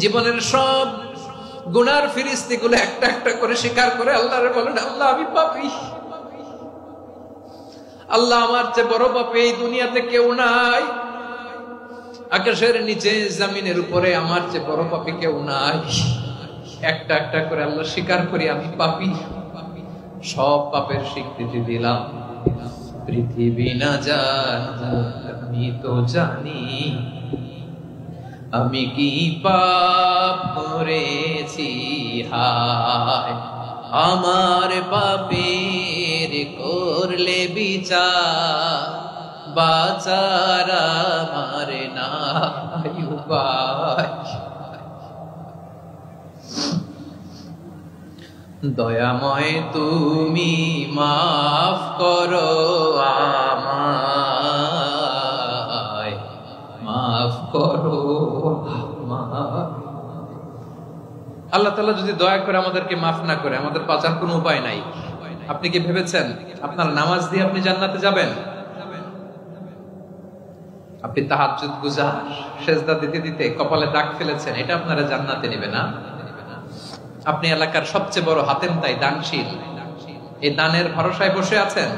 জীবনের সব গুনার ফিরিস্তিগুলো একটা একটা করে স্বীকার করে আল্লাহরে বলেন, আল্লাহ আমি পাপী, আল্লাহ আমার চেয়ে বড় পাপী এই দুনিয়াতে কেউ নাই, আকাশের নিচে জমিনের উপরে আমার চেয়ে বড় পাপী কেউ নাই। একটা একটা করে আল্লাহ স্বীকার করি আমি পাপী, সব পাপের স্বীকৃতি দিলাম। পৃথিবী না জানো আমি তো জানি, আমি কি পাপ করেছি, হায় আমার পাপের করলে বিচার, বাঁচার আমার নাই উপায়। দয়াময় তুমি মাফ করো আমায়, মাফ করো আল্লাহ তাআলা যদি দয়া করে আমাদেরকে মাফ না করে, আমাদের বাঁচার কোনো উপায় নাই। আপনি কি ভেবেছেন আপনার নামাজ দিয়ে আপনি জান্নাতে যাবেন? আপনি তাহাজ্জুদ গুজার, সেজদা দিতে দিতে কপালে দাগ ফেলেছেন, এটা আপনারা জান্নাতে নেবে না। আপনি এলাকার সবচেয়ে বড় হাতেম তাই দানশীল, এই দানের ভরসায় বসে আছেন,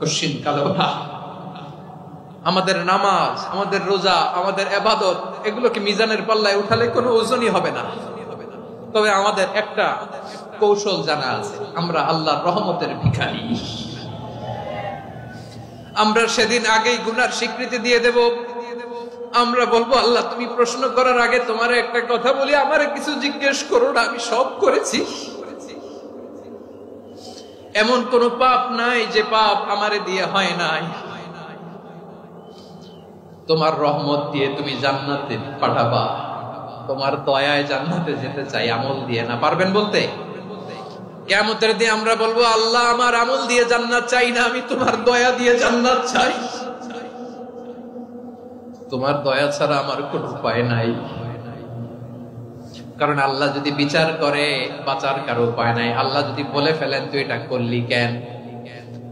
কশিন কালো না। আমাদের নামাজ, আমাদের রোজা, আমাদের ইবাদত, এগুলোকে মিজানের পাল্লায় উঠালে কোনো ওজনই হবে না। তবে আমাদের একটা কৌশল জানা আছে, আমরা আল্লাহর রহমতের ভিখারি। আমরা সেদিন আগেই গুনার স্বীকৃতি দিয়ে দেব। আমরা বলবো, আল্লাহ তুমি প্রশ্ন করার আগে তোমার একটা কথা বলি, আমারে কিছু জিজ্ঞেস করো না, আমি সব করেছি। এমন কোন পাপ নাই যে পাপ আমারে দিয়ে হয় নাই। তোমার রহমত দিয়ে তুমি জান্নাতে পাঠাবা, তোমার দয়ায় জান্নাতে যেতে চাই, আমল দিয়ে না। পারবেন বলতে? কিয়ামতের দিন আমরা বলবো, আল্লাহ আমার আমল দিয়ে জান্নাত চাই না, আমি তোমার দয়া দিয়ে জান্নাত চাই। তোমার দয়া ছাড়া আমার কোনো উপায় নাই। কারণ আল্লাহ যদি বিচার করে, বাঁচার কারো উপায় নাই। আল্লাহ যদি বলে ফেলেন তুই এটা করলি কেন,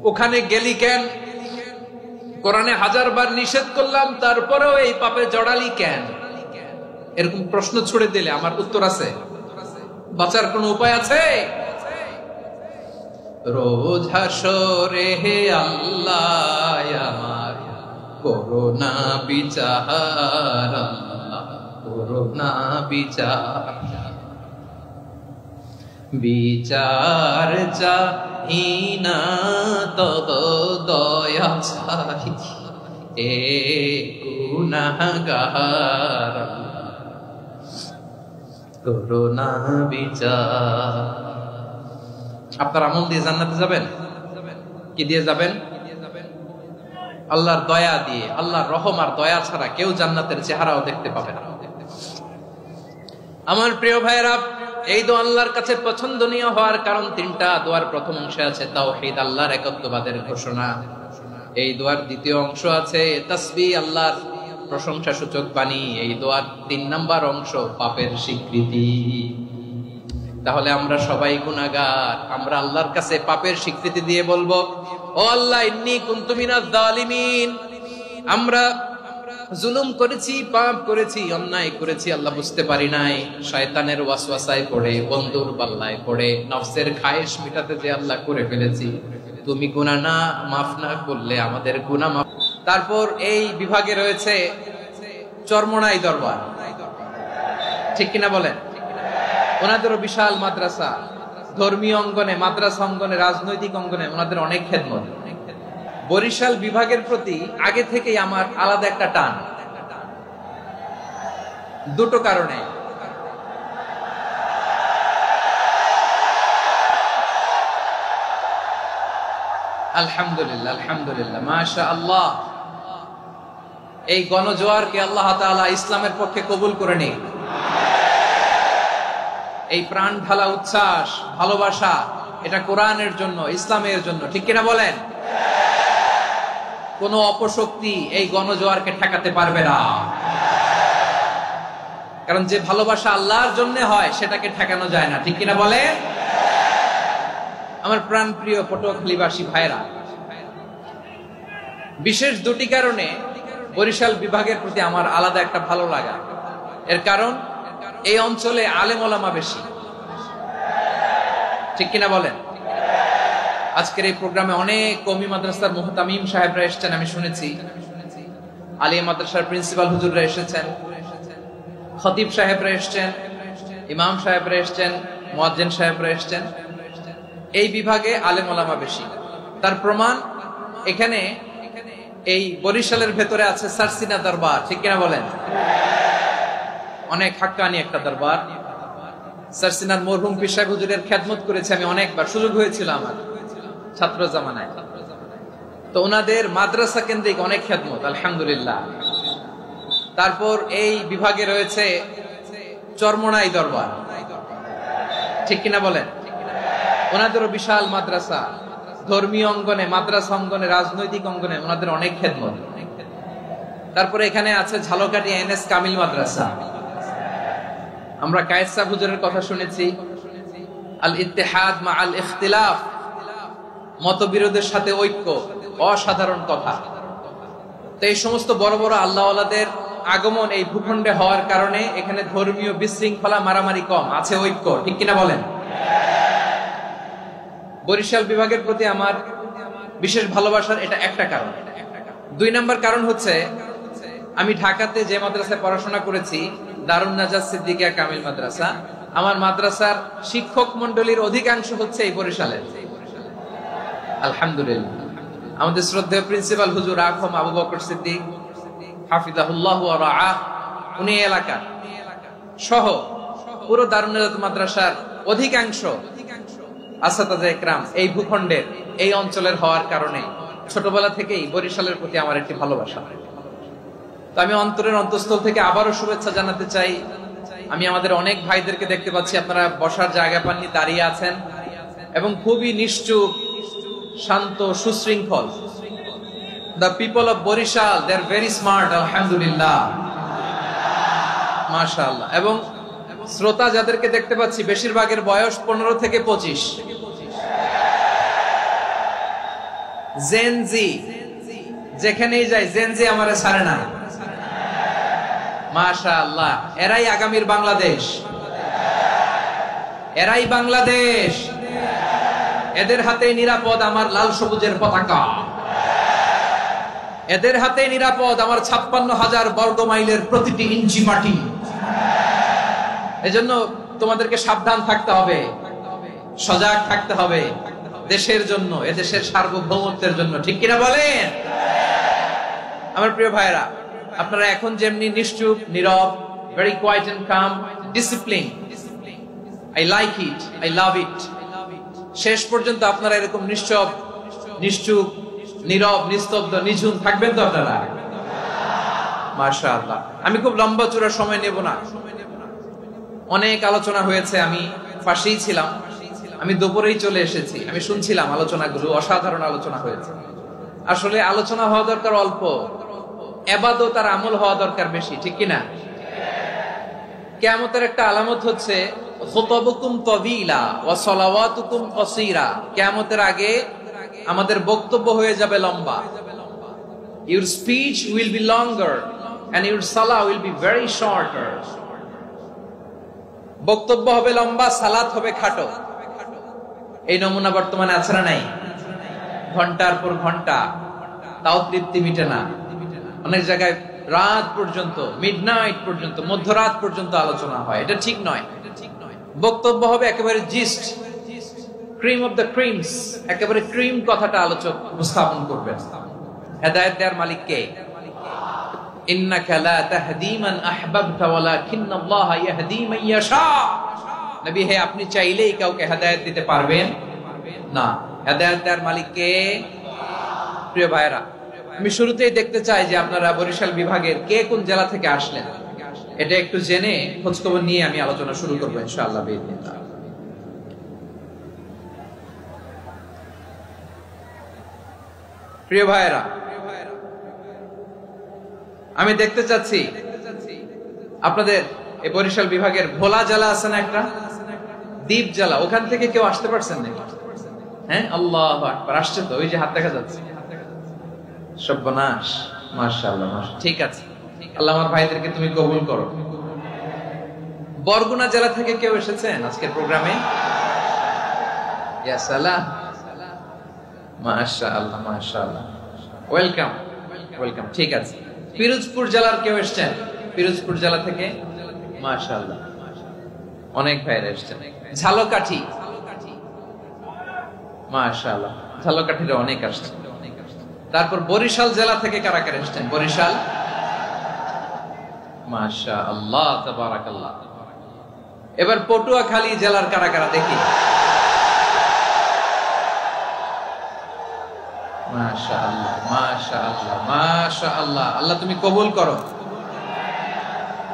ওখানে গেলি কেন, কোরআনে 1000 বার নিষেধ করলাম তারপরেও এই পাপে জড়ালি কেন, এরকম প্রশ্ন ছুড়ে দিলে আমার উত্তর আছে? বাঁচার কোনো উপায় আছে? রোজ হাসরে হে আল্লাহ আমার করোনা বিচার, করোনা বিচার, বিচার চাহি না তব দয়া চাহি এ গুনাহগার, করোনা বিচার। আপনার আমল দিয়ে জান্নাতে যাবেন? কি দিয়ে যাবেন? আল্লাহর দয়া দিয়ে। আল্লাহর রহম আর দয়া ছাড়া কেউ জান্নাতের চেহারাও দেখতে পাবে না। আমার প্রিয় ভাইয়েরা, এই দোয়া আল্লাহর কাছে পছন্দনীয় হওয়ার কারণ তিনটা। দোয়ার প্রথম অংশে আছে তাওহীদ, আল্লাহর একত্ববাদের ঘোষণা। এই দোয়ার দ্বিতীয় অংশ আছে তাসবিহ, আল্লাহর প্রশংসা সূচক বাণী। এই দোয়ার 3 নাম্বার অংশ পাপের স্বীকৃতি। তাহলে আমরা সবাই গুনাহগার, আমরা আল্লাহর কাছে পাপের স্বীকৃতি দিয়ে বলবো, ও আল্লাহ ইন্নী কুনতু মিনাজ জালিমিন, আমরা জুলুম করেছি, পাপ করেছি, অন্যায় করেছি, আল্লাহ বুঝতে পারি নাই। শয়তানের ওয়াসওয়াসায় পড়ে, বন্ধুর পাল্লায় পড়ে, নফসের খায়েশ মিটাতে যে আল্লাহ করে ফেলেছি, তুমি গুনাহ না মাফ না করলে আমাদের গুনাহ মাফ। তারপর এই বিভাগে রয়েছে চরমোনাই দরবার, ঠিক কিনা বলেন? ওনাদেরও বিশাল মাদ্রাসা, ধর্মীয় অঙ্গনে, মাদ্রাসা অঙ্গনে, রাজনৈতিক অঙ্গনে ওনাদের অনেক খেদমত। বরিশাল বিভাগের প্রতি আগে থেকেই আমার আলাদা একটা টান, দুটো কারণে। আলহামদুলিল্লাহ, আলহামদুলিল্লাহ, মাশাআল্লাহ। এই গণজোয়ারকে আল্লাহ তাআলা ইসলামের পক্ষে কবুল করে নিন। এই প্রাণ ঢালা উচ্ছ্বাস, ভালোবাসা, এটা কোরআনের জন্য, ইসলামের জন্য, ঠিক কিনা বলেন? কোন অপশক্তি এই গণজোয়ারকে ঠেকাতে পারবে না। কারণ যে ভালোবাসা আল্লাহর জন্য হয় সেটাকে ঠেকানো যায় না, ঠিক কিনা বলে? আমার প্রাণ প্রিয় পটুয়াখালীবাসী ভাইরা, বিশেষ দুটি কারণে বরিশাল বিভাগের প্রতি আমার আলাদা একটা ভালো লাগা। এর কারণ এই অঞ্চলে আলেম ওলামা বেশি, ঠিক কিনা বলেন? আজকের এই প্রোগ্রামে অনেক কওমি মাদ্রাসার মুহতামিম সাহেবরা এসেছেন, আমি শুনেছি। আলিয়া মাদ্রাসার প্রিন্সিপাল হুজুররা এসেছেন, খতিব সাহেবরা এসেছেন, ইমাম সাহেবরা এসেছেন, মুয়াজ্জিন সাহেবরা এসেছেন। এই বিভাগে আলেম ওলামা বেশি। তার প্রমাণ এখানে এই বরিশালের ভেতরে আছে সারসিনা দরবার, ঠিক কিনা বলেন? অনেক হাক্কানি একটা দরবার। সারসিনার মরহুম পীর সাহেব হুজুরের খেদমত করেছি আমি অনেকবার, সুযোগ হয়েছিল আমার ছাত্র জামানায়। তো ওনাদের মাদ্রাসা কেন্দ্রিক অনেক খেদমত, আলহামদুলিল্লাহ। তারপর এই বিভাগে রয়েছে চরমোনাই দরবার, ঠিক কিনা বলেন? ওনাদেরও বিশাল মাদ্রাসা, ধর্মীয় অঙ্গনে, মাদ্রাসা অঙ্গনে, রাজনৈতিক অঙ্গনে ওনাদের অনেক খেদমত। তারপরে এখানে আছে ঝালকাঠি এনএস কামিল মাদ্রাসা। আমরা কায়েদ সাহেব হুজুরের কথা শুনেছি, আল ইত্তেহাদ মা আল ইখতিলাফ, মতবিরোধের সাথে ঐক্য, অসাধারণ কথা। তো এই সমস্ত বড় বড় আল্লাহওয়ালাদের আগমন এই ভূখণ্ডে হওয়ার কারণে এখানে ধর্মীয় বিশৃঙ্খলা, মারামারি কম, আছে ঐক্য, ঠিক কিনা বলেন? বরিশাল বিভাগের প্রতি আমার বিশেষ ভালোবাসার এটা একটা কারণ। 2 নম্বর কারণ হচ্ছে আমি ঢাকাতে যে মাদ্রাসায় পড়াশোনা করেছি, দারুন নাজাত সিদ্দিকিয়া কামিল মাদ্রাসা, আমার মাদ্রাসার শিক্ষক মন্ডলীর অধিকাংশ হচ্ছে এই বরিশালের। আলহামদুলিল্লাহ। আমাদের শ্রদ্ধেয় প্রিন্সিপাল হুজুর আখম আবু বকর সিদ্দিক হাফিজাহুল্লাহ ওয়া রাআহ, উনি এলাকা সহ পুরো দারুন নাজাত মাদ্রাসার অধিকাংশ আসাতাজা ইকরাম এই ভূখণ্ডের, এই অঞ্চলের হওয়ার কারণে ছোটবেলা থেকেই বরিশালের প্রতি আমার একটি ভালোবাসা। তো আমি অন্তরের অন্তঃস্থল থেকে আবারও শুভেচ্ছা জানাতে চাই। আমি আমাদের অনেক ভাইদেরকে দেখতে পাচ্ছি, আপনারা বসার জায়গা পাননি, দাঁড়িয়ে আছেন এবং খুবই নিশ্চুপ, শান্ত, সুশৃঙ্খল। The people of Borishal, they are very smart, alhamdulillah, মাশাআল্লাহ। এবং শ্রোতা যাদেরকে দেখতে পাচ্ছি, বেশিরভাগের বয়স 15 থেকে 25। জেনজি, যেখানেই যাই জেনজি আমারে ছাড়ে না, মাশাআল্লাহ। এরাই আগামীর বাংলাদেশ, এরাই বাংলাদেশ। এদের হাতে নিরাপদ আমার লাল সবুজের পতাকা, এদের হাতে নিরাপদ আমার 56,000 বর্গ মাইলের প্রতিটি ইঞ্চি মাটি। এজন্য তোমাদেরকে সাবধান থাকতে হবে, সজাগ থাকতে হবে দেশের জন্য, এদেশের সার্বভৌমত্বের জন্য, ঠিক কিনা বলেন? আমার প্রিয় ভাইরা, আপনারা এখন যেমনি নিশ্চুপ, নীরব, very quiet and calm, discipline, I like it, I love it, শেষ পর্যন্ত আপনারা এরকম নিশ্চুপ, নীরব, নিস্তব্ধ, নিঝুম থাকবেন তো আপনারা? মাশাআল্লাহ। আমি খুব লম্বা চূড়া সময় নেব না, অনেক আলোচনা হয়েছে, আমি পাশেই ছিলাম, আমি দুপুরেই চলে এসেছি, আমি শুনছিলাম আলোচনাগুলো, অসাধারণ আলোচনা হয়েছে। আসলে আলোচনা হওয়া দরকার অল্প, ইবাদত আর আমল হওয়া দরকার বেশি, ঠিক কিনা? কিয়ামতের একটা আলামত হচ্ছে খুতবুকুম তাওয়িলা ওয়া সালাওয়াতুকুম কাসীরা। কিয়ামতের আগে আমাদের বক্তব্য হয়ে যাবে লম্বা। Your speech will be longer and your salah will be very shorter. বক্তব্য হবে লম্বা, সালাত হবে খাটো। এই নমুনা বর্তমানে আছে না নাই? ঘন্টার পর ঘন্টা, তাও তৃপ্তি মিটে না। অনেক জায়গায় রাত পর্যন্ত, মিডনাইট পর্যন্ত, মধ্যরাত পর্যন্ত আলোচনা হয়, এটা ঠিক নয়। বক্তব্য হবে একেবারে gist, cream of the creams, একেবারে ক্রিম কথাটা আলোচক উপস্থাপন করবেন। হেদায়েত দেওয়ার মালিক কে? ইন্নাকা লা তাহদি মান আহবাবতা ওয়ালাকিন্নাল্লাহা ইয়াহদি মান ইয়াশা। নবী হে, আপনি চাইলেই কাউকে হেদায়েত দিতে পারবেন না, হেদায়েত দেওয়ার মালিক কে? প্রিয় ভাইরা, আমি শুরুতেই দেখতে চাই যে আপনারা বরিশাল বিভাগের কে কোন জেলা থেকে আসলেন, এটা একটু জেনে খোঁজখবর নিয়ে আমি আলোচনা শুরু করবো ইনশাআল্লাহ বিইذنিল্লাহ। প্রিয় ভাইরা, আমি দেখতে চাচ্ছি আপনাদের এই বরিশাল বিভাগের ভোলা জেলা আছে না একটা, দ্বীপ জেলা, ওখান থেকে কেউ আসতে পারছেন নাকি? হ্যাঁ, আল্লাহু আকবার, আসছে তো, ওই যে হাত দেখা যাচ্ছে। সর্বনাশ, মাশাআল্লাহ, ঠিক আছে। আল্লাহ আমার ভাইদেরকে তুমি কবুল করো। বরগুনা জেলা থেকে কেউ এসেছেন আজকের প্রোগ্রামে? ইয়া সালাম, মাশাআল্লাহ মাশাআল্লাহ, ওয়েলকাম ওয়েলকাম। ঠিক আছে, পিরোজপুর জেলার কেউ এসেছেন? পিরোজপুর জেলা থেকে মাশাআল্লাহ অনেক ভাইরা এসেছেন। ঝালকাঠি, মাশাআল্লাহ ঝালকাঠির অনেক আসছে। তারপর বরিশাল জেলা থেকে কারা কারা এসেছেন? বরিশাল, মাশাআল্লাহ তাবারাকাল্লাহ। এবার পটুয়াখালী জেলার কারা কারা দেখি? মাশাআল্লাহ মাশাআল্লাহ মাশাআল্লাহ। আল্লাহ তুমি কবুল করো,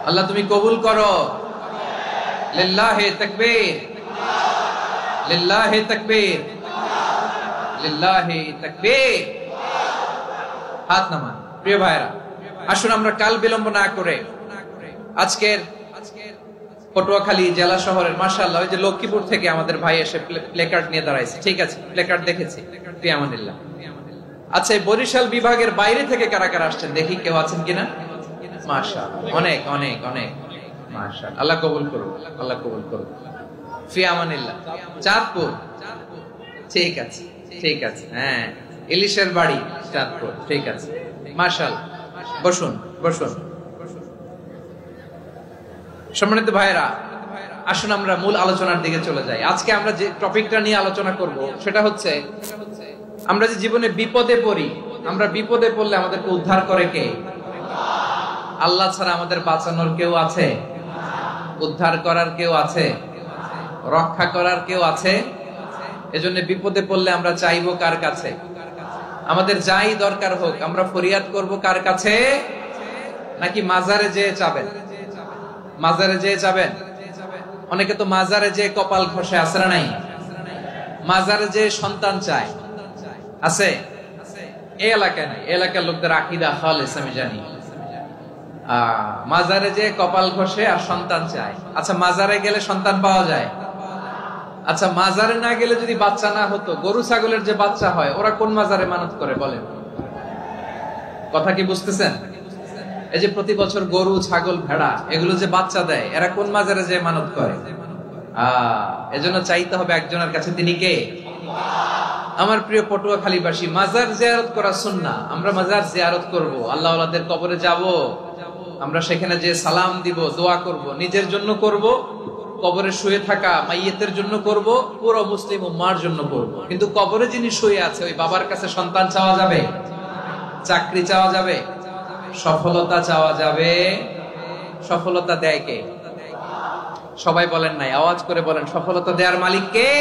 আল্লাহ তুমি কবুল করো। লিল্লাহি তাকবীর, লিল্লাহি তাকবীর, লিল্লাহি তাকবীর। হাত নামান। প্রিয় ভাইরা, আসুন আমরা কাল বিলম্ব না করে আজকের পটুয়াখালী জেলা শহরের মাশাআল্লাহ, ওই যে লক্ষ্মীপুর থেকে আমাদের ভাই এসে প্লেকার্ড নিয়ে দাঁড়াইছে। ঠিক আছে, প্লেকার্ড দেখেছি, ফিয়ামানিল্লাহ। আচ্ছা, এই বরিশাল বিভাগের বাইরে থেকে কারা কারা আসছেন দেখি, কেউ আছেন কিনা? মাশাআল্লাহ অনেক অনেক অনেক, মাশাআল্লাহ। আল্লাহ কবুল করুন, আল্লাহ কবুল করুন, ফিয়ামানিল্লাহ। চাঁদপুর, ঠিক আছে ঠিক আছে, হ্যাঁ ইলিশের বাড়ি চাঁদপুর, ঠিক আছে মাশাআল্লাহ। বসুন বসুন। সম্মানিত ভাইরা, আসুন আমরা মূল আলোচনার দিকে চলে যাই। আজকে আমরা যে টপিকটা নিয়ে আলোচনা করব সেটা হচ্ছে, আমরা যে জীবনে বিপদে পড়ি, আমরা বিপদে পড়লে আমাদেরকে উদ্ধার করে কে? আল্লাহ ছাড়া আমাদের বাঁচানোর কেউ আছে? উদ্ধার করার কেউ আছে? রক্ষা করার কেউ আছে? এজন্য বিপদে পড়লে আমরা চাইবো কার কাছে? আমাদের যাই দরকার হোক আমরা ফরিয়াদ করব কার কাছে? নাকি মাজারে যেয়ে চাবেন? মাজারে যেয়ে চাবেন? অনেকে তো মাজারে যেয়ে কপাল ঘষে, আছে না নাই? মাজারে যেয়ে সন্তান চায়, আছে? এই এলাকায় নাই, এলাকার লোকদের আকীদা খালেস আমি জানি। মাজারে যেয়ে কপাল ঘষে আর সন্তান চায়। আচ্ছা, মাজারে গেলে সন্তান পাওয়া যায়? আচ্ছা, মাজারে না গেলে যদি বাচ্চা না হতো, গরু ছাগলের যে বাচ্চা হয় ওরা কোন মাজারে মানত করে বলেন? কথা কি বুঝতেছেন? এই যে প্রতি বছর গরু ছাগল ভেড়া এগুলো যে বাচ্চা দেয়, এরা কোন মাজারে যে মানত করে? এজন্য চাইতে হবে একজনের কাছে, তিনি কে? আমার প্রিয় পটুয়াখালীবাসী, মাজার জিয়ারত করা সুন্নাহ। আমরা মাজার জিয়ারত করব, আল্লাহ ওয়ালাদের কবরে যাব, আমরা সেখানে যে সালাম দিব, দোয়া করব, নিজের জন্য করব, কবরে শুয়ে থাকা মাইয়েতের জন্য করব, পুরো মুসলিম উম্মার জন্য করব। কিন্তু কবরে যিনি শুয়ে আছে ওই বাবার কাছে সন্তান চাওয়া যাবে? চাকরি চাওয়া যাবে? সফলতা চাওয়া যাবে? সফলতা দেয় কে? সবাই বলেন নাই, আওয়াজ করে বলেন, সফলতা দেওয়ার মালিক কে?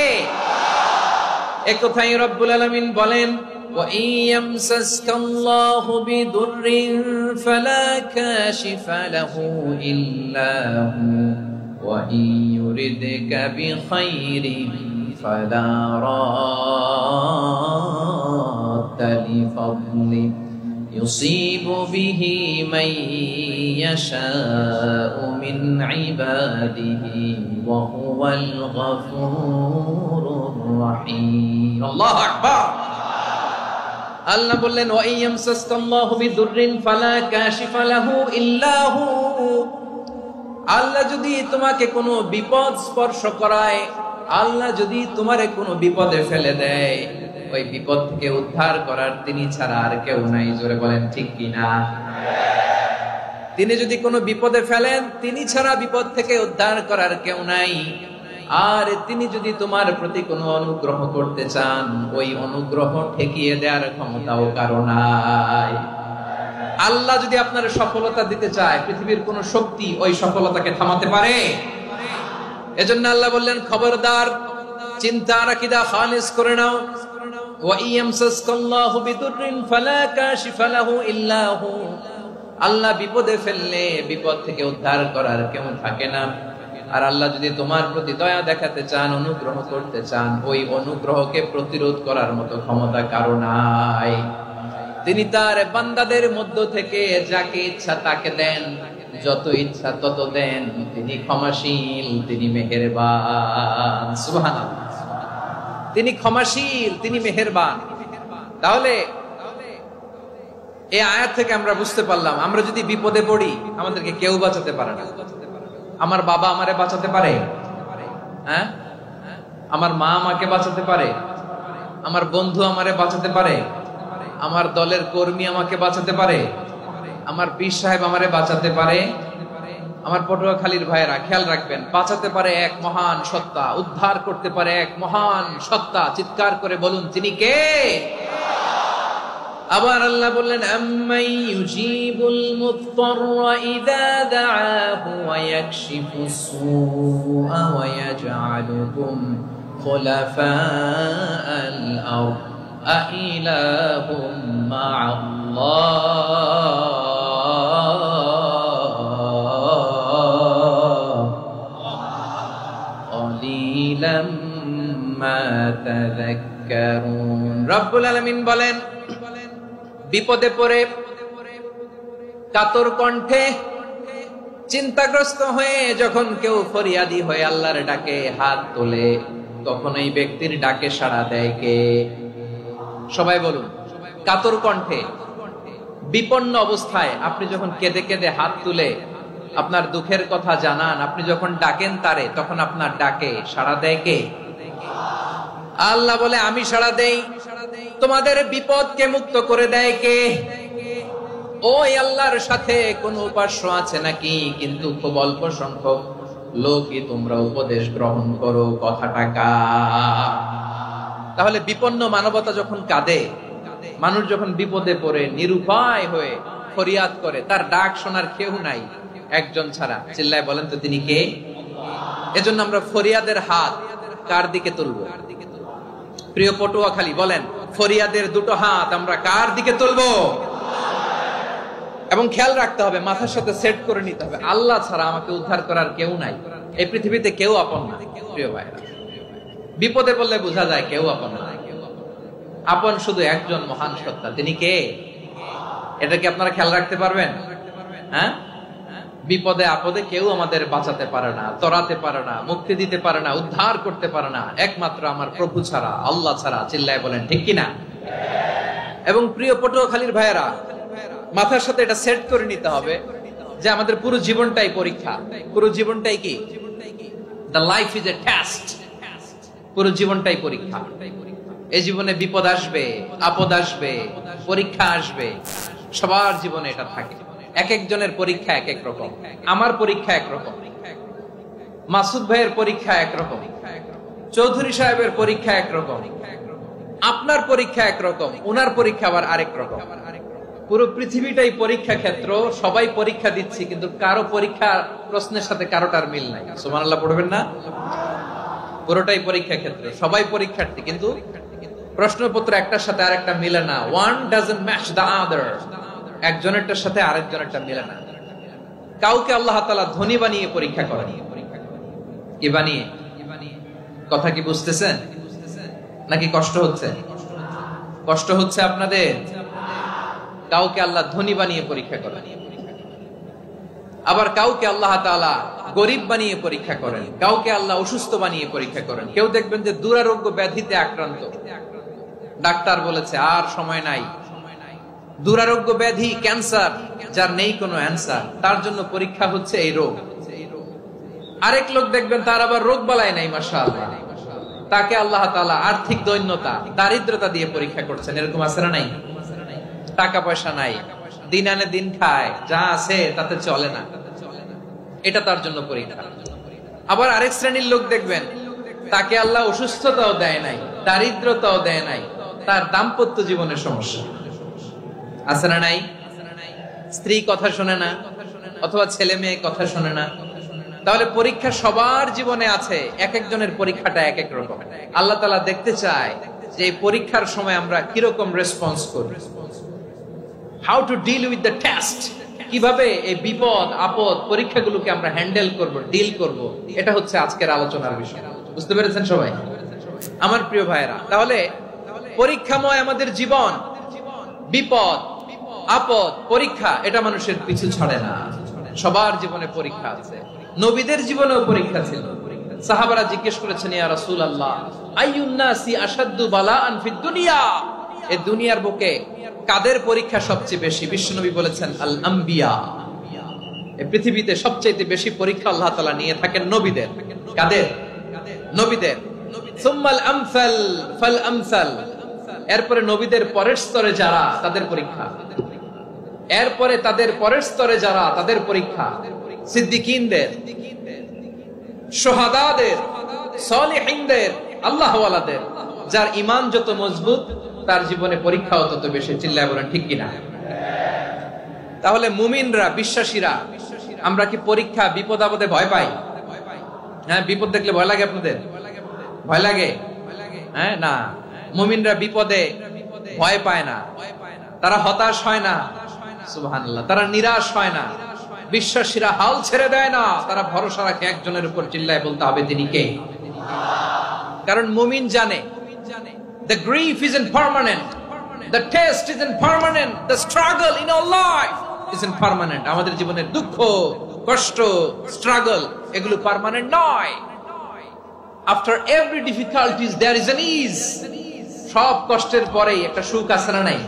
এক কথাই রব্বুল আলামিন বলেন, ওয়া ইয়ামসাসকাল্লাহু বিদুররিন ফালা কাশিফা লাহু ইল্লা হু ওয়া ইয়ুরিদকা বিখাইরিন ফালা রাদ্দা লিফাদলি ইউসিবু বিহি মান ইয়াশাউ মিন ইবাদিহি ওয়া হুয়াল গফুরুর রহিম। আল্লাহু আকবার। আল্লাহ বললেন, ওয়া ইয়ামসাসকাল্লাহু বিদুররিন ফালা কাশিফা লাহু ইল্লা হু। আল্লাহ যদি তোমাকে কোনো বিপদ স্পর্শ করায়, আল্লাহ যদি তোমারে কোনো বিপদে ফেলে দেয়, ওই বিপদ থেকে উদ্ধার করার তিনি ছাড়া আর কেউ নাই। জোরে বলেন ঠিক কিনা? তিনি যদি কোনো বিপদে ফেলেন, তিনি ছাড়া বিপদ থেকে উদ্ধার করার কেউ নাই। আর তিনি যদি তোমার প্রতি কোনো অনুগ্রহ করতে চান, ওই অনুগ্রহ ঠেকিয়ে দেওয়ার ক্ষমতাও কারো নাই। আল্লাহ যদি আপনার সফলতা দিতে চায়, পৃথিবীর কোন শক্তি ওই সফলতাকে থামাতে পারে? এজন্য আল্লাহ বললেন, খবরদার, চিন্তার আকীদা খালিস করে নাও। ওয়া ইয়ামসাসকাল্লাহু বিদুররিন ফালা কাশিফা লাহু ইল্লা হু। আল্লাহ বিপদে ফেললে বিপদ থেকে উদ্ধার করার কেউ থাকে না। আর আল্লাহ যদি তোমার প্রতি দয়া দেখাতে চান, অনুগ্রহ করতে চান, ওই অনুগ্রহকে প্রতিরোধ করার মতো ক্ষমতা কারো নাই। তিনি তার বান্দাদের মধ্য থেকে যাকে ইচ্ছা তাকে দেন, যত ইচ্ছা তত দেন। তিনি ক্ষমাশীল, তিনি মেহেরবান। সুবহানাল্লাহ। তিনি ক্ষমাশীল, তিনি মেহেরবান। তাহলে এই আয়াত থেকে আমরা বুঝতে পারলাম, আমরা যদি বিপদে পড়ি আমাদেরকে কেউ বাঁচাতে পারে না। আমার বাবা আমারে বাঁচাতে পারে? হ্যাঁ, আমার মা আমাকে বাঁচাতে পারে? আমার বন্ধু আমারে বাঁচাতে পারে? আমার দলের কর্মী আমাকে বাঁচাতে পারে? আমার পীর সাহেব আমারে বাঁচাতে পারে? আমার পটুয়াখালীর ভাইয়েরা খেয়াল রাখবেন, বাঁচাতে পারে এক মহান সত্তা, উদ্ধার করতে পারে এক মহান সত্তা। চিৎকার করে বলুন, তিনি কে? আবার আল্লাহ বললেন, আম্মাই ইউজিবুল মুত্তাররা ইযা দাআহু ওয়া ইয়াকশিফুস সুআ ওয়া ইয়াজআলুকুম খুলাফাআল আরদ আইলাহুম মা'আল্লাহ ক্বালিলাম মা তাযাক্কারুন। রব্বুল আলামিন বলেন, বিপদে পড়ে কাতর কণ্ঠে চিন্তাগ্রস্ত হয়ে যখন কেউ ফরিয়াদি হয়ে আল্লাহর ডাকে হাত তোলে, তখন এই ব্যক্তির ডাকে সাড়া দেয় কে? সবাই বলুন। কাতর কণ্ঠে বিপন্ন অবস্থায় আপনি যখন কেঁদে কেঁদে হাত তুলে আপনার দুঃখের কথা জানান, আপনি যখন ডাকেন তারে, তখন আপনার ডাকে সাড়া দেয় কে? আল্লাহ বলে, আমি সাড়া দেই। তোমাদের বিপদকে মুক্ত করে দেয় কে? ওই আল্লাহর সাথে কোন উপাস্য আছে নাকি? কিন্তু খুব অল্প সংখ্যক লোকই তোমরা উপদেশ গ্রহণ করো। কথাটা কার? তাহলে বিপন্ন মানবতা যখন কাঁদে, মানুষ যখন বিপদে পড়ে নিরুপায় হয়ে ফরিয়াদ করে, তার ডাক শোনার কেউ নাই একজন ছাড়া। চিল্লায় বলেন তো, তিনি কে? এজন্য আমরা ফরিয়াদের হাত কার দিকে তুলবো? প্রিয় পটুয়াখালী বলেন, ফরিয়াদের দুটো হাত আমরা কার দিকে তুলবো? এবং খেয়াল রাখতে হবে, মাথার সাথে সেট করে নিতে হবে, আল্লাহ ছাড়া আমাকে উদ্ধার করার কেউ নাই। এই পৃথিবীতে কেউ আপন না। প্রিয় ভাইরা, বিপদে পড়লে বোঝা যায় কেউ আপন না। আপন শুধু একজন মহান সত্তা। তিনি কে? এটা কি আপনারা খেয়াল রাখতে পারবেন? হ্যাঁ, বিপদে আপদে কেউ আমাদের বাঁচাতে পারে না, তরাতে পারে না, মুক্তি দিতে পারে না, উদ্ধার করতে পারে না, একমাত্র আমার প্রভু ছাড়া, আল্লাহ ছাড়া। চিল্লায় বলেন ঠিক কিনা? এবং প্রিয় পটুয়াখালীর ভাইয়েরা, মাথার সাথে এটা সেট করে নিতে হবে যে আমাদের পুরো জীবনটাই পরীক্ষা। পুরো জীবনটাই কি? The life is a test. পুরো জীবনটাই পরীক্ষা। এই জীবনে বিপদ আসবে, আপদ আসবে, পরীক্ষা আসবে, সবার জীবনে এটা থাকে। এক একজনের পরীক্ষা এক এক রকম। আমার পরীক্ষা একরকম, মাসুদ ভাইয়ের পরীক্ষা একরকম, চৌধুরী সাহেবের পরীক্ষা একরকম, আপনার পরীক্ষা একরকম, উনার পরীক্ষা আবার আরেক রকম। পুরো পৃথিবীটাই পরীক্ষা ক্ষেত্র। সবাই পরীক্ষা দিচ্ছি, কিন্তু কারো পরীক্ষা প্রশ্নের সাথে কারোটার মিল নাই। সুবহানাল্লাহ পড়বেন না? পুরোটাই পরীক্ষা ক্ষেত্র, সবাই পরীক্ষার্থী, কিন্তু প্রশ্নপত্র একটার সাথে আরেকটা মিলে না। One doesn't match the other. একজনেরটার সাথে আরেকজনেরটা মিলে না। কাউকে আল্লাহ তাআলা ধনী বানিয়ে পরীক্ষা করেন। কি বানিয়ে? কথা কি বুঝতেছেন নাকি কষ্ট হচ্ছে? কষ্ট হচ্ছে আপনাদের? কাউকে আল্লাহ ধনী বানিয়ে পরীক্ষা করেন, আবার কাউকে আল্লাহ তাআলা গরিব বানিয়ে পরীক্ষা করেন, কাউকে আল্লাহ অসুস্থ বানিয়ে পরীক্ষা করেন। কেউ দেখবেন যে দুরারোগ্য ব্যাধিতে আক্রান্ত, ডাক্তার বলেছে আর সময় নাই, দুরারোগ্য ব্যাধি, ক্যান্সার, যার নেই কোনো অ্যান্সার, তার জন্য পরীক্ষা হচ্ছে এই রোগ। আরেক লোক দেখবেন তার আবার রোগ বালাই নাই, মাশাআল্লাহ, তাকে আল্লাহ তাআলা আর্থিক দৈন্যতা, দারিদ্রতা দিয়ে পরীক্ষা করছেন। এরকম আছে না নাই? টাকা পয়সা নাই, দিন আনে দিন খায়, যা আছে তাতে চলে না, এটা তার জন্য পরীক্ষা। আবার আরেক শ্রেণীর লোক দেখবেন তাকে আল্লাহ অসুস্থতাও দেয় নাই, দারিদ্রতাও দেয় নাই, তার দাম্পত্য জীবনের সমস্যা আছে না নাই? স্ত্রী কথা শোনে না, অথবা ছেলে মেয়ে কথা শোনে না। তাহলে পরীক্ষা সবার জীবনে আছে, এক একজনের পরীক্ষাটা এক এক রকম। আল্লাহ তাআলা দেখতে চায় যে এই পরীক্ষার সময় আমরা কিরকম রেসপন্স করি, how to deal with the test, কিভাবে এই বিপদ আপদ পরীক্ষাগুলোকে আমরা হ্যান্ডেল করব, ডিল করব। এটা হচ্ছে আজকের আলোচনার বিষয়। বুঝতে পেরেছেন সবাই আমার প্রিয় ভাইয়েরা? তাহলে পরীক্ষাময় আমাদের জীবন, বিপদ আপদ পরীক্ষা, এটা মানুষের পিছু ছাড়ে না। সবার জীবনে পরীক্ষা আছে। নবীদের জীবনেও পরীক্ষা ছিল। সাহাবারা জিজ্ঞেস করেছেন, ইয়া রাসূলুল্লাহ, আইয়ুন নাসি আশাদ্দু বালাআন ফিদ দুনিয়া, এই দুনিয়ার বুকে কাদের পরীক্ষা সবচেয়ে বেশি? বিশ্বনবী বলেছেন, আল আম্বিয়া, এই পৃথিবীতে সবচেয়ে বেশি পরীক্ষা আল্লাহ তাআলা নিয়ে থাকেন নবীদের। কাদের? নবীদের। সুম্মাল আমসাল ফাল আমসাল, এরপরে নবীদের পরের স্তরে যারা তাদের পরীক্ষা, এরপরে তাদের পরের স্তরে যারা তাদের পরীক্ষা, সিদ্দিকীনদের, শুহাদাদের, সালিহিনদের, আল্লাহওয়ালাদের। যার ঈমান যত মজবুত তার জীবনে পরীক্ষাও তত বেশি। চিল্লায় বলেন ঠিক কিনা? তাহলে মুমিনরা, বিশ্বাসীরা, আমরা কি পরীক্ষা বিপদ আপদে ভয় পাই? হ্যাঁ, বিপদ দেখলে ভয় লাগে আপনাদের? ভয় লাগে? হ্যাঁ, না, মুমিনরা বিপদে ভয় পায় না, তারা হতাশ হয় না, সুবহানাল্লাহ, তারা নিরাশ হয় না। বিশ্বাসীরা হাল ছেড়ে দেয় না, তারা ভরসা রাখে একজনের উপর। চিল্লায় বলতে হবে তিনি কে? কারণ মুমিন জানে the grief isn't permanent, the test isn't permanent, the struggle in our life isn't permanent. আমাদের জীবনের দুঃখ, কষ্ট, স্ট্রাগল এগুলো পার্মানেন্ট নয়। After every difficulties there is an ease. সব কষ্টের পরেই একটা সুখ আছে না নাই?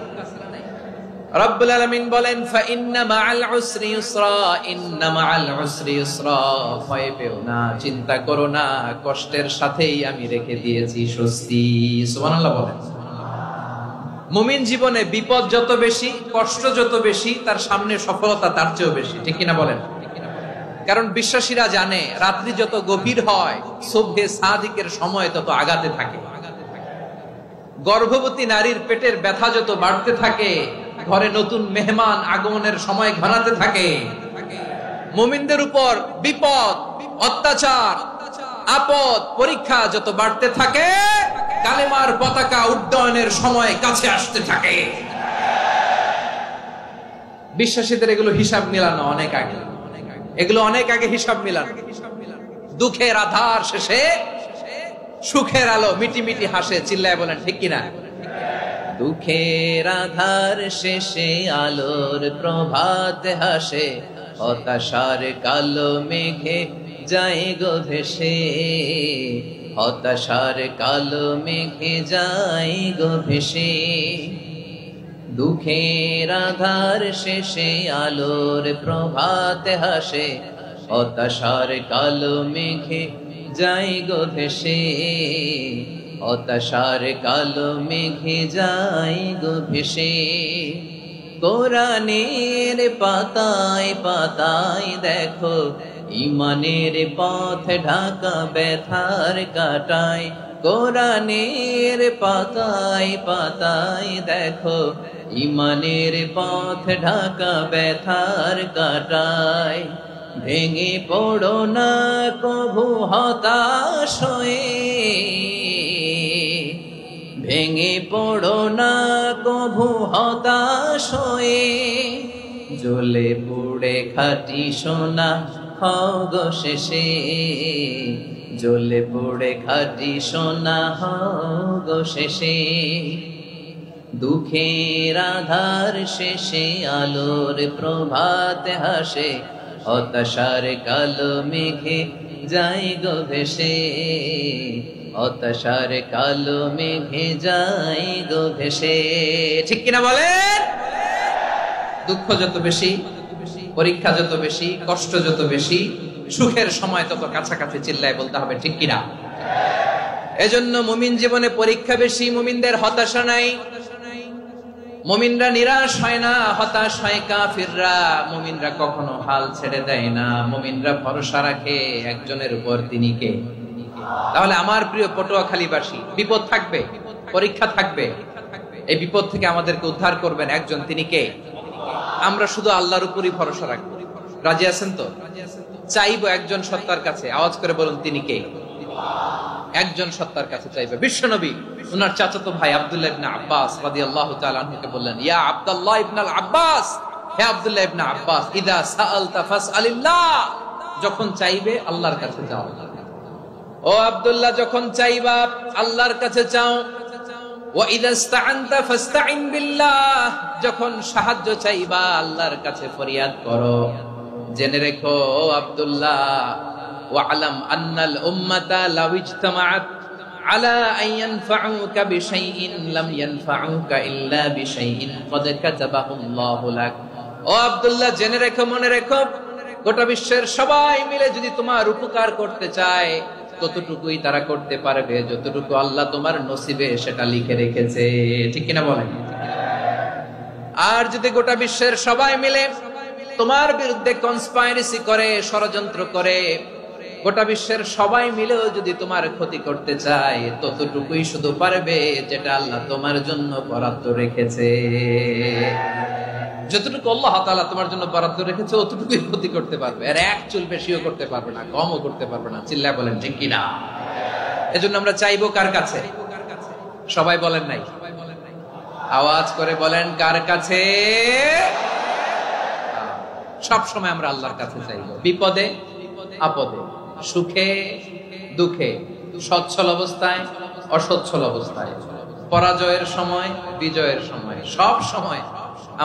রব্বুল আলামিন বলেন ফা ইন্না মাআল উসরি ইউসরা, ইন্না মাআল উসরি ইউসরা, ভয় পেও না, চিন্তা করো না, কষ্টের সাথেই আমি রেখে দিয়েছি স্বস্তি। সুবহানাল্লাহ বলেন। মুমিন জীবনে বিপদ যত বেশি, কষ্ট যত বেশি, তার সামনে সফলতা তার চেয়েও বেশি। ঠিক কিনা বলেন? কারণ বিশ্বাসীরা জানে রাত্রি যত গভীর হয় সুবহে সাদিকের সময় তত আগাতে থাকে। গর্ভবতী নারীর পেটের ব্যথা যত বাড়তে থাকে, ঘরে নতুন মেহমান আগমনের সময় ঘনাতে থাকে। মুমিনদের উপর বিপদ, অত্যাচার, আপদ, পরীক্ষা যত বাড়তে থাকে, কালেমার পতাকা উড্ডয়নের সময় কাছে আসতে থাকে। বিশ্বাসীদের এগুলো হিসাব মিলানো অনেক আগে, এগুলো অনেক আগে হিসাব মিলানো। দুঃখের আধার শেষে সুখের আলো মিটি মিটি হাসে। চিল্লায় বলেন ঠিক কিনা? দুঃখের আধার শেষে আলোর প্রভাত হাসে, হতাশার কালো মেঘে যায় গো ভেসে, হতাশার কালো মেঘে যায় গো ভেসে। দুঃখের আধার শেষে আলোর প্রভাত হাসে, হতাশার কালো মেঘে যায় গো ভেসে, হতাশার কালো মেঘে যায় গো ভেসে। কোরআনের পাতায় পাতায় দেখো ঈমানের পথ ঢাকা ব্যথার কাটায়। কোরআনের পাতায় পাতায় দেখো ঈমানের পথ ঢাকা ব্যথার কাটায়। ভেঙে পড়ো না কভু হতাশ হয়ে, ভেঙে পড়ো না কভু হতাশ হয়ে, জ্বলে পুড়ে খাঁটি সোনা হও গো শেষে, জ্বলে পুড়ে খাঁটি সোনা হও গো শেষে। দুঃখের আধার শেষে আলোর প্রভাত হাসে, হতাশার কালো মেঘে যায় গো ভেসে, হতাশার কালো মেঘে যায় গো ভেসে। ঠিক কিনা বলেন? দুঃখ যত বেশি, পরীক্ষা যত বেশি, কষ্ট যত বেশি, সুখের সময় তত কাছাকাছি। চিল্লায় বলতে হবে ঠিক কিনা? এজন্য মুমিন জীবনে পরীক্ষা বেশি, মুমিনদের হতাশা নাই। মুমিনরা নিরাশ হয় না, হতাশ হয় কাফিররা। মুমিনরা কখনো হাল ছেড়ে দেয় না, মুমিনরা ভরসা রাখে একজনের উপর, তিনি কে? তাহলে আমার প্রিয় পটুয়াখালীবাসী, বিপদ থাকবে, পরীক্ষা থাকবে, এই বিপদ থেকে আমাদেরকে উদ্ধার করবেন একজন, তিনি কে? আমরা শুধু আল্লাহর উপরই ভরসা রাখবো। রাজি আছেন তো? চাইবো একজন সত্তার কাছে। আওয়াজ করে বলুন তিনি কে? একজন সত্তার কাছে চাইবে। বিশ্বনবী উনার চাচাতো ভাই আব্দুল্লাহ ইবনে আব্বাস রাদিয়াল্লাহু তাআলা আনহুকে বললেন, ইয়া আব্দুল্লাহ ইবনে আব্বাস, হে আব্দুল্লাহ ইবনে আব্বাস, ইদা সাআলতা ফাসআলিল্লাহ, যখন চাইবে আল্লাহর কাছে যাও। ও আব্দুল্লাহ, যখন চাইবা আল্লাহর কাছে চাও। ওয়া ইদা ইসতাআনতা ফাসতাইন বিল্লাহ, যখন সাহায্য চাইবা আল্লাহর কাছে ফরিয়াদ করো। জেনে রেখো ও আব্দুল্লাহ, ওয়া'লাম আন্নাল উম্মাতা লাউ ইজতামাআত আলা আন ইয়ানফাউকা বিশাইইন লাম ইয়ানফাউকা ইল্লা বিশাইইন ক্বাদ কাতাবাহু আল্লাহু লাক। ও আব্দুল্লাহ, জেনে রেখো, মনে রেখো, গোটা বিশ্বের সবাই মিলে যদি তোমার উপকার করতে চায় ততটুকুই তারা করতে পারবে যতটুকু আল্লাহ তোমার নসিবে সেটা লিখে রেখেছে। ঠিক কিনা বলেন? আর যদি গোটা বিশ্বের সবাই মিলে তোমার বিরুদ্ধে কনস্পাইরেসি করে, ষড়যন্ত্র করে, গোটা বিশ্বের সবাই মিলেও যদি তোমার ক্ষতি করতে চায় ততটুকুই শুধু পারবে যেটা আল্লাহ তোমার জন্য বরাদ্দ রেখেছে। যতটুকু আল্লাহ তাআলা তোমার জন্য বরাদ্দ রেখেছে অতটুকুই ক্ষতি করতে পারবে, আর এক চুল বেশিও করতে পারবে না, কমও করতে পারবে না। চিল্লায় বলেন ঠিক কিনা? এজন্য আমরা চাইবো কার কাছে? সবাই বলেন নাই, আওয়াজ করে বলেন কার কাছে? সব সময় আমরা আল্লাহর কাছে চাইবো, বিপদে আপদে, সুখে দুঃখে, সচ্ছল অবস্থায় অসচ্ছল অবস্থায়, পরাজয়ের সময় বিজয়ের সময়, সব সময়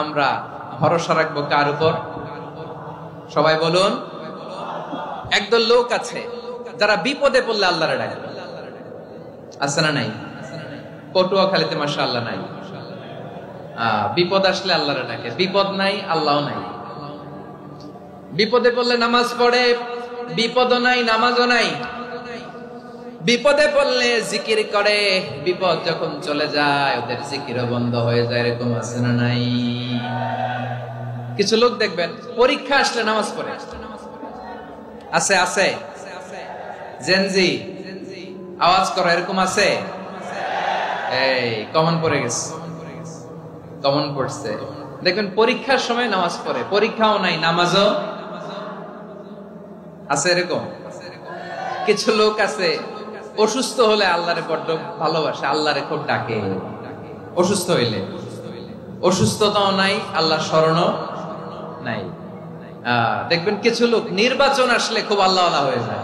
আমরা ভরসা রাখবো কার উপর? সবাই বলুন। একদল লোক আছে যারা বিপদে পড়লে আল্লাহরে ডাকে, আছে না নাই? পটুয়াখালীতে মাশাআল্লাহ নাই, বিপদ আসলে আল্লাহরে ডাকে, বিপদ নাই আল্লাহও নাই। বিপদে পড়লে নামাজ পড়ে, বিপদও নাই নামাজও নাই। বিপদে পড়লে জিকির করে, বিপদ যখন চলে যায় ওদের জিকিরও বন্ধ হয়ে যায়। এরকম আছে না নাই? কিছু লোক দেখবেন পরীক্ষা আসলে নামাজ পড়ে, আছে আছে জেনজি আওয়াজ করো, এরকম আছে? এই কমন পড়ে গেছে, কমন পড়ছে। দেখবেন পরীক্ষার সময় নামাজ পড়ে, পরীক্ষাও নাই নামাজও আছে। এরকম কিছু লোক আছে অসুস্থ হলে আল্লাহরে বড্ড ভালোবাসে, আল্লাহরে খুব ডাকে। অসুস্থ হইলে অসুস্থতাও নাই, আল্লাহ স্মরণও নাই। দেখবেন কিছু লোক নির্বাচন আসলে খুব আল্লাহওয়ালা হয়ে যায়,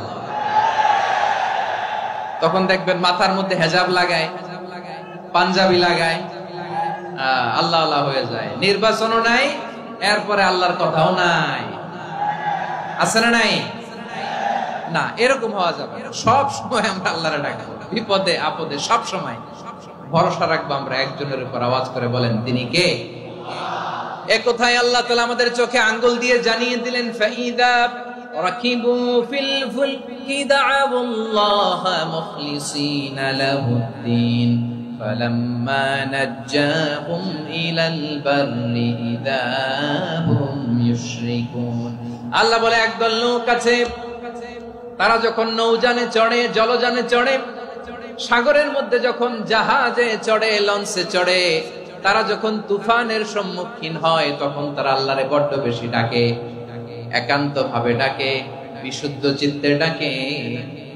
তখন দেখবেন মাথার মধ্যে হেজাব লাগায়, পাঞ্জাবি লাগায়, আল্লাহওয়ালা হয়ে যায়। নির্বাচনও নাই, এরপরে আল্লাহর কথাও নাই। আছে না নাই? না, এরকম হওয়া যাবে না। সব সময় আমরা আল্লাহরে ডাকবো, বিপদে আপদে সব সময় ভরসা রাখবো আমরা একজনের উপর। আওয়াজ করে বলেন তিনি কে? এ কথায় আল্লাহ তাআলা আমাদের চোখে আঙ্গুল দিয়ে জানিয়ে দিলেন, ফাইদা রাকিবু ফিল ফুলকি দা'আবুল্লাহা মুখলিসিনা লাহুদ্দিন ফালাম্মা নাজ্জাহুম ইলাল বাররি ইযা হুম ইউশরিকুন। আল্লাহ বলে একদল লোক আছে তারা যখন নৌযানে চড়ে, জলযানে চড়ে, সাগরের মধ্যে যখন জাহাজে চড়ে, লঞ্চে চড়ে, তারা যখন তুফানের সম্মুখীন হয় তখন তারা আল্লাহরে বড্ড বেশি ডাকে, একান্ত ভাবে ডাকে, বিশুদ্ধ চিত্তে ডাকে।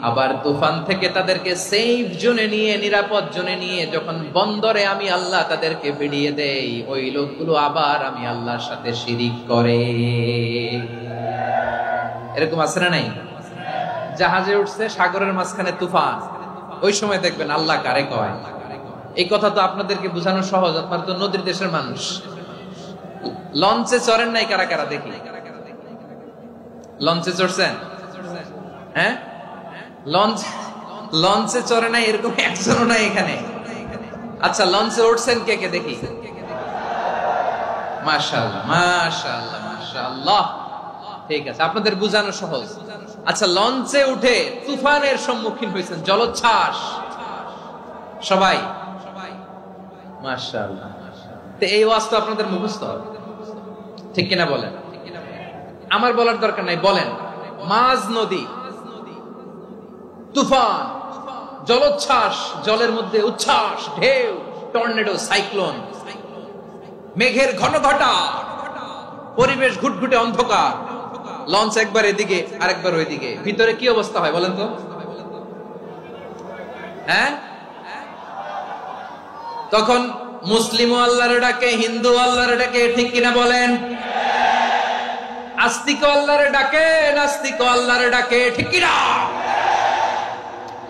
আবার তুফান থেকে তাদেরকে সেফ জোনে নিয়ে, নিরাপদ জোনে নিয়ে যখন বন্দরে আমি আল্লাহ তাদেরকে ফিরিয়ে দেই, ওই লোকগুলো আবার আমি আল্লাহর সাথে শিরিক করে। এরকম আছে না নাই? জাহাজে উঠছে, সাগরের মাঝখানে তুফান, ওই সময় দেখবেন আল্লাহ কারে কয়। এই কথা তো আপনাদেরকে বোঝানো সহজ, আপনারা তো নদীর দেশের মানুষ। লঞ্চে চড়েন নাই কারা কারা? দেখি, লঞ্চে চড়ছেন? হ্যাঁ, লঞ্চে চড়ে নাই এরকম একজনও নাই এখানে। আচ্ছা, লঞ্চে উঠছেন কে কে? দেখি। মাশাআল্লাহ মাশাআল্লাহ মাশাআল্লাহ, ঠিক আছে, আপনাদের বোঝানো সহজ। আচ্ছা, লঞ্চে উঠে তুফানের সম্মুখীন হয়েছেন, জলোচ্ছ্বাস, সবাই? মাশাআল্লাহ। তো এই ওয়াজ তো আপনাদের মুখস্থ, ঠিক কিনা বলেন? আমার বলার দরকার নাই, বলেন। মাঝ নদী, তুফান, জলোচ্ছ্বাস, জলের মধ্যে উচ্ছ্বাস, ঢেউ, টর্নেডো, সাইক্লোন, মেঘের ঘনঘটা, পরিবেশ ঘুটঘুটে অন্ধকার, লঞ্চ একবার এদিকে আরেকবার ওইদিকে, ভিতরে কি অবস্থা হয় বলেন তো? হ্যাঁ, তখন মুসলিম আল্লাহর ডাকে, হিন্দু আল্লাহর ডাকে, ঠিক কিনা বলেন? আস্তিক আল্লাহর ডাকে, নাস্তিক আল্লাহর ডাকে, ঠিক কিনা?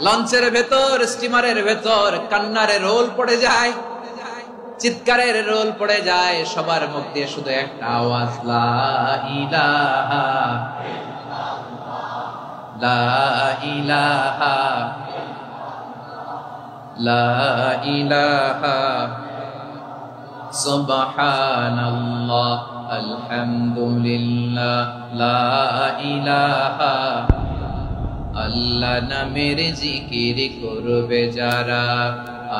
লঞ্চের ভেতর, স্টিমারের ভেতর কান্নারে রোল পড়ে যায়, চিৎকারের রোল পড়ে যায়, সবার মুখ দিয়ে শুধু একটা আওয়াজ, লা ইলাহা লা ইলাহা লা ইলাহা সুবহানাল্লাহ, আলহামদুলিল্লাহ, লা ইলাহা। আল্লাহ নামের জিকির করবে যারা,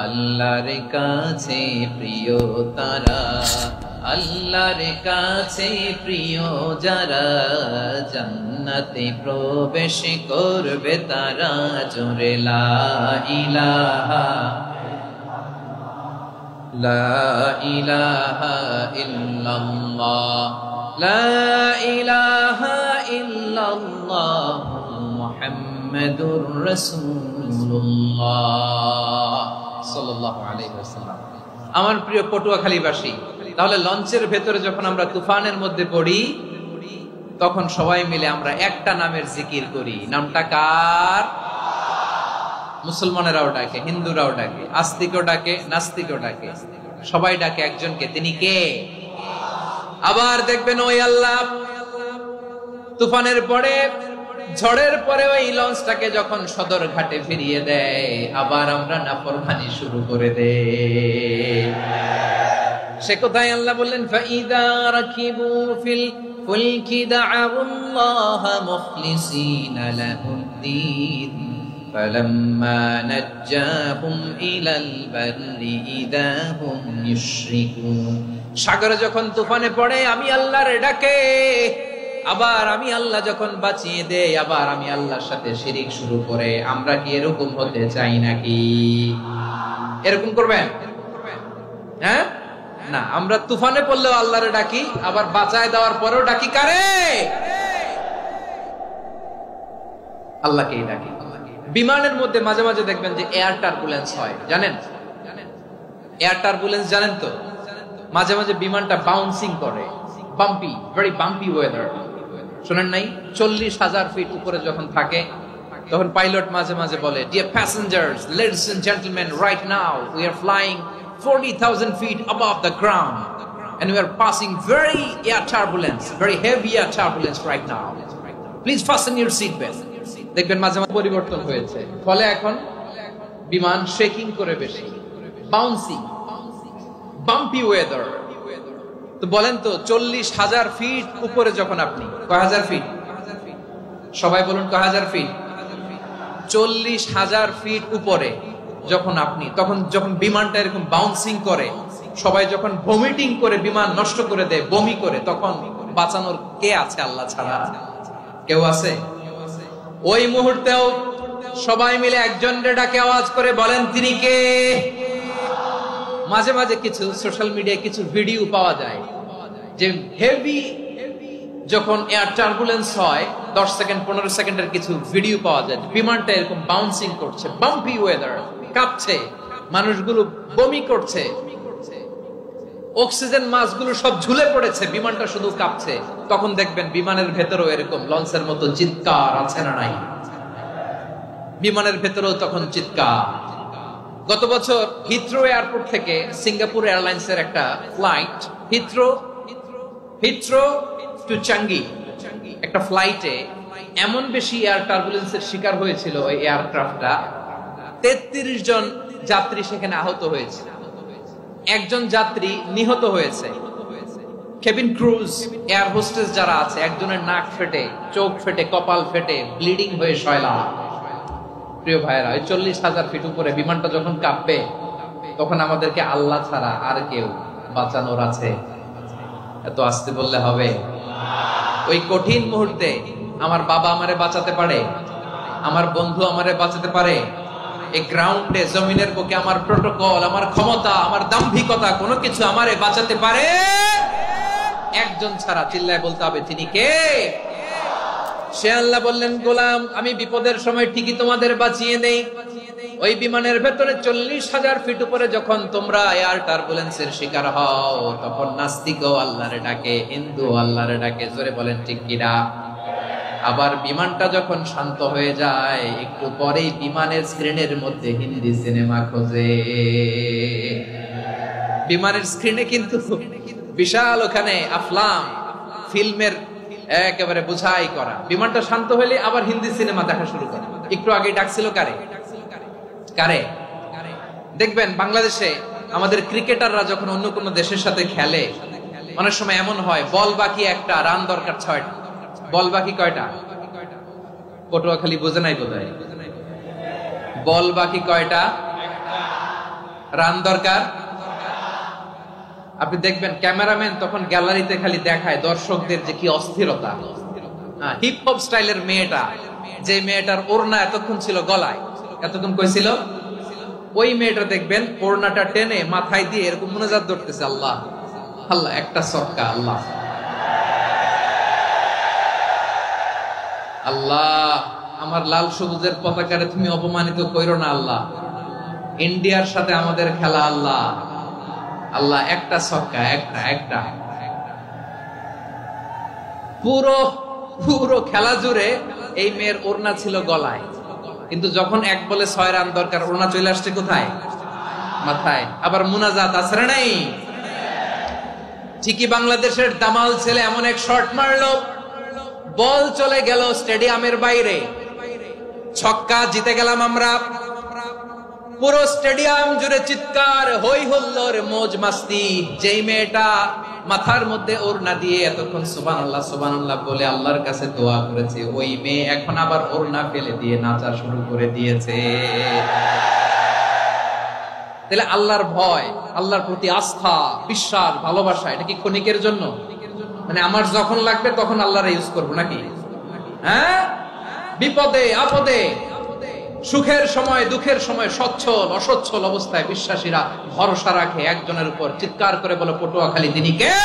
আল্লাহর কাছে প্রিয় তারা, আল্লাহর কাছে প্রিয় যারা, জান্নাতে প্রবেশ করবে তারা। জোরে লা ইলাহা, লা ইলাহা ইল্লাল্লাহ, লা ইলাহা ইল্লাল্লাহ, মুহাম্মাদুর রাসূলুল্লাহ সাল্লাল্লাহু আলাইহি ওয়াসাল্লাম। আমার প্রিয় পটুয়াখালীবাসী, তাহলে লঞ্চের ভেতরে যখন আমরা তুফানের মধ্যে পড়ি, তখন সবাই মিলে আমরা একটা নামের জিকির করি। নামটা কার? মুসলমানেরাও ডাকে, হিন্দুরাও ডাকে, আস্তিকও ডাকে, নাস্তিকও ডাকে, সবাই ডাকে একজনকে। তিনি কে? আবার দেখবেন ওই আল্লাহ তুফানের পরে, ঝড়ের পরে ওই লঞ্চটাকে যখন সদর ঘাটে ফিরিয়ে দেয়, আবার আমরা নাফরমানি শুরু করে দেই। সে কোথায়? আল্লাহ বললেন, ফাইদা রাকিবু ফিল ফুলকি দা'আউল্লাহ মুখলিসিনা লাহুদ্দীন ফালাম্মা নাজ্জাহুম ইলাল বাররি ইযা হুম ইউশরিকুন। সাগরে যখন তুফানে পড়ে আমি আল্লাহর ডাকে, আবার আমি আল্লাহ যখন বাঁচিয়ে দেই, আবার আমি আল্লাহর সাথে শিরিক শুরু করে। আমরা কি এরকম হতে চাই নাকি? এরকম করবেন? হ্যাঁ না, আমরা তুফানে পড়লেও আল্লাহরে ডাকি, আবার বাঁচায় দেওয়ার পরেও ডাকি কারে? আল্লাহকেই ডাকি। বিমানের মধ্যে মাঝে মাঝে দেখবেন যে এয়ার টার্বুলেন্স হয়, জানেন? এয়ার টার্বুলেন্স জানেন তো? মাঝে মাঝে বিমানটা বাউন্সিং করে, বাম্পি, ভেরি বাম্পি ওয়েদার। শোনেন নাই? 40,000 ফিট উপরে যখন থাকে, তখন পাইলট মাঝে মাঝে বলে, dear passengers, ladies and gentleman, right now we are flying 40,000 feet above the ground and we are passing very air turbulence, very heavy air turbulence right now. Please fasten your seat belt. দেখবেন মাঝে মাঝে পরিবর্তন হয়েছে, ফলে এখন বিমান shaking করে বেশি, বাউন্সিং, বাম্পি ওয়েদার। তো বলেন তো 40,000 ফিট উপরে যখন আপনি, কয় হাজার ফিট? সবাই বলুন কয় হাজার ফিট? 40,000 ফিট উপরে যখন আপনি, তখন যখন বিমানটা এরকম বাউন্সিং করে, সবাই যখন ভমিটিং করে বিমান নষ্ট করে দেয়, বমি করে, তখন বাঁচানোর কে আছে আল্লাহ ছাড়া? কেউ আছে? ওই মুহূর্তেও সবাই মিলে একজনের ডাকে আওয়াজ করে বলেন, তিনি কে? মাঝে মাঝে কিছু সোশ্যাল মিডিয়ায় কিছু ভিডিও পাওয়া যায় যে হেভি যখন এয়ার টার্বুলেন্স হয়, 10 সেকেন্ড 15 সেকেন্ডের কিছু ভিডিও পাওয়া যায়, বিমানটা এরকম বাউন্সিং করছে, বাম্পি ওয়েদার, কাঁপছে, মানুষগুলো বমি করছে, অক্সিজেন মাস্কগুলো সব ঝুলে পড়েছে, বিমানটা শুধু কাঁপছে। তখন দেখবেন বিমানের ভেতরেও এরকম লঞ্চের মতো চিৎকার আছে না নাই? বিমানের ভেতরেও তখন চিৎকার। গত বছর হিথ্রো এয়ারপোর্ট থেকে সিঙ্গাপুর এয়ারলাইন্সের একটা ফ্লাইট, হিথ্রো টু চাঙ্গি, একটা ফ্লাইটে এমন বেশি এয়ার টার্বুলেন্সের শিকার হয়েছিল ওই এয়ারক্রাফটটা, 33 জন যাত্রী সেখানে আহত হয়েছে, একজন যাত্রী নিহত হয়েছে। কেবিন ক্রুজ, এয়ার হোস্টেস যারা আছে, একজনের নাক ফেটে, চোখ ফেটে, কপাল ফেটে, ব্লিডিং হয়ে শয়লা। প্রিয় ভাইরা, ওই 40,000 ফিট উপরে বিমানটা যখন কাঁপবে, তখন আমাদেরকে আল্লাহ ছাড়া আর কেউ বাঁচানোর আছে? এত আসতে বললে হবে? ওই কঠিন মুহূর্তে আমার বাবা আমারে বাঁচাতে পারে, আমার বন্ধু আমারে বাঁচাতে পারে। এই গ্রাউন্ডে, জমিনের বুকে আমার প্রোটোকল, আমার ক্ষমতা, আমার দাম্ভিকতা, কোনো কিছু আমারে বাঁচাতে পারে একজন ছাড়া। চিল্লায় বলতে হবে, তিনি কে? সে আল্লাহ বললেন, গোলাম, আমি বিপদের সময় ঠিকই তোমাদের বাঁচিয়ে দেই। ওই বিমানের ভেতরে 40,000 ফিট উপরে যখন তোমরা এয়ার টার্বুলেন্সের শিকার হও, তখন নাস্তিকও আল্লাহরে ডাকে, হিন্দু আল্লাহরে ডাকে। জোরে বলেন ঠিক কিনা? আবার বিমানটা যখন শান্ত হয়ে যায়, একটু পরেই বিমানের স্ক্রিনের মধ্যে হিন্দি সিনেমা খোঁজে। বিমানের স্ক্রিনে কিন্তু বিশাল ওখানে আফলাম, ফিল্মের একেবারে বোঝাই করা। বিমানটা শান্ত হলে আবার হিন্দি সিনেমা দেখা শুরু করে। একটু আগে ডাকছিল কারে? কারে? দেখবেন বাংলাদেশে আমাদের ক্রিকেটাররা যখন অন্য কোনো দেশের সাথে খেলে, অনেক সময় এমন হয় বল বাকি একটা, রান দরকার 6টা। বল বাকি কয়টা? পটুয়াখালী বোঝে নাই বোধহয়। বল বাকি কয়টা? রান দরকার। আপনি দেখবেন ক্যামেরাম্যান তখন গ্যালারিতে খালি দেখায় দর্শকদের যে কি অস্থিরতা। হিপ হপ স্টাইলের মেয়েটা, যে মেয়েটার ওড়না এতক্ষণ ছিল গলায়, এতক্ষণ কই ছিল, ওই মেয়েটা দেখবেন ওড়নাটা টেনে মাথায় দিয়ে এরকম মুনাজাত ধরতেছে, আল্লাহ আল্লাহ, একটা ছক্কা, আল্লাহ আল্লাহ, আমার লাল সবুজের পতাকারে তুমি অপমানিত কইরো না আল্লাহ, ইন্ডিয়ার সাথে আমাদের খেলা, আল্লাহ আল্লাহ, একটা ছক্কা, একটা একটা। পুরো পুরো খেলা জুড়ে এই মেয়ের ওড়না ছিল গলায়, কিন্তু যখন এক বলে 6 রান দরকার, ওড়না চলে আসছে কোথায়? মাথায়। আবার মুনাজাত আছে নাই? ঠিকই বাংলাদেশের দামাল ছেলে এমন এক শট মারলো, বল চলে গেল স্টেডিয়ামের বাইরে, ছক্কা, জিতে গেলাম আমরা। পুরো স্টেডিয়াম জুড়ে চিৎকার, হই হুল্লোড়, মौज মাস্তি। যেই মেয়েটা মাথার মধ্যে ওড়না দিয়ে এতক্ষণ সুবহানাল্লাহ সুবহানাল্লাহ বলে আল্লাহর কাছে দোয়া করেছে, ওই মেয়ে এখন আবার ওড়না ফেলে দিয়ে নাচা শুরু করে দিয়েছে। তাহলে আল্লাহর ভয়, আল্লাহর প্রতি আস্থা, বিশ্বাস, ভালোবাসা, এটা কি ক্ষণিকের জন্য? মানে আমার যখন লাগবে তখন আল্লাহরে ইউজ করবো নাকি? হ্যাঁ, বিপদে আপদে, সুখের সময় দুঃখের সময়, সচ্ছল অসচ্ছল অবস্থায় বিশ্বাসীরা ভরসা রাখে একজনের উপর। চিৎকার করে বলো, পটুয়াখালী তিনি কে?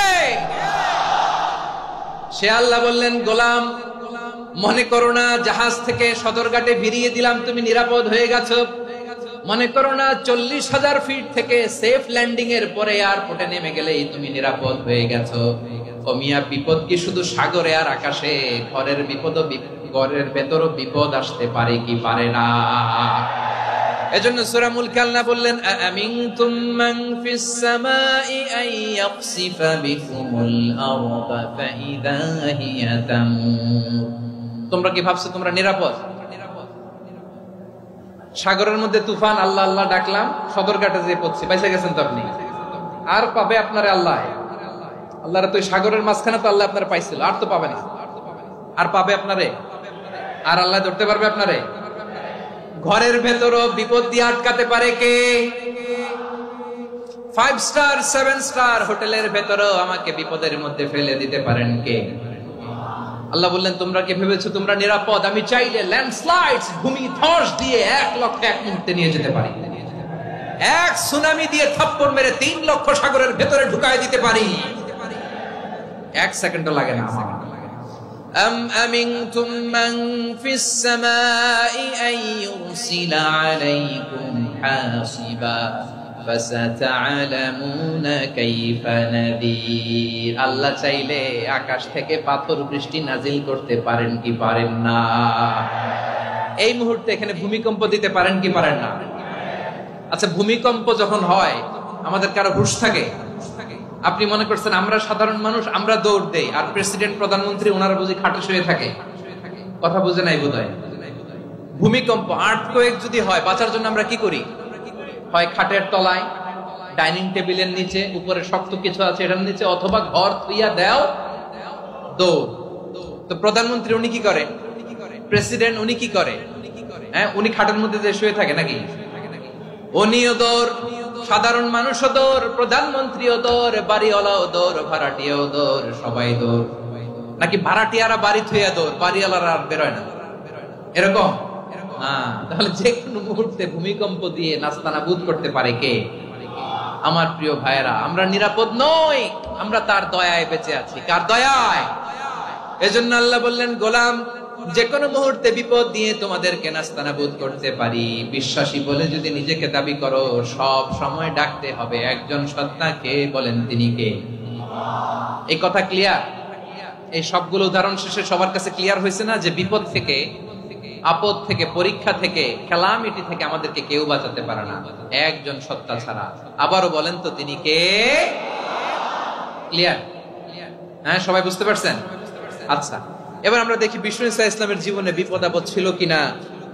সে আল্লাহ বললেন, গোলাম মনে করো না জাহাজ থেকে সদরঘাটে ভিড়িয়ে দিলাম, তুমি নিরাপদ হয়ে গেছো। মনে করো না 40,000 ফিট থেকে সেফ ল্যান্ডিং এর পরে এয়ারপোর্টে নেমে গেলেই তুমি নিরাপদ হয়ে গেছো। ও মিয়া, বিপদ কি শুধু সাগরে আর আকাশে? ঘরের বিপদও, ঘরের ভেতরও বিপদ আসতে পারে কি পারে না? এজন্য সূরা মুলক আল্লাহ বললেন, আমিনতুম মান ফিস সামাই আন ইয়াখসিফা বিকুমুল আরদা ফাইদা হিয়া তামুর। তোমরা কি ভাবছো তোমরা নিরাপদ? সাগরের মধ্যে তুফান, আল্লাহ আল্লাহ ডাকলাম, সদরঘাটে যে পড়ছি, বাইসে গেছেন তো আপনি। আর পাবে আপনারে আল্লাহ? আল্লাহর তো সাগরের মাঝখানে তো আল্লাহ আপনার পাইছিল, আর তো পাবে না। আর পাবে আপনারে? আর আল্লাহ ধরতে পারবে আপনারে? ঘরের ভেতরও বিপদ দিয়ে আটকাতে পারে কে? 5 স্টার 7 স্টার হোটেলের ভেতরও আমাকে বিপদের মধ্যে ফেলে দিতে পারেন কে? আল্লাহ বললেন, তোমরা কি ভেবেছো তোমরা নিরাপদ? আমি চাইলে ল্যান্ডস্লাইডস, ভূমি ধস দিয়ে 1 লক্ষ এক মুহূর্তে নিয়ে যেতে পারি। এক সুনামি দিয়ে থাপ্পড় মেরে 3 লক্ষ সাগরের ভেতরে ঢুকায় দিতে পারি। 1 সেকেন্ডও লাগে না আমার। أم أمنتم من في السماء أن يرسل عليكم حاصبا فستعلمون كيف نذير। আল্লাহ চাইলে আকাশ থেকে পাথর বৃষ্টি নাজিল করতে পারেন কি পারেন না? এই মুহূর্তে এখানে ভূমিকম্প দিতে পারেন কি পারেন না? আচ্ছা, ভূমিকম্প যখন হয় আমাদের কারো হুঁশ থাকে? আপনি মনে করছেন আমরা সাধারণ মানুষ, আমরা দৌড় দেই, আর প্রেসিডেন্ট প্রধানমন্ত্রী ওনারা বুঝি খাটে শুয়ে থাকে? কথা বুঝে নাই বোধহয়। ভূমিকম্প, আর্থকোয়েক যদি হয়, বাঁচার জন্য আমরা কি করি? হয় খাটের তলায়, ডাইনিং টেবিলের নিচে, উপরে শক্ত কিছু আছে এটার নিচে, অথবা ঘর থুইয়া দেও দৌড়। তো প্রধানমন্ত্রী উনি কি করে? প্রেসিডেন্ট উনি কি করে? হ্যাঁ, উনি খাটের মধ্যে যে শুয়ে থাকে নাকি? উনিও দৌড়, সাধারণ মানুষও দৌড়, প্রধানমন্ত্রীও দৌড়, বাড়িওয়ালাও দৌড়, ভাড়াটিয়াও দৌড়, সবাই দৌড়। নাকি ভাড়াটিয়ারা বাড়ি থুইয়া দৌড়, বাড়িওয়ালারা আর বেরোয় না? এরকম? তাহলে যে কোনো মুহূর্তে ভূমিকম্প দিয়ে নাস্তানাবুদ করতে পারে কে? আমার প্রিয় ভাইয়েরা, আমরা নিরাপদ নই, আমরা তার দয়ায় বেঁচে আছি। কার দয়ায়? এজন্য আল্লাহ বললেন, গোলাম যে কোনো মুহূর্তে বিপদ দিয়ে তোমাদেরকে নাস্তানাবুদ করতে পারি। বিশ্বাসী বলে যদি নিজেকে দাবি করো, সব সময় ডাকতে হবে একজন সত্তাকে। বলেন তিনি কে? এই কথা ক্লিয়ার? এই সবগুলো উদাহরণ শেষে সবার কাছে ক্লিয়ার হয়েছে না যে বিপদ থেকে, আপদ থেকে, পরীক্ষা থেকে, ক্যালামিটি থেকে আমাদেরকে কেউ বাঁচাতে পারে না একজন সত্তা ছাড়া। আবারও বলেন তো তিনি কে? ক্লিয়ার? হ্যাঁ, সবাই বুঝতে পারছেন? আচ্ছা, এবার আমরা দেখি বিষ্ণু ইসা ইসলামের জীবনে বিপদ আপদ ছিল কিনা।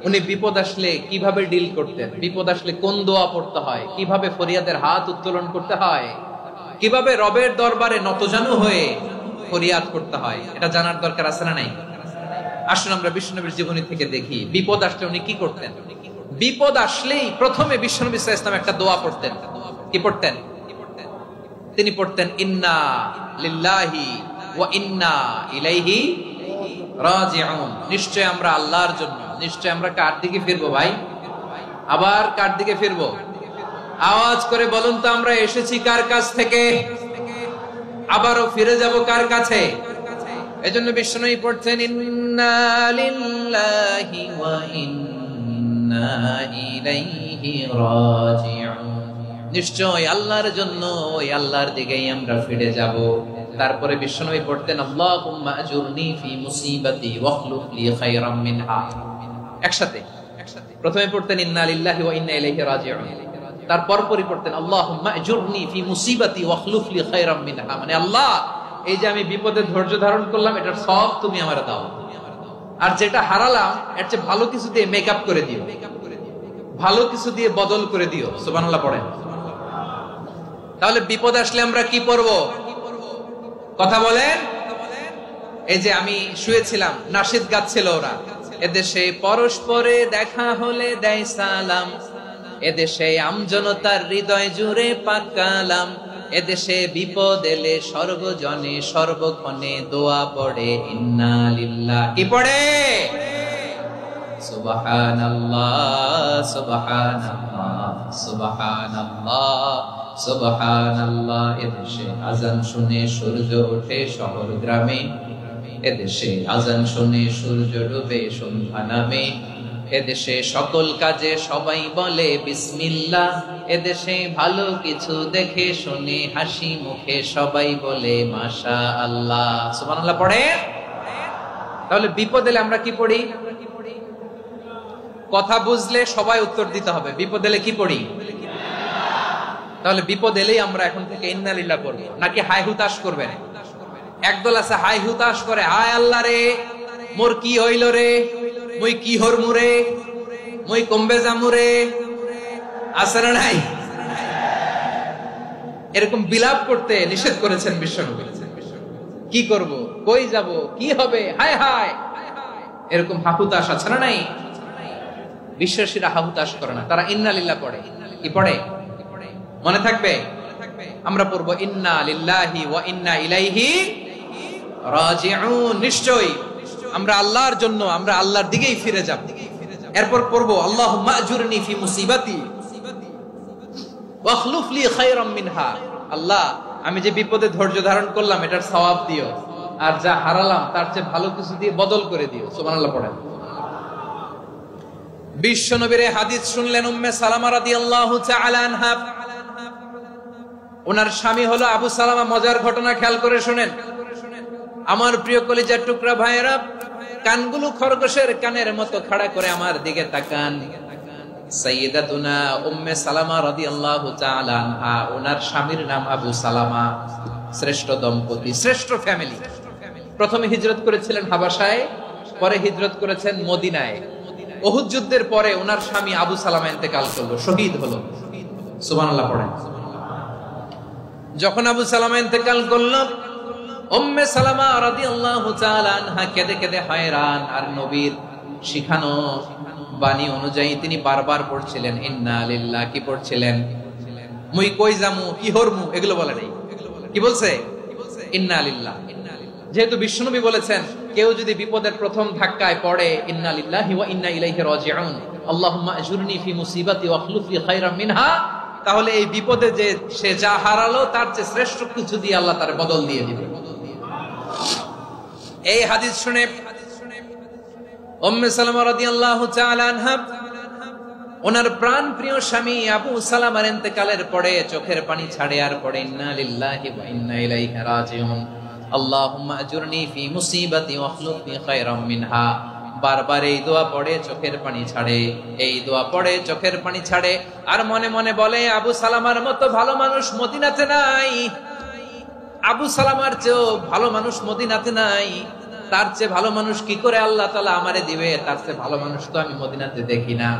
উনি বিপদ আসলে কিভাবে ডিল করতেন, বিপদ আসলে কোন দোয়া পড়তে হয়, কিভাবে ফরিয়াদের হাত উত্তোলন করতে হয়, কিভাবে রবের দরবারে নতজানু হয়ে ফরিয়াদ করতে হয়, এটা জানার দরকার আছে না নাই? আসুন আমরা বিশ্বনবীর জীবনী থেকে দেখি বিপদ আসলে উনি কি করতেন। বিপদ আসলেই প্রথমে বিশ্বনবী সাল্লাল্লাহু আলাইহি ওয়াসাল্লাম একটা দোয়া পড়তেন। কি পড়তেন? তিনি পড়তেন ইন্না লিল্লাহি ওয়া ইন্না ইলাইহি রাজিউন। নিশ্চয় আমরা আল্লাহর জন্য, নিশ্চয় আমরা কার দিকে ফিরবো ভাই? আবার কার দিকে ফিরবো? আওয়াজ করে বলুন তো, আমরা এসেছি কার কাছ থেকে, আবারও ফিরে যাব কার কাছে? এজন্য বিশ্বনবী পড়ছেন ইন্না লিল্লাহি ওয়া ইন্না ইলাইহি রাজিউন। নিশ্চয় আল্লাহর জন্য, ওই আল্লাহর দিকেই আমরা ফিরে যাব। তারপরে বিশ্বনবী পড়তেন আল্লাহুম্মা আজুরনি ফি মুসিবাতি ওয়াখলুফ লি খায়রাম মিনহা। একসাথে প্রথমে পড়তেন ইন্না লিল্লাহি ওয়া ইন্না ইলাইহি রাজিউন, তারপর পরে পড়তেন আল্লাহুম্মা আজুরনি ফি মুসিবাতি ওয়াখলুফ লি খায়রাম মিনহা। মানে আল্লাহ, এই যে আমি বিপদে ধৈর্য ধারণ করলাম, এটার সব তুমি আমারে দাও, আর যেটা হারালাম এর চেয়ে ভালো কিছু দিয়ে মেকআপ করে দিও, ভালো কিছু দিয়ে বদল করে দিও। সুবহানাল্লাহ পড়েন। তাহলে বিপদ আসলে আমরা কি পড়ব? কথা বলেন। এই যে আমি শুয়েছিলাম, নাশিদ গাচ্ছিল ওরা, এদেশে পরস্পরে দেখা হলে দেয় সালাম, এদেশে আমজনতার হৃদয় জুড়ে পাকালাম, এদেশে বিপদ এলে সর্বজনে সর্বক্ষণে দোয়া পড়ে ইন্না লিল্লাহ। কি পড়ে? সুবহানাল্লাহ সুবহানাল্লাহ সুবহানাল্লাহ সুবহানাল্লাহ। এদেশে আজান শুনে সূর্য ওঠে শহর গ্রামে, এদেশে আজান শুনে সূর্য ডুবে সন্ধ্যা নামে, এদেশে সকল কাজে সবাই বলে বিসমিল্লাহ, এদেশে ভালো কিছু দেখে শুনে হাসি মুখে সবাই বলে মাশাআল্লাহ। সুবহানাল্লাহ পড়ে। তাহলে বিপদ এলে আমরা কি পড়ি? কথা বুঝলে সবাই উত্তর দিতে হবে। বিপদ এলে কি পড়ি? তাহলে বিপদ এলেই আমরা এখন থেকে ইন্না লিল্লাহ পড়ব, নাকি হাই হুতাশ করবেন? একদল আছে হাই হুতাশ করে, হায় আল্লাহ রে মোর কি হইল রে, মুই কি হরমু রে, মুই কমবে জামু রে, আছে না নাই? এরকম বিলাপ করতে নিষেধ করেছেন বিশ্বনবী। কি করব, কই যাব, কি হবে, হায় হায়, এরকম হাহুতাশ আছে না নাই? বিশ্বাসীরা হাহুতাশ করে না, তারা ইন্না লিল্লাহ পড়ে। কি পড়ে? মনে থাকবে, আমরা পড়বো ইন্না লিল্লাহি ওয়া ইন্না ইলাইহি রাজিউন। নিশ্চয়ই আমরা আল্লাহর জন্য, আমরা আল্লাহর দিকেই ফিরে যাব। এরপর পড়বো আল্লাহুম্মা আজুরনি ফি মুসিবাতি ওয়াখলুফ লি খায়রাম মিনহা। আল্লাহ, আমি যে বিপদে ধৈর্য ধারণ করলাম এটার সওয়াব দিও, আর যা হারালাম তার চেয়ে ভালো কিছু দিয়ে বদল করে দিও। সুবহানাল্লাহ পড়েন। বিশ্ব নবীর হাদিস শুনলেন উম্মে সালামা রাদিয়াল্লাহু তাআলা আনহা। ওনার স্বামী হলো আবু সালামা। মজার ঘটনা খেয়াল করে শুনেন আমার প্রিয় কলিজার টুকরা ভাইয়েরা। কানগুলো খরগোশের কানের মতো খাড়া করে আমার দিকে তাকান। সাইয়্যিদাতুনা উম্মে সালামা রাদিয়াল্লাহু তাআলা আনহা, ওনার স্বামীর নাম আবু সালামা। শ্রেষ্ঠ দম্পতি, শ্রেষ্ঠ ফ্যামিলি। প্রথমে হিজরত করেছিলেন হাবাসায়, পরে হিজরত করেছেন মদিনায়। উহুদ যুদ্ধের পরে ওনার স্বামী আবু সালামা ইন্তেকাল করলো, শহীদ হলো। সুবহানাল্লাহ পড়েন। যখন আবু সালামা ইন্তেকাল করলো, উম্মে সালামা রাদিয়াল্লাহু তাআলা আনহা কেঁদে কেঁদে হয়রান। আর নবীর শিখানো বাণী অনুযায়ী তিনি বারবার পড়ছিলেন ইন্না লিল্লাহ। কি পড়ছিলেন? মুই কই জামু, কি হরমু, এগুলো বলে নাই। কি বলছে? ইন্না লিল্লাহ। যেহেতু বিশ্বনবী বলেছেন কেউ যদি বিপদের প্রথম ধাক্কায় পড়ে ইন্না লিল্লাহি ওয়া ইন্না ইলাইহি রাজিউন, আল্লাহুম্মা আজুরনি ফি মুসিবাতি ওয়াখলুফ লি খায়রাম মিনহা, তাহলে এই বিপদে যে সে যা হারালো তার চেয়ে শ্রেষ্ঠ কিছু দিয়ে আল্লাহ তার বদল দিয়ে দিবে। এই হাদিস শুনে উম্মে সালামা রাদিয়াল্লাহু তাআলা আনহা ওনার প্রাণ প্রিয় স্বামী আবু সালামার ইন্তেকালের পরে চোখের পানি ছাড়ে, আর পড়ে ইন্না লিল্লাহি ওয়া ইন্না ইলাইহি রাজিউন, আল্লাহুম্মা আজুরনি ফি মুসিবাতি ওয়াখলুফ লি খায়রাম মিনহা। বারবার এই দোয়া পড়ে চোখের পানি ছাড়ে, এই দোয়া পড়ে চোখের পানি ছাড়ে, আর মনে মনে বলে আবু সালামার মতো ভালো মানুষ মদিনাতে নাই, আবু সালামার চেয়েও ভালো মানুষ মদিনাতে নাই। তার চেয়ে ভালো মানুষ কি করে আল্লাহ তাআলা আমারে দিবে, তার চেয়ে ভালো মানুষ তো আমি মদিনাতে দেখি না।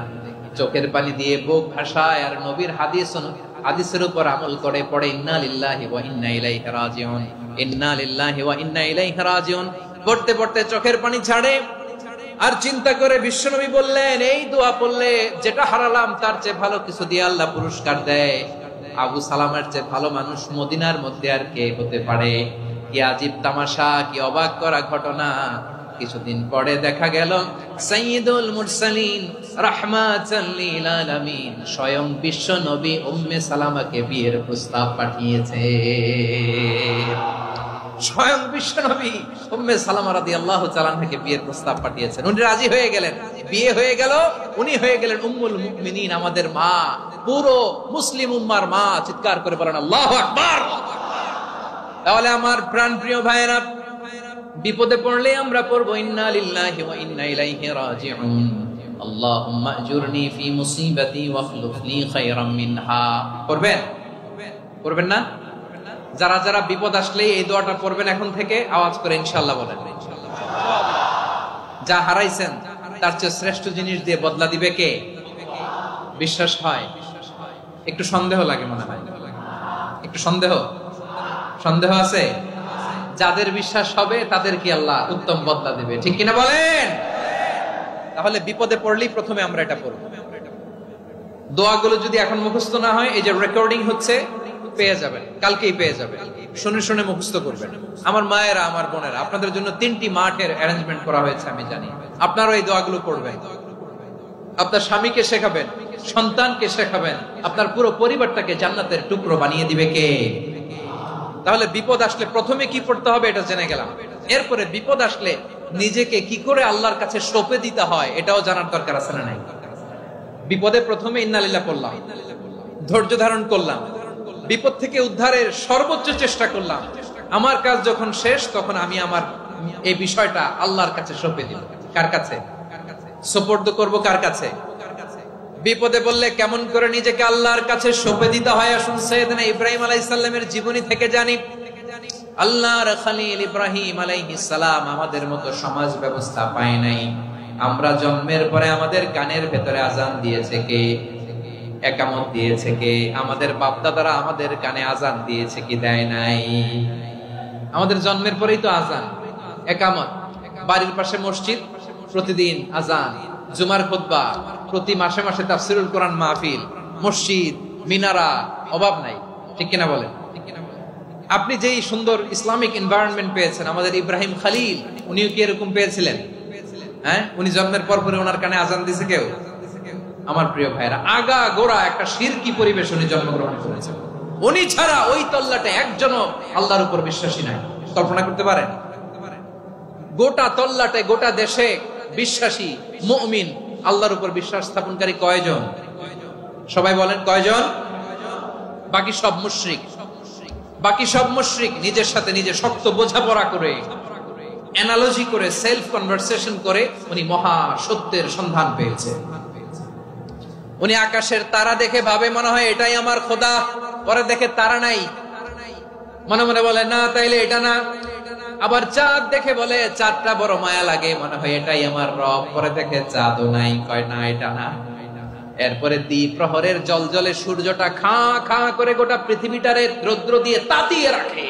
চোখের পানি দিয়ে বুক ভাসায় আর নবীর হাদিসের উপর আমল করে পড়ে ইন্না লিল্লাহি ওয়া ইন্না ইলাইহি রাজিউন, ইন্না লিল্লাহি ওয়া ইন্না ইলাইহি রাজিউন পড়তে পড়তে চোখের পানি ছাড়ে। আর চিন্তা করে বিশ্বনবী বললেন, এই দোয়া পড়লে যেটা হারালাম তার চেয়ে ভালো কিছু দিয়ে আল্লাহ পুরস্কার দেয়। আবু সালামের চেয়ে ভালো মানুষ মদিনার মধ্যে আর কে হতে পারে? কি আজীব তামাশা, কি অবাক করা ঘটনা। কিছুদিন পরে দেখা গেল সাইয়্যিদুল মুরসালিন রাহমাতাল লিল আলামিন স্বয়ং বিশ্ব নবী উম্মে সালামাকে বিয়ের প্রস্তাব পাঠিয়েছে। স্বয়ং বিশ্ব নবী উম্মে সালামা রাদিয়াল্লাহু তাআলা থেকে বিয়ের প্রস্তাব পাঠিয়েছেন। উনি রাজি হয়ে গেলেন, বিয়ে হয়ে গেল, উনি হয়ে গেলেন উম্মুল মুমিনিন, আমাদের মা, পুরো মুসলিম উম্মার মা। চিৎকার করে বলেন আল্লাহু আকবার। তাহলে আমার প্রাণপ্রিয় ভাইয়েরা, বিপদে পড়লে আমরা পড়বো ইন্না লিল্লাহি ওয়া ইন্না ইলাইহি রাজিউন, আল্লাহুম্মা আজুরনি ফি মুসিবাতি ওয়াখলুফনি খায়রাম মিনহা। পড়বেন? পড়বেন না? যারা যারা বিপদ আসলে এই দোয়াটা পড়বেন এখন থেকে আওয়াজ করে ইনশাআল্লাহ বলেন। যা হারাইছেন তার চেয়ে শ্রেষ্ঠ জিনিস দিয়ে বদলা দিবে কে? বিশ্বাস হয়? একটু সন্দেহ লাগে মনে হয়, একটু সন্দেহ আছে? যাদের বিশ্বাস হবে তাদের কি আল্লাহ উত্তম বদলা দেবে, ঠিক কিনা বলেন? তাহলে বিপদে পড়লেই প্রথমে আমরা এটা পড়ব। দোয়াগুলো যদি এখন মুখস্থ না হয়, এই যে রেকর্ডিং হচ্ছে পেয়ে যাবেন, কালকেই পেয়ে যাবেন। শুনে শুনে মুখস্থ করবেন। আমার মায়েরা, আমার বোনেরা, আপনাদের জন্য 3টি মাঠের অ্যারেঞ্জমেন্ট করা হয়েছে, আমি জানি। আপনারাও এই দোয়াগুলো পড়বেন, আপনার স্বামীকে শেখাবেন, সন্তানকে শেখাবেন, আপনার পুরো পরিবারটাকে জান্নাতের টুকরো বানিয়ে দিবে কে? তাহলে বিপদ আসলে প্রথমে কি পড়তে হবে এটা জেনে গেলাম। এরপরে বিপদ আসলে নিজেকে কি করে আল্লাহর কাছে সঁপে দিতে হয় এটাও জানার দরকার আছে না নাই? বিপদে প্রথমে ইন্না লিল্লাহ পড়লাম, ধৈর্য ধারণ করলাম, বিপদ থেকে উদ্ধারের সর্বোচ্চ চেষ্টা করলাম। আমার কাজ যখন শেষ, তখন আমি আমার এই বিষয়টা আল্লাহর কাছে সঁপে দিব। কার কাছে সুপর্দ করব? কার কাছে? বিপদে বললে কেমন করে নিজেকে আল্লাহর কাছে সঁপে দিতে হয়, আসুন সাইয়েদনা ইব্রাহিম আলাইহিস সালামের জীবনী থেকে জানি। আল্লাহর খলিল ইব্রাহিম আলাইহিস সালাম আমাদের মতো সমাজ ব্যবস্থা পায় নাই। আমরা জন্মের পরে আমাদের কানের ভেতরে আজান দিয়েছে কে? একামত দিয়েছে কে? আমাদের বাপ দাদারা আমাদের কানে আজান দিয়েছে কি দেয় নাই? আমাদের জন্মের পরেই তো আজান, একামত। বাড়ির পাশে মসজিদ, প্রতিদিন আজান, জুমার খুতবা, প্রতি মাসে মাসে তাফসীরুল কোরআন মাহফিল, মসজিদ, মিনারা, অভাব নাই, ঠিক কিনা বলেন? আপনি যেই সুন্দর ইসলামিক এনভায়রনমেন্ট পেয়েছেন, আমাদের ইব্রাহিম খলিল উনিও কি এরকম পেয়েছিলেন? হ্যাঁ, উনি জন্মের পর পরে ওনার কানে আজান দিয়েছে কেউ? আমার প্রিয় ভাইরা, আগা গোড়া একটা শিরকি পরিবেশ উনি জন্মগ্রহণ করেছেন। উনি ছাড়া ওই তল্লাটে একজনও আল্লাহর উপর বিশ্বাসী নাই। কল্পনা করতে পারেন? গোটা তল্লাটে, গোটা দেশে বিশ্বাসী মুমিন, আল্লাহর উপর বিশ্বাস স্থাপনকারী কয়জন? সবাই বলেন কয়জন? বাকি সব মুশরিক। বাকি সব মুশরিক নিজের সাথে নিজে শক্ত বোঝাপড়া করে, অ্যানালজি করে, সেলফ কনভারসেশন করে উনি মহা সত্যের সন্ধান পেয়েছে। উনি আকাশের তারা দেখে ভাবে মনে হয় এটাই আমার খোদা, পরে দেখে তারা নাই, মনে মনে বলে না তাইলে এটা না। আবার চাঁদ দেখে বলে চাঁদটা বড় মায়া লাগে, মনে হয় এটাই আমার রব, পরে দেখে চাঁদও নাই, কয় না এটা না। এরপরে দ্বীপ প্রহরের জলজলে সূর্যটা খাঁ খাঁ করে গোটা পৃথিবীটারে রৌদ্র দিয়ে তাতিয়ে রাখে।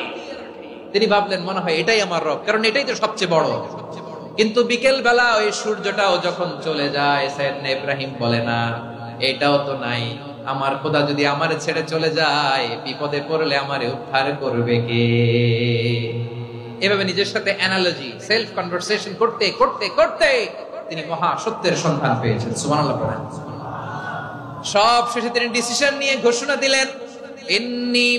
তিনি ভাবলেন মনে হয় এটাই আমার রব, কারণ এটাই তো সবচেয়ে বড়। কিন্তু বিকেল বেলা ওই সূর্যটাও যখন চলে যায়, সাইয়েদনা ইব্রাহিম বলে না এটাও তো নাই, আমার খোদা যদি আমারে ছেড়ে চলে যায়, বিপদে পড়লে আমারে উদ্ধার করবে কে? এভাবে নিজের সাথে অ্যানালজি, সেলফ কনভারসেশন করতে করতে করতে তিনি মহা সত্যের সন্ধান পেয়েছেন। সুবহানাল্লাহ পড়েন। সব শেষে তিনি ডিসিশন নিয়ে ঘোষণা দিলেন, ইন্নী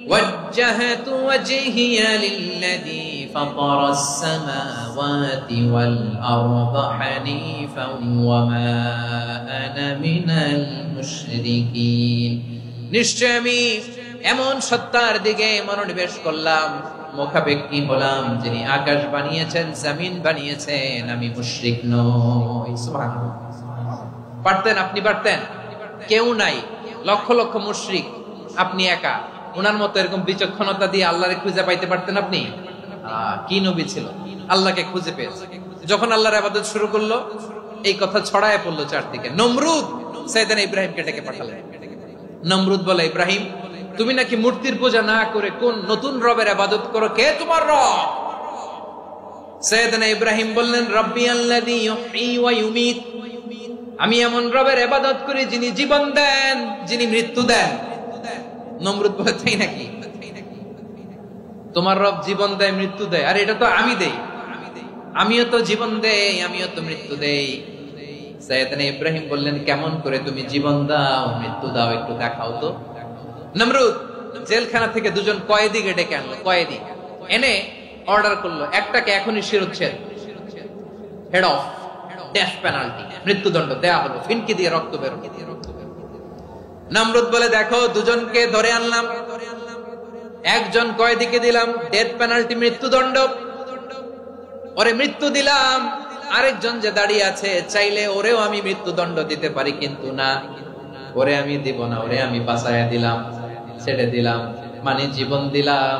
ওয়াজ্জাহাতু ওয়াজহিয়া লিল্লাযী ফাতারাস সামাওয়াতি ওয়াল আরদা হানিফান ওয়া মা আনা মিনাল মুশরিকিন। নিশ্চয় আমি এমন সত্তার দিকে মনোনিবেশ করলাম, মুখাপেক্ষী হলাম, যিনি আকাশ বানিয়েছেন, জমিন বানিয়েছেন, আমি মুশরিক নই। সুবহানাল্লাহ। পারতেন? আপনি পারতেন? কেউ নাই, লক্ষ লক্ষ মুশরিক, আপনি একা। ওনার মতো এরকম বিচক্ষণতা দিয়ে আল্লাহরে খুঁজে পাইতে পারতেন আপনি? কি নবী ছিল! আল্লাহকে খুঁজে পেয়েছে। যখন আল্লাহর ইবাদত শুরু করলো, এই কথা ছড়ায় পড়লো চারদিকে। নমরুদ সাইয়েদনা ইব্রাহিমকে ডেকে পাঠালেন। নমরুদ বলে, ইব্রাহিম, তুমি নাকি মূর্তির পূজা না করে কোন নতুন রবের ইবাদত করো, কে তোমার রব? সাইয়েদনা ইব্রাহিম বললেন, রব্বি আল্লাযী ইউহয়ী ওয়া ইউমীত, আমি এমন রবের ইবাদত করি যিনি জীবন দেন, যিনি মৃত্যু দেন। নমরুদ বলে, তাই নাকি? তোমার রব জীবন দেয়, মৃত্যু দেয়, আর এটা তো আমি দেই। আমিও তো জীবন দেই, আমিও তো মৃত্যু দেই। সাইয়েদনা ইব্রাহিম বললেন, কেমন করে তুমি জীবন দাও, মৃত্যু দাও, একটু দেখাও তো। নমরুদ জেলখানা থেকে দুজন কয়েদিকে ডেকে আনলো। কয়েদি এনে অর্ডার করলো, একটাকে এখনই শিরোচ্ছেদ, হেড অফ, ডেথ পেনাল্টি, মৃত্যুদণ্ড দেয়া হলো, ফিনকি দিয়ে রক্ত বের। নমরুদ বলে, দেখো, দুজনকে ধরে আনলাম, একজন কয়েদিকে দিলাম ডেথ পেনাল্টি, মৃত্যুদণ্ড, ওরে মৃত্যু দিলাম। আরেকজন যে দাঁড়িয়ে আছে, চাইলে ওরেও আমি মৃত্যুদণ্ড দিতে পারি, কিন্তু না, ওরে আমি দিব না, ওরে আমি বাঁচাইয়া দিলাম, ছেড়ে দিলাম, মানে জীবন দিলাম।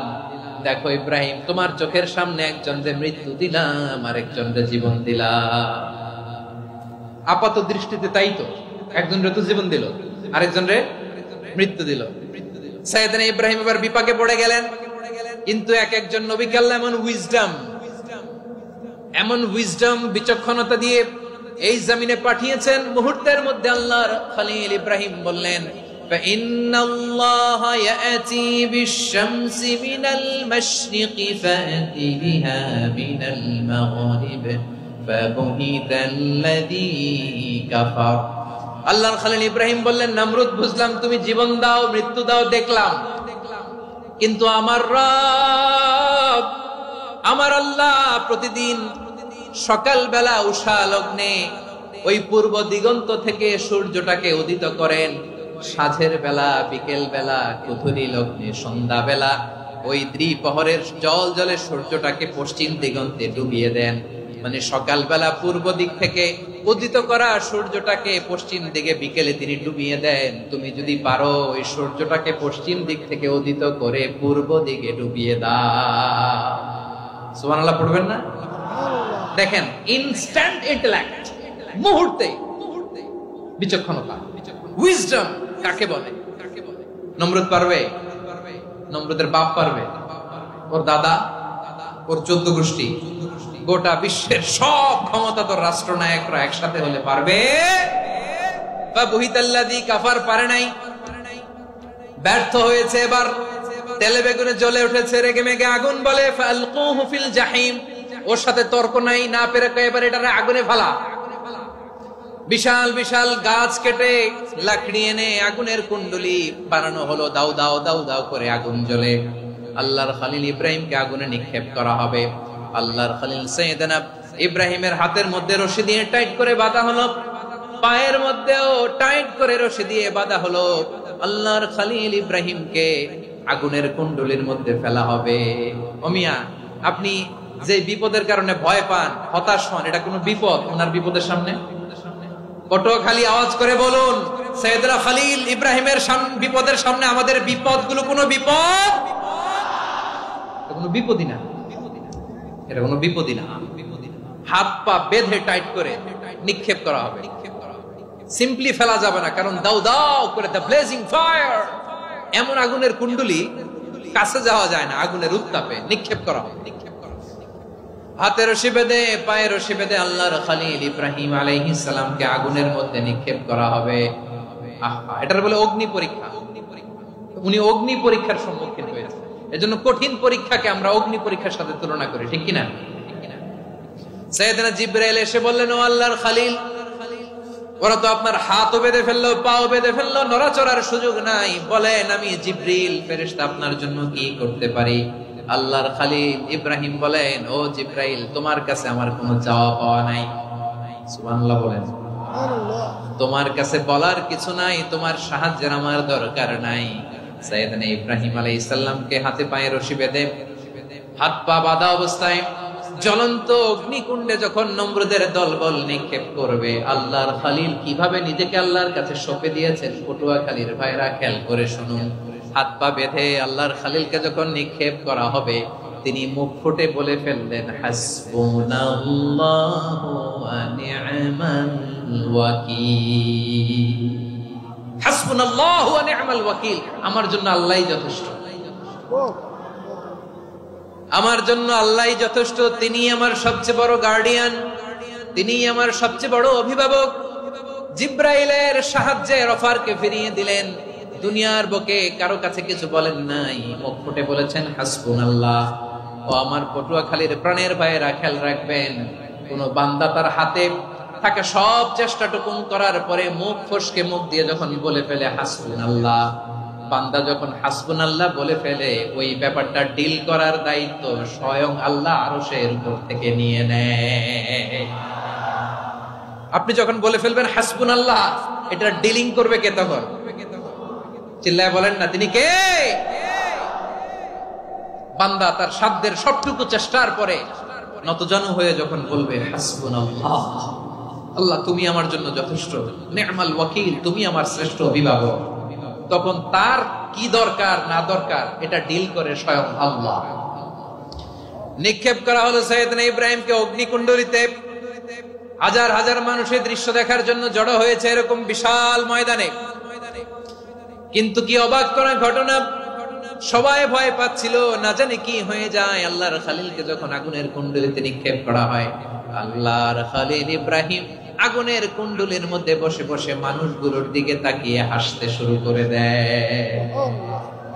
দেখো ইব্রাহিম, তোমার চোখের সামনে একজন যে মৃত্যু দিলাম, আরেকজন যে জীবন দিলাম। আপাত দৃষ্টিতে তাই তো, একজন রে তো জীবন দিল, আরেকজন রে মৃত্যু দিল। সাইয়েদনা ইব্রাহিম এবার বিপাকে পড়ে গেলেন। কিন্তু এক একজন নবীকে আল্লাহ এমন উইজডম, বিচক্ষণতা দিয়ে এই জমিনে পাঠিয়েছেন। মুহূর্তের মধ্যে আল্লাহর খলিল ইব্রাহিম বললেন, ফাইন্নাল্লাহা ইয়াতি বিশ-শামসি মিনাল মাশরিকি ফাতি বিহা মিনাল মাগরিব ফাবুহিতাল্লাযী কাফার। আল্লাহর খলিল ইব্রাহিম বললেন, নমরুদ, বুঝলাম তুমি জীবন দাও, মৃত্যু দাও, দেখলাম, কিন্তু আমার রব, আমার আল্লাহ প্রতিদিন সকালবেলা উষা লগ্নে ওই পূর্ব দিগন্ত থেকে সূর্যটাকে উদিত করেন, সাঁঝের বেলা, বিকেল বেলা, কুথুরি লগ্নে, সন্ধ্যা বেলা ওই দ্বিপ্রহরের জল জলে সূর্যটাকে পশ্চিম দিগন্তে ডুবিয়ে দেন। মানে সকালবেলা পূর্ব দিক থেকে উদিত করা সূর্যটাকে পশ্চিম দিকে বিকেলে তিনি ডুবিয়ে দেন। তুমি যদি পারো ওই সূর্যটাকে পশ্চিম দিক থেকে উদিত করে পূর্ব দিকে ডুবিয়ে দাও। সুবহানাল্লাহ পড়বেন না? দেখেন, ইনস্ট্যান্ট ইন্টেলেক্ট, মুহূর্তে বিচক্ষণতা, উইজডম কাকে বলে? নমরুদ পারবে? নমরুদের বাপ পারবে? ওর দাদা, ওর 14 গোষ্ঠী, গোটা বিশ্বের সব ক্ষমতাধর রাষ্ট্রনায়করা একসাথে হলে পারবে? ফাবুহিতাল্লাযী কাফার পারে নাই, ব্যর্থ হয়েছে। এবার তেলে বেগুনে জ্বলে উঠেছে, রেগে মেগে আগুন বলে, ফালকুহু ফিল জাহিম। ওর সাথে তর্ক নাই, না পেরে এবার এটারে আগুনে ফেলা। বিশাল বিশাল গাছ কেটে লাকড়ি এনে আগুনের কুণ্ডলি বানানো হলো, দাও দাও দাও দাও করে আগুন জ্বলে। আল্লাহর খলিল ইব্রাহিমকে আগুনে নিক্ষেপ করা হবে। আল্লাহর খলিল সাইয়েদনা ইব্রাহিমের হাতের মধ্যে রশি দিয়ে টাইট করে বাঁধা হলো, পায়ের মধ্যেও টাইট করে রশি দিয়ে বাঁধা হলো। আল্লাহর খলিল ইব্রাহিমকে আগুনের কুণ্ডলির মধ্যে ফেলা হবে। ও মিয়া, আপনি যে বিপদের কারণে ভয় পান, হতাশ হন, এটা কোনো বিপদ ওনার বিপদের সামনে? পটুয়াখালী আওয়াজ করে বলুন, সাইয়েদনা খলিল ইব্রাহিমের বিপদের সামনে আমাদের বিপদগুলো কোনো বিপদ? কোনো বিপদই না, এটা কোনো বিপদই না। হাত পা বেঁধে টাইট করে নিক্ষেপ করা হবে, সিম্পলি ফেলা যাবে না, কারণ দাও দাও করে দ্য ব্লেজিং ফায়ার, এমন আগুনের কুণ্ডলি, কাছে যাওয়া যায় না, আগুনের উত্তাপে নিক্ষেপ করা হবে। হাতে রশি বেঁধে, পায়ে রশি বেঁধে আল্লাহর খলিল ইব্রাহিম আলাইহিস সালামকে আগুনের মধ্যে নিক্ষেপ করা হবে। আহা, এটার বলে অগ্নি পরীক্ষা। উনি অগ্নি পরীক্ষার সম্মুখীন হয়েছে। এজন্য কঠিন পরীক্ষাকে আমরা অগ্নি পরীক্ষার সাথে তুলনা করি, ঠিক কিনা? সাইয়েদনা জিবরাইল এসে বললেন, ও আল্লাহর খলিল, ওরা তো আপনার হাতও বেঁধে ফেললো, পাও বেঁধে ফেললো, নড়াচড়ার সুযোগ নাই, বলেন আমি জিবরিল ফেরেশতা আপনার জন্য কি করতে পারি? আল্লাহর খলিল ইব্রাহিম বলেন, ও জিবরাইল, তোমার কাছে আমার কোনো চাওয়া পাওয়া নাই। সুবহানাল্লাহ বলেন। তোমার কাছে বলার কিছু নাই, তোমার সাহায্যের আমার দরকার নাই। সাইয়েদনা ইব্রাহিম আলাইহিস সালামকে হাতে পায়ে রশি বেঁধে, হাত পা বাঁধা অবস্থায় জ্বলন্ত অগ্নিকুণ্ডে যখন নমরুদের দলবল নিক্ষেপ করবে, আল্লাহর খলিল কিভাবে নিজেকে আল্লাহর কাছে সঁপে দিয়েছেন, পটুয়াখালীর ভাইরা খেয়াল করে শুনুন। হাত পা বেঁধে আল্লাহর খলিলকে যখন নিক্ষেপ করা হবে, তিনি মুখ ফুটে বলে ফেললেন, হাসবুনাল্লাহু ওয়া নি'মাল ওয়াকিল। হাসবুনাল্লাহু ওয়া নি'মাল ওয়াকিল, আমার জন্য আল্লাহই যথেষ্ট, আমার জন্য আল্লাহই যথেষ্ট। তিনি আমার সবচেয়ে বড় গার্ডিয়ান, তিনি আমার সবচেয়ে বড় অভিভাবক। জিব্রাইলের সাহায্যে রফারকে ফিরিয়ে দিলেন, দুনিয়ার বুকে কারো কাছে কিছু বলেন নাই, মুখ ফুটে বলেছেন হাসবুনাল্লাহ। ও আমার পটুয়াখালীর প্রাণের ভাইয়েরা, খেয়াল রাখবেন, কোন বান্দা তার হাতে থাকে সব চেষ্টাটুকুন করার পরে মুখ ফসকে মুখ দিয়ে যখন বলে ফেলে হাসবুনাল্লাহ, বান্দা যখন হাসবুনাল্লাহ বলে ফেলে, ওই ব্যাপারটা ডিল করার দায়িত্ব স্বয়ং আল্লাহ আরশের উপর থেকে নিয়ে নেয়। আপনি যখন বলে ফেলবেন হাসবুনাল্লাহ, এটা ডিলিং করবে কে তখন? চিল্লায় বলেন না, তিনি কে? বান্দা তার সাধ্যের সবটুকু চেষ্টার পরে নতজানু হয়ে যখন বলবে হাসবুনাল্লাহ, আল্লাহ তুমি আমার জন্য যথেষ্ট, নি'মাল ওয়াকিল, তুমি আমার শ্রেষ্ঠ অভিভাবক, তখন তার কি দরকার না দরকার এটা ডিল করে স্বয়ং আল্লাহ। নিক্ষেপ করা হলো সাইয়েদনা ইব্রাহিমকে অগ্নিকুণ্ডলিতে। হাজার হাজার মানুষের দৃশ্য দেখার জন্য জড়ো হয়েছে এরকম বিশাল ময়দানে। কিন্তু কি অবাক করা ঘটনা, সবাই ভয় পাচ্ছিল, না জানে কি হয়ে যায়। আল্লাহর খলিলকে যখন আগুনের কুণ্ডলিতে নিক্ষেপ করা হয়, আল্লাহর খলিল ইব্রাহিম আগুনের কুণ্ডলীর মধ্যে বসে বসে মানুষগুলোর দিকে তাকিয়ে হাসতে শুরু করে দেয়।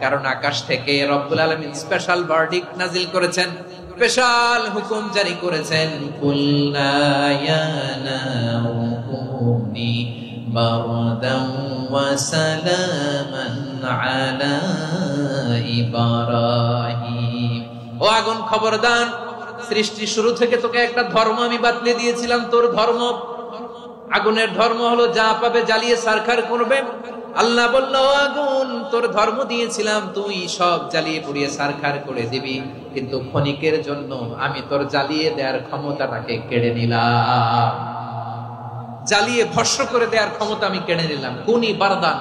কারণ আকাশ থেকে রব্বুল আলামিন স্পেশাল ভার্ডিক্ট নাজিল করেছেন, স্পেশাল হুকুম জারি করেছেন, কুল্লা ইয়া নারু কুনি বারদান ওয়া সালামান আলা ইব্রাহিম। ও আগুন, খবরদার, সৃষ্টি শুরু থেকে তোকে একটা ধর্ম আমি বাতলে দিয়েছিলাম, তোর ধর্ম, আগুনের ধর্ম হলো যা পাবে জ্বালিয়ে সারখার করবে। আল্লাহ বলল, আগুন, তোর ধর্ম দিয়েছিলাম, তুই সব জ্বালিয়ে পুড়িয়ে সারখার করে দিবি, কিন্তু ক্ষণিকের জন্য আমি তোর জ্বালিয়ে দেওয়ার ক্ষমতাটাকে কেড়ে নিলাম, জ্বালিয়ে ভস্ম করে দেওয়ার ক্ষমতা আমি কেড়ে নিলাম। কুনি বারদান,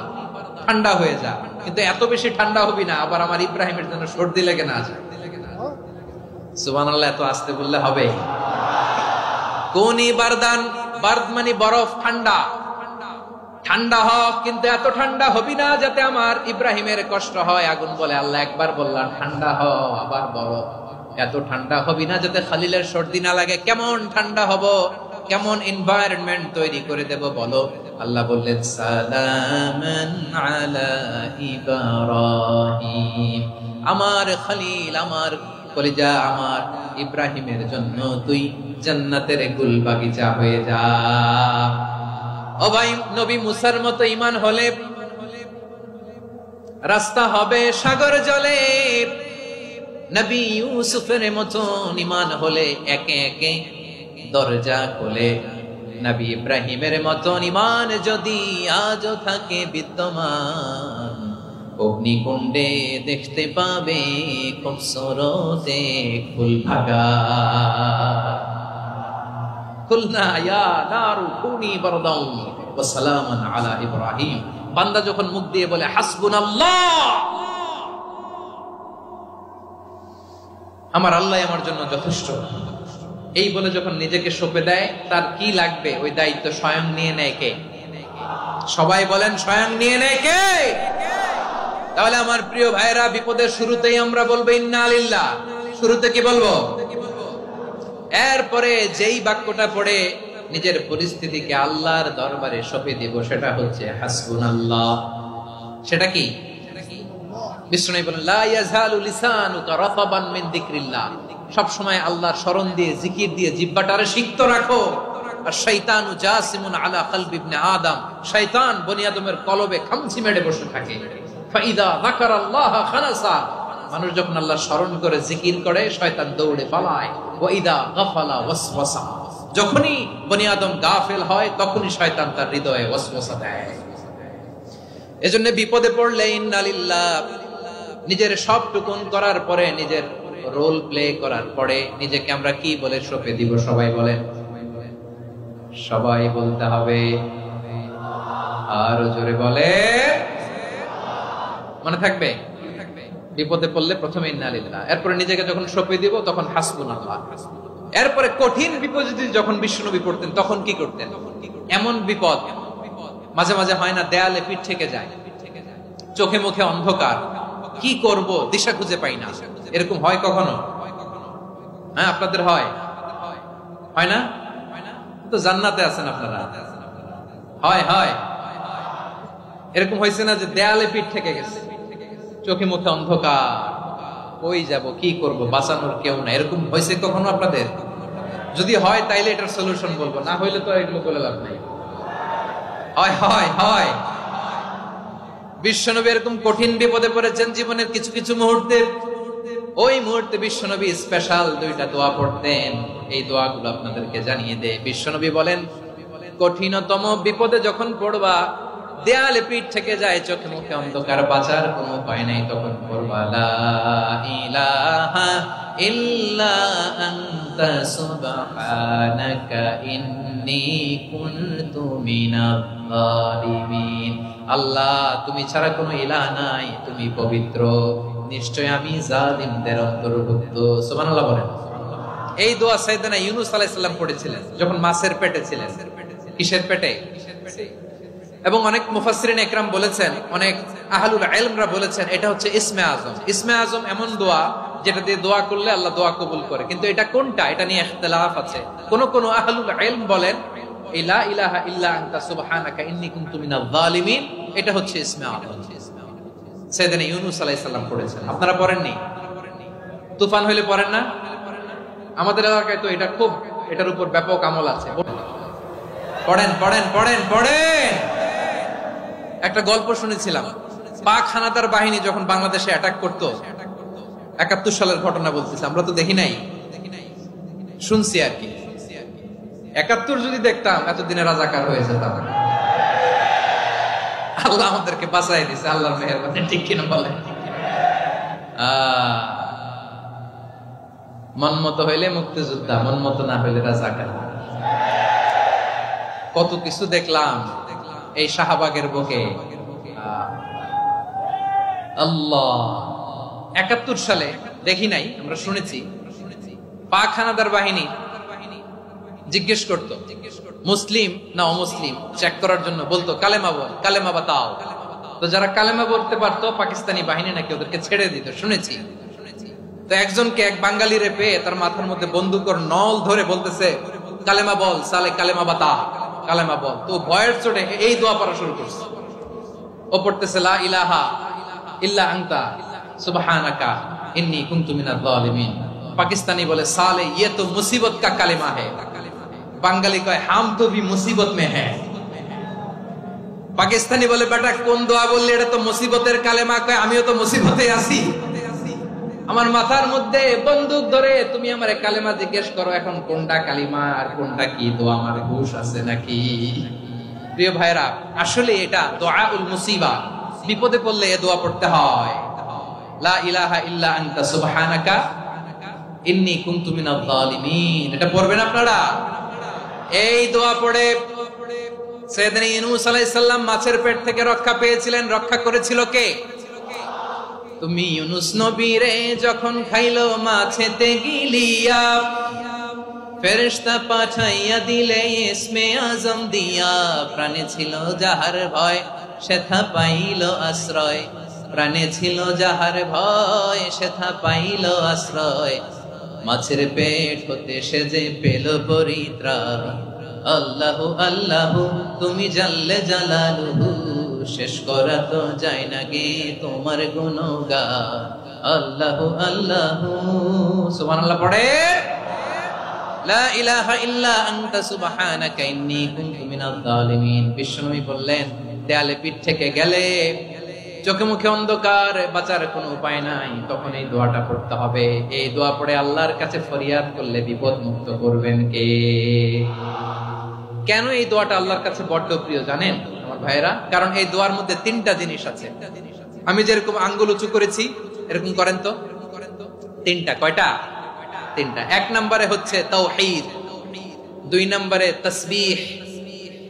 ঠান্ডা হয়ে যা, কিন্তু এত বেশি ঠান্ডা হবি না আবার আমার ইব্রাহিমের জন্য সর্দি লেগে না যায়। সুবহানাল্লাহ, এত আস্তে বললে হবে? কুনি বারদান, বারদ মানে বরফ, ঠান্ডা, ঠান্ডা হ, কিন্তু এত ঠান্ডা হবি না যাতে আমার ইব্রাহিমের কষ্ট হয়। আগুন বলে, আল্লাহ একবার বললাম ঠান্ডা হ, আবার বরফ, এত ঠান্ডা হবি না যাতে খলিলের সর্দি না লাগে। কেমন ঠান্ডা হব, কেমন এনভায়রনমেন্ট তৈরি করে দেব বলো? আল্লাহ বললেন, সালামান আলা ইব্রাহিম, আমার খলিল, আমার কলিজা, আমার ইব্রাহিমের জন্য তুই জান্নাতের গুল বাগিচা হয়ে যা। ও ভাই, নবী মুসার মতো ঈমান হলে রাস্তা হবে সাগর জলে, নবী ইউসুফের মতো ঈমান হলে একে একে দরজা খোলে। নবী ইব্রাহিমের মতো ঈমান যদি আজও থাকে বিদ্যমান, অগ্নিকুণ্ডে দেখতে পাবে খুবসুরতে ফুল ভাগা। কুলনা ইয়া নারু কুনি বারদান ওয়া সালামান আলা ইব্রাহিম। বান্দা যখন মুখ দিয়ে বলে হাসবুনাল্লাহ, আমার আল্লাহ আমার জন্য যথেষ্ট, এই বলে যখন নিজেকে সঁপে দেয়, তার কি লাগবে ওই দায়িত্ব স্বয়ং নিয়ে নেয় কে? সবাই বলেন, স্বয়ং নিয়ে নেয় কে? তাহলে আমার প্রিয় ভাইরা, বিপদের শুরুতেই আমরা বলবো ইন্না লিল্লাহ। শুরুতে কি বলবো? এরপরে যেই বাক্যটা পড়ে নিজের পরিস্থিতিকে আল্লাহর দরবারে সঁপে দিব, সেটা হচ্ছে হাসবুনাল্লাহ। সেটা কি? বিষ্ণু বলেন, লা ইয়াজালু লিসানুকা রাতাবান মিন যিকরিল্লাহ, সব সময় আল্লাহর স্মরণ দিয়ে, জিকির দিয়ে জিহ্বাটারে সিক্ত রাখো। আর শয়তানু জাসিমুন আলা কলবি ইবনে আদম, শয়তান বনি আদমের কলবে খামচি মেরে বসে থাকে। ফাইদা যাকারাল্লাহ খানাসা, মানুষ যখন আল্লাহর স্মরণ করে, জিকির করে, শয়তান দৌড়ে পালায়। ওয়া ইদা গাফালা ওয়াসওয়াসা, যখনই বনি আদম গাফেল হয়, তখনই শয়তান তার হৃদয়ে ওয়াসওয়াসা দেয়। এজন্য বিপদে পড়লে ইন্না লিল্লাহ, নিজের সবটুকুন করার পরে, নিজের রোল প্লে করার পরে নিজেকে আমরা কি বলে সঁপে দিব? সবাই বলেন, সবাই বলতে হবে, আরো জোরে বলে, মনে থাকবে? বিপদে পড়লে প্রথমে ইন্না লিল্লাহ, এরপরে নিজেকে যখন সঁপে দিব তখন হাসবুনাল্লাহ। এরপরে কঠিন বিপদে যখন বিশ্বনবী পড়তেন তখন কি করতেন? এমন বিপদ মাঝে মাঝে হয় না, দেয়ালে পিঠ থেকে যায়, চোখে মুখে অন্ধকার, কি করব দিশা খুঁজে পাই না, এরকম হয় কখনো? হ্যাঁ, আপনাদের হয়? হয় না? তো জান্নাতে আছেন আপনারা। হয় হয় এরকম হয়েছে না যে দেয়ালে পিঠ থেকে গেছে, চোখে মুখে অন্ধকার, কই যাব, কি করব, বাঁচানোর কেউ না, এরকম হয়েছে কখনো আপনাদের? যদি হয় তাইলে এটার সলিউশন বলবো, না হইলে তো এগুলো বলে লাভ নাই। হয় হয় হয় বিশ্বনবী এরকম কঠিন বিপদে পড়েছেন জীবনের কিছু কিছু মুহূর্তে। ওই মুহূর্তে বিশ্বনবী স্পেশাল 2টা দোয়া পড়তেন। এই দোয়াগুলো আপনাদেরকে জানিয়ে দেয়। বিশ্বনবী বলেন, কঠিনতম বিপদে যখন পড়বা, দেয়ালে পিঠ থেকে যায়, চোখে মুখে অন্ধকার, বাঁচার কোনো উপায় নাই, তখন পড়বা লা ইলাহা ইল্লা আনতা সুবহানাকা ইন্নী কুনতু মিনাজ জালিমিন। আল্লাহ, তুমি ছাড়া কোনো ইলাহ নাই, তুমি পবিত্র, নিশ্চয় আমি জালিমদের অন্তর্ভুক্ত। সুবহানাল্লাহ বলেন। এই দোয়া সাইয়েদনা ইউনূস আলাইহিস সালাম পড়েছিলেন যখন মাছের পেটে ছিলেন। কিসের পেটে? এবং অনেক মুফাসসিরিন ইকরাম বলেছেন, অনেক আহলুল ইলমরা বলেছেন, এটা হচ্ছে ইসমে আজম। ইসমে আজম এমন দোয়া যেটা দিয়ে দোয়া করলে আল্লাহ দোয়া কবুল করে, কিন্তু এটা কোনটা এটা নিয়ে ইখতিলাফ আছে। কোন কোন আহলুল ইলম বলেন লা ইলাহা ইল্লা আনতা সুবহানাকা ইন্নী কুনতু মিনাজ জালিমিন, এটা হচ্ছে ইসমে আজম। সাইয়েদনা ইউনূস আলাইহিস সালাম পড়েছেন, আপনারা পড়েননি? তুফান হইলে পড়েন না? আমাদের এলাকায় তো এটা খুব, এটার উপর ব্যাপক আমল আছে। পড়েন পড়েন পড়েন পড়েন। একটা গল্প শুনেছিলাম, পাক হানাদার বাহিনী যখন বাংলাদেশে অ্যাটাক করতো, 71 সালের ঘটনা বলতেছে, আমরা তো দেখি নাই, শুনছি আর কি। 71 যদি দেখতাম এতদিনে রাজাকার হয়ে যেতাম। আল্লাহ আমাদেরকে বাঁচাই দিয়েছে, আল্লাহর মেহেরবানি, ঠিক কিনা বলেন? মন মতো হইলে মুক্তিযোদ্ধা, মন মতো না হইলে রাজাকার। কত কিছু দেখলাম এই শাহবাগের বুকে। আল্লাহ, 71 সালে দেখি নাই, আমরা শুনেছি পাক হানাদার বাহিনী জিজ্ঞেস করতো মুসলিম না অমুসলিম চেক করার জন্য, বলতো কালেমা বল, কালেমা বাতাও। তো যারা কালেমা বলতে পারতো পাকিস্তানি বাহিনী নাকি ওদেরকে ছেড়ে দিত, শুনেছি। তো একজনকে, এক বাঙালিরে পেয়ে তার মাথার মধ্যে বন্দুকর নল ধরে বলতেছে কালেমা বল সালে, কালেমা বাতা, কালেমা বল। তো ভয়ের চোটে এই দোয়া পড়া শুরু করছে। ও পড়তেছে লা ইলাহা ইল্লা আনতা সুবহানাকা ইন্নী কুনতু মিনাজ জালিমিন। পাকিস্তানি বলে সালে ये तो मुसीबत का কালেমা है। বাঙালি কয় হাম তো ভি মুসিবত মে হ্যায়। পাকিস্তানি বলে বেটা কোন দোয়া বললি, এটা তো মুসিবতের কালেমা। কয় আমিও তো মুসিবতে আছি, আমার মাথার মধ্যে বন্দুক ধরে তুমি আমারে কালেমা জিজ্ঞেস করো, এখন কোনটা কালিমা আর কোনটা কি দোয়া, আমার হুঁশ আছে নাকি? প্রিয় ভাইরা, আসলে এটা দুআউল মুসিবা, বিপদে পড়লে এই দোয়া পড়তে হয়, লা ইলাহা ইল্লা আনতা সুবহানাকা ইন্নী কুনতু মিনাজ জালিমিন। এটা পড়বেন আপনারা। এই দোয়া পড়ে সাইয়েদনা ইউনূস আলাইহিস সালাম মাছের পেট থেকে রক্ষা পেয়েছিলেন। রক্ষা করেছিল কে? তুমি ইউনূস নবীরে যখন খাইলো মাছেতে গিলিয়া, ফেরেশতা পাঠাইয়া দিলে ইসমে আজম দিয়া। প্রাণে ছিল যাহার ভয় সেথা পাইল আশ্রয়, প্রাণে ছিল যাহার ভয় সেথা পাইল আশ্রয়। মাছের পেট হতে সে যে পেল পরিত্রাণ। আল্লাহু আল্লাহু তুমি জাল্লে জালালুহু, শেষ করা তো যায় না গে তোমার গুণগান। আল্লাহু আল্লাহু, সুবহানাল্লাহ পড়ে, লা ইলাহা ইল্লা আনতা সুবহানাকা ইন্নী কুনতু মিনাজ জালিমিন। বিশ্বনবী বললেন, দেয়ালে পিঠ থেকে গেলে, চোখে মুখে অন্ধকার, বাঁচার কোনো উপায় নাই, তখন এই দোয়াটা পড়তে হবে। এই দোয়া পড়ে আল্লাহর কাছে ফরিয়াদ করলে বিপদ মুক্ত করবেন কে? কেন এই দোয়াটা আল্লাহর কাছে বড্ড প্রিয় জানেন আমার ভাইয়েরা? কারণ এই দোয়ার মধ্যে 3টা জিনিস আছে। আমি যেরকম আঙ্গুল উঁচু করেছি এরকম করেন তো। 3টা। কয়টা? 3টা। 1 নম্বরে হচ্ছে তাওহীদ, 2 নম্বরে তাসবিহ,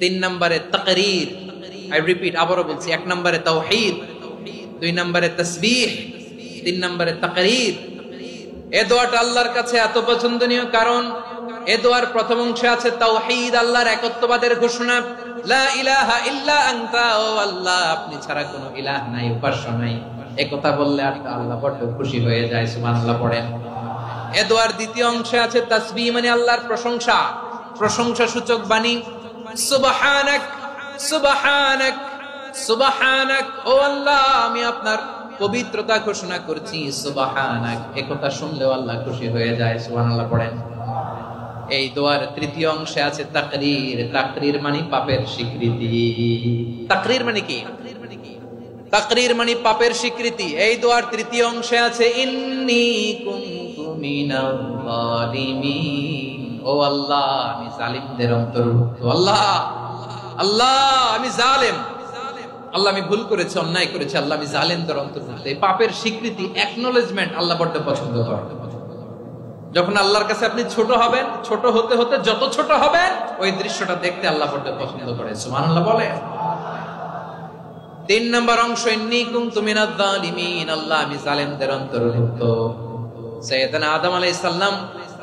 3 নম্বরে তাকরীর। আই রিপিট, আবারো বলছি, 1 নম্বরে তাওহীদ, 2 নম্বরে তাসবিহ, তিন নম্বরে তাকরীর। এই দোয়াটা আল্লাহর কাছে এত পছন্দনীয় কারণ এই দোয়ার প্রথম অংশে আছে তাওহীদ, আল্লাহর একত্ববাদের ঘোষণা। লা ইলাহা ইল্লা আনতা, ও আল্লাহ আপনি ছাড়া কোনো ইলাহ নাই, উপাস্য নাই। এই কথা বললে আল্লাহ বড় খুশি হয়ে যায়, সুবহানাল্লাহ পড়েন। এই দোয়ার দ্বিতীয় অংশে আছে তাসবিহ, মানে আল্লাহর প্রশংসা, প্রশংসা সূচক বাণী। সুবহানাক সুবহানাক সুবহানাক, ও আল্লাহ আমি আপনার পবিত্রতা ঘোষণা করছি, সুবহানাক। এই কথা শুনলেও আল্লাহ খুশি হয়ে যায়, সুবহানাল্লাহ পড়েন। এই দোয়ার তৃতীয় অংশে আছে তাকরীর। তাকরীর মানে পাপের স্বীকৃতি। তাকরীর মানে কি? তাকরীর মানে পাপের স্বীকৃতি। এই দোয়ার তৃতীয় অংশে আছে ইন্নী কুনতু মিনাল যালিমিন, ও আল্লাহ আমি জালিমদের অন্তর্ভুক্ত। আল্লাহ আল্লাহ আমি জালেম, আল্লাহ আমি ভুল করেছি, অন্যায় করেছি, আল্লাহ আমি জালেমদের অন্তর্ভুক্ত। এই পাপের স্বীকৃতি, অ্যাকনলেজমেন্ট আল্লাহ বড় পছন্দ করেন। যখন আল্লাহর কাছে আপনি ছোট হবেন, ছোট হতে হতে যত ছোট হবেন ওই দৃশ্যটা দেখতে আল্লাহ বড় পছন্দ করে, সুবহানাল্লাহ বলে। তিন নম্বর অংশ ইন্নী কুনতু মিনাজ যালিমিন, আল্লাহ আমি জালেমদের অন্তর্ভুক্ত। সাইয়েদনা আদম আলাইহিস সালাম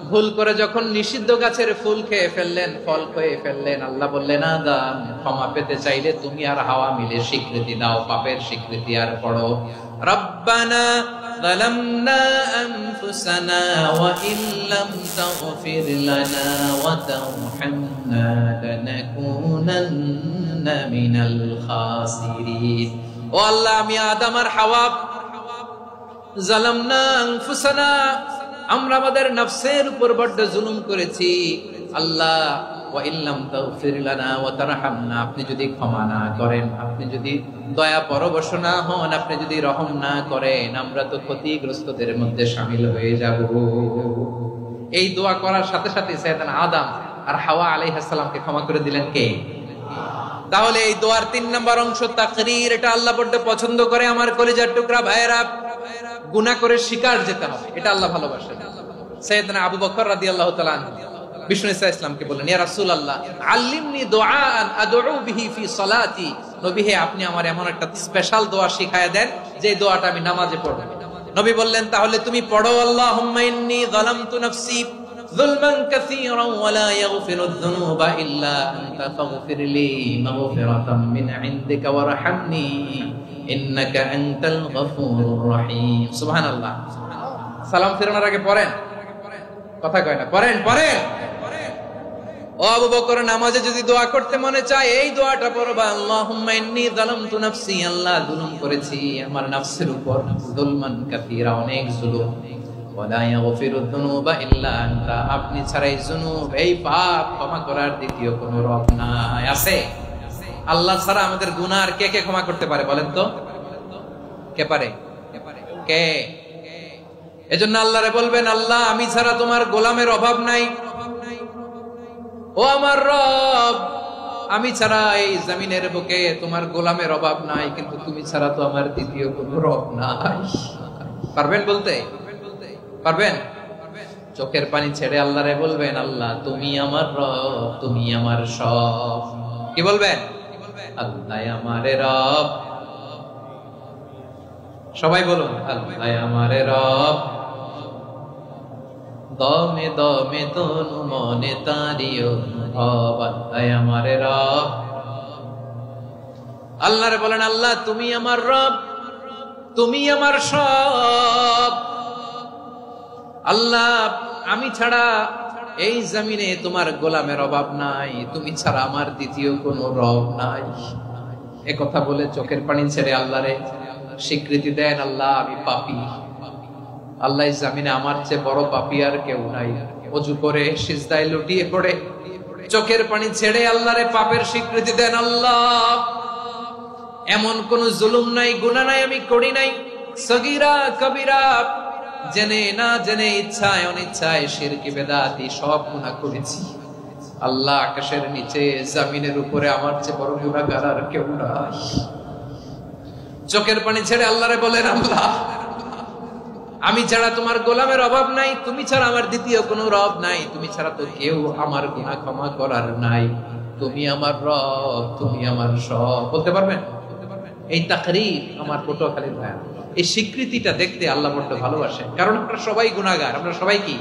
ভুল করে যখন নিষিদ্ধ গাছের ফুল খেয়ে ফেললেন, ফল খেয়ে ফেললেন, আল্লাহ বললেন আদম ক্ষমা পেতে চাইলে তুমি আর হাওয়া মিলে স্বীকৃতি দাও, পাপের স্বীকৃতি। আর পড়ো রব্বানা যালামনা আনফুসানা ওয়া ইল্লাম তাগফির লানা ওয়া তারহামনা লানাকুনান্না মিনাল খাসিরিন। ও আল্লাহ আমি আদম আর হাওয়া যালামনা আনফুসানা, আমরা আমাদের নফসের উপর বড় জুলুম করেছি। আল্লাহ ওয়া ইল্লাম তাগফির লানা ওয়া তারহামনা, আপনি যদি ক্ষমা না করেন, আপনি যদি দয়া পরবশ না হন, আপনি যদি রহম না করেন, আমরা তো ক্ষতিগ্রস্তদের মধ্যে শামিল হয়ে যাব। এই দোয়া করার সাথে সাথে সাইয়েদনা আদম আর হাওয়া আলাইহিস সালামকে ক্ষমা করে দিলেন কে? তাহলে এই দোয়ার তিন নম্বর অংশ তাকরীর, এটা আল্লাহ বড় পছন্দ করে। আমার কলিজার টুকরা ভাইয়েরা, গুনাহ করে শিকার যেতে হবে, এটা আল্লাহ ভালোবাসেন। সাইয়েদনা আবু বকর রাদিয়াল্লাহু তাআলা বিষ্ণু ইসা ইসলামকে বললেন, ইয়া রাসূলুল্লাহ আল্লিমনি দুআআন আদউ বিহি ফি সালাতি, নবী হে আপনি আমার এমন একটা স্পেশাল দোয়া শিখায়া দেন যে দোয়াটা আমি নামাজে পড়ব। নবী বললেন তাহলে তুমি পড়ো আল্লাহুম্মা ইন্নী যালামতু নাফসি যুলমান কাসীরান ওয়া লা ইয়াগফিরুয যুনুবা ইল্লা আনতা ফাগফিরলি মাগফিরাতাম মিন ইনদিকা ওয়ারহামনি ইন্নাকা আনতাল গফুরুর রহিম। সুবহানাল্লাহ। সালাম ফেরানোর আগে পড়েন, কথা কয় না, পড়েন পড়েন। ও আবু বকর, নামাজে যদি দোয়া করতে মনে চায় এই দোয়াটা পড়বা, আল্লাহুম্মা ইন্নী যালামতু নাফসি, আল্লাহ জুলুম করেছি আমার নফসের উপর, যুলমান কাসীরা অনেক জুলুম, ওয়া লা ইয়াগফিরুয যুনুবা ইল্লা আনতা, আপনি ছাড়া এই জুনুব, এই পাপ ক্ষমা করার দ্বিতীয় কোনো রব নাই। আছে? আল্লাহ ছাড়া আমাদের গুনাহ আর কে কে ক্ষমা করতে পারে বলেন তো? কে পারে? কে? এজন্য আল্লাহরে বলবেন, আল্লাহ আমি ছাড়া তোমার গোলামের অভাব নাই, ও আমার রব আমি ছাড়া এই জমিনের বুকে তোমার গোলামের অভাব নাই, কিন্তু তুমি ছাড়া তো আমার দ্বিতীয় কোনো রব নাই। পারবেন বলতে? পারবেন? চোখের পানি ছেড়ে আল্লাহরে বলবেন, আল্লাহ তুমি আমার রব, তুমি আমার সব। কি বলবেন? আল্লাহ আমারে রব। সবাই বলুন, আল্লাহ আমারে রব, দমে দমে তনু মনে তারি অনুভব, আল্লাহ আমারে রব। আল্লাহরে বলেন, আল্লাহ তুমি আমার রব, তুমি আমার সব। আল্লাহ আমি ছাড়া এই জমিনে তোমার গোলামের অভাব নাই, তুমি ছাড়া আমার দ্বিতীয় কোনো রব নাই। এ কথা বলে চোখের পানি ছেড়ে আল্লাহরে স্বীকৃতি দেন, আল্লাহ আমি পাপী, আল্লাহ জামিনে আমার চেয়ে বড় পাপী আর কেউ নাই। ওযু করে সিজদায় লুটিয়ে পড়ে চোখের পানি ছেড়ে আল্লাহরে পাপের স্বীকৃতি দেন, আল্লাহ এমন কোন জুলুম নাই, গুনাহ নাই আমি করি নাই, সগীরা কবিরা, জেনে না জেনে, ইচ্ছায় অনিচ্ছায়, শিরকি বেদাতি সব গুনাহ করেছি। আল্লাহ আকাশের নিচে জমিনের উপরে আমার চেয়ে বড় গুনাহগার আর কেউ নাই। চোখের পানি ছেড়ে আল্লাহরে বলেন, আল্লাহ আমি ছাড়া তোমার গোলামের অভাব নাই, তুমি ছাড়া আমার দ্বিতীয় কোনো রব নাই, তুমি ছাড়া তো কেউ আমার গুনাহ ক্ষমা করার নাই, তুমি আমার রব, তুমি আমার সব। বলতে পারবেন? এই তাকরীর আমার পটুয়াখালীর ভাই, এই স্বীকৃতিটা দেখতে আল্লাহ বড্ড ভালোবাসে, কারণ আমরা সবাই গুনাহগার। আমরা সবাই কি?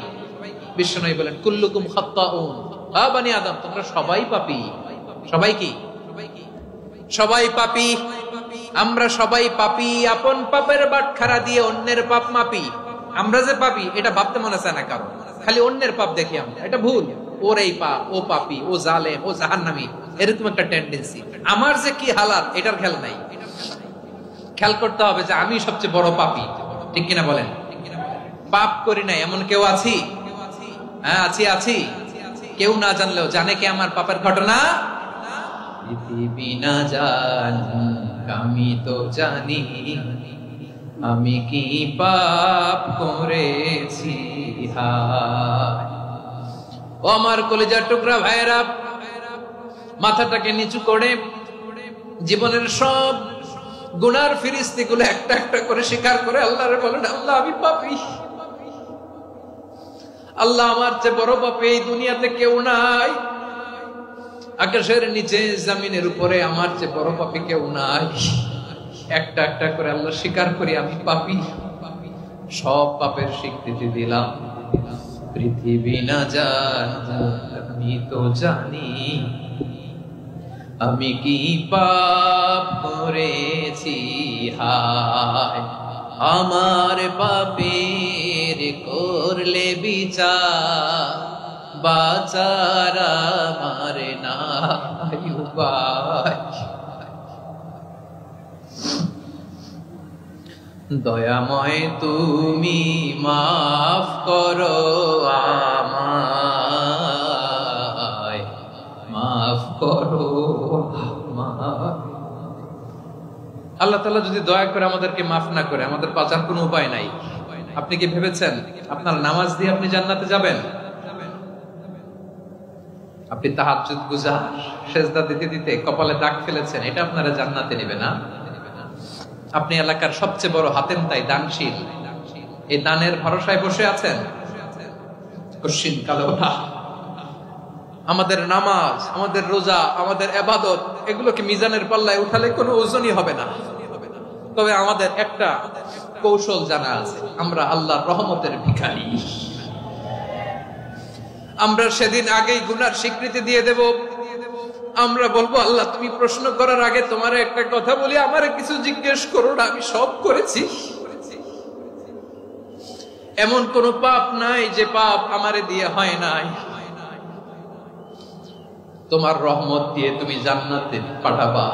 বিশ্বনবী বলেন কুল্লুকুম খাত্তাউন, আ বনি আদম, তোমরা সবাই পাপী। সবাই কি? সবাই পাপী। আমরা সবাই পাপী। আপন পাপের বাটখারা দিয়ে অন্যের পাপ মাপি। আমরা যে পাপী এটা ভাবতে মনে চায় না কারণ, খালি অন্যের পাপ দেখি আমরা। এটা ভুল। ওর এই পাপ, ও পাপী, ও জালেম, ও জাহান্নামী, এরকম একটা টেন্ডেন্সি। আমার যে কি হালাত এটার খেয়াল নাই। খেয়াল করতে হবে যে আমি সবচেয়ে বড় পাপী, ঠিক কিনা বলেন? পাপ করি নাই এমন কেউ আছি? হ্যাঁ আছি। কেউ না জানলেও জানে কে আমার পাপের ঘটনা? পৃথিবী না জানুক আমি তো জানি, আমি কি পাপ করেছি। ও আমার কলিজার টুকরা ভাইরা, মাথাটাকে নিচু করে জীবনের সব গুনার ফিরিস্তিগুলো একটা একটা করে স্বীকার করে আল্লাহরে বলেন, আল্লাহ আমি পাপী। আল্লাহ আমার চেয়ে বড় পাপী এই দুনিয়াতে কেউ নাই। আকাশের নিচে জমিনের উপরে আমার চেয়ে বড় পাপী কেউ নাই। একটা একটা করে আল্লাহ স্বীকার করি আমি পাপী। সব পাপের স্বীকৃতি দিলাম। পৃথিবী না জানুক আমি তো জানি, আমি কি পাপ করেছি। হায় আমার পাপের করলে বিচার, বাঁচার আমার নাই উপায়। দয়াময় তুমি মাফ করো আমায়, মাফ করো আমায়। আল্লাহ তাআলা যদি দয়া করে আমাদেরকে মাফ না করে, আমাদের বাঁচার কোনো উপায় নাই। আপনি কি ভেবেছেন আপনার নামাজ দিয়ে আপনি জান্নাতে যাবেন? আপনি তাহাজ্জুদ গুজার, সেজদা দিতে দিতে কপালে দাগ ফেলেছেন, এটা আপনারা জান্নাতে নেবে না। আপনি এলাকার সবচেয়ে বড় হাতেম তাই দানশীল, এই দানের ভরসায় বসে আছেন। কশিন কালে ওঠা আমাদের নামাজ, আমাদের রোজা, আমাদের ইবাদত, এগুলোকে মিজানের পাল্লায় উঠালে কোনো ওজনই হবে না। তবে আমাদের একটা কৌশল জানা আছে, আমরা আল্লাহর রহমতের ভিখারি। আমরা সেদিন আগেই গুনার স্বীকৃতি দিয়ে দেব। আমরা বলবো, আল্লাহ তুমি প্রশ্ন করার আগে তোমার একটা কথা বলি, আমারে কিছু জিজ্ঞেস করো না, আমি সব করেছি। এমন কোন পাপ নাই যে পাপ আমারে দিয়ে হয় নাই। তোমার রহমত দিয়ে তুমি জান্নাতে পাঠাবা,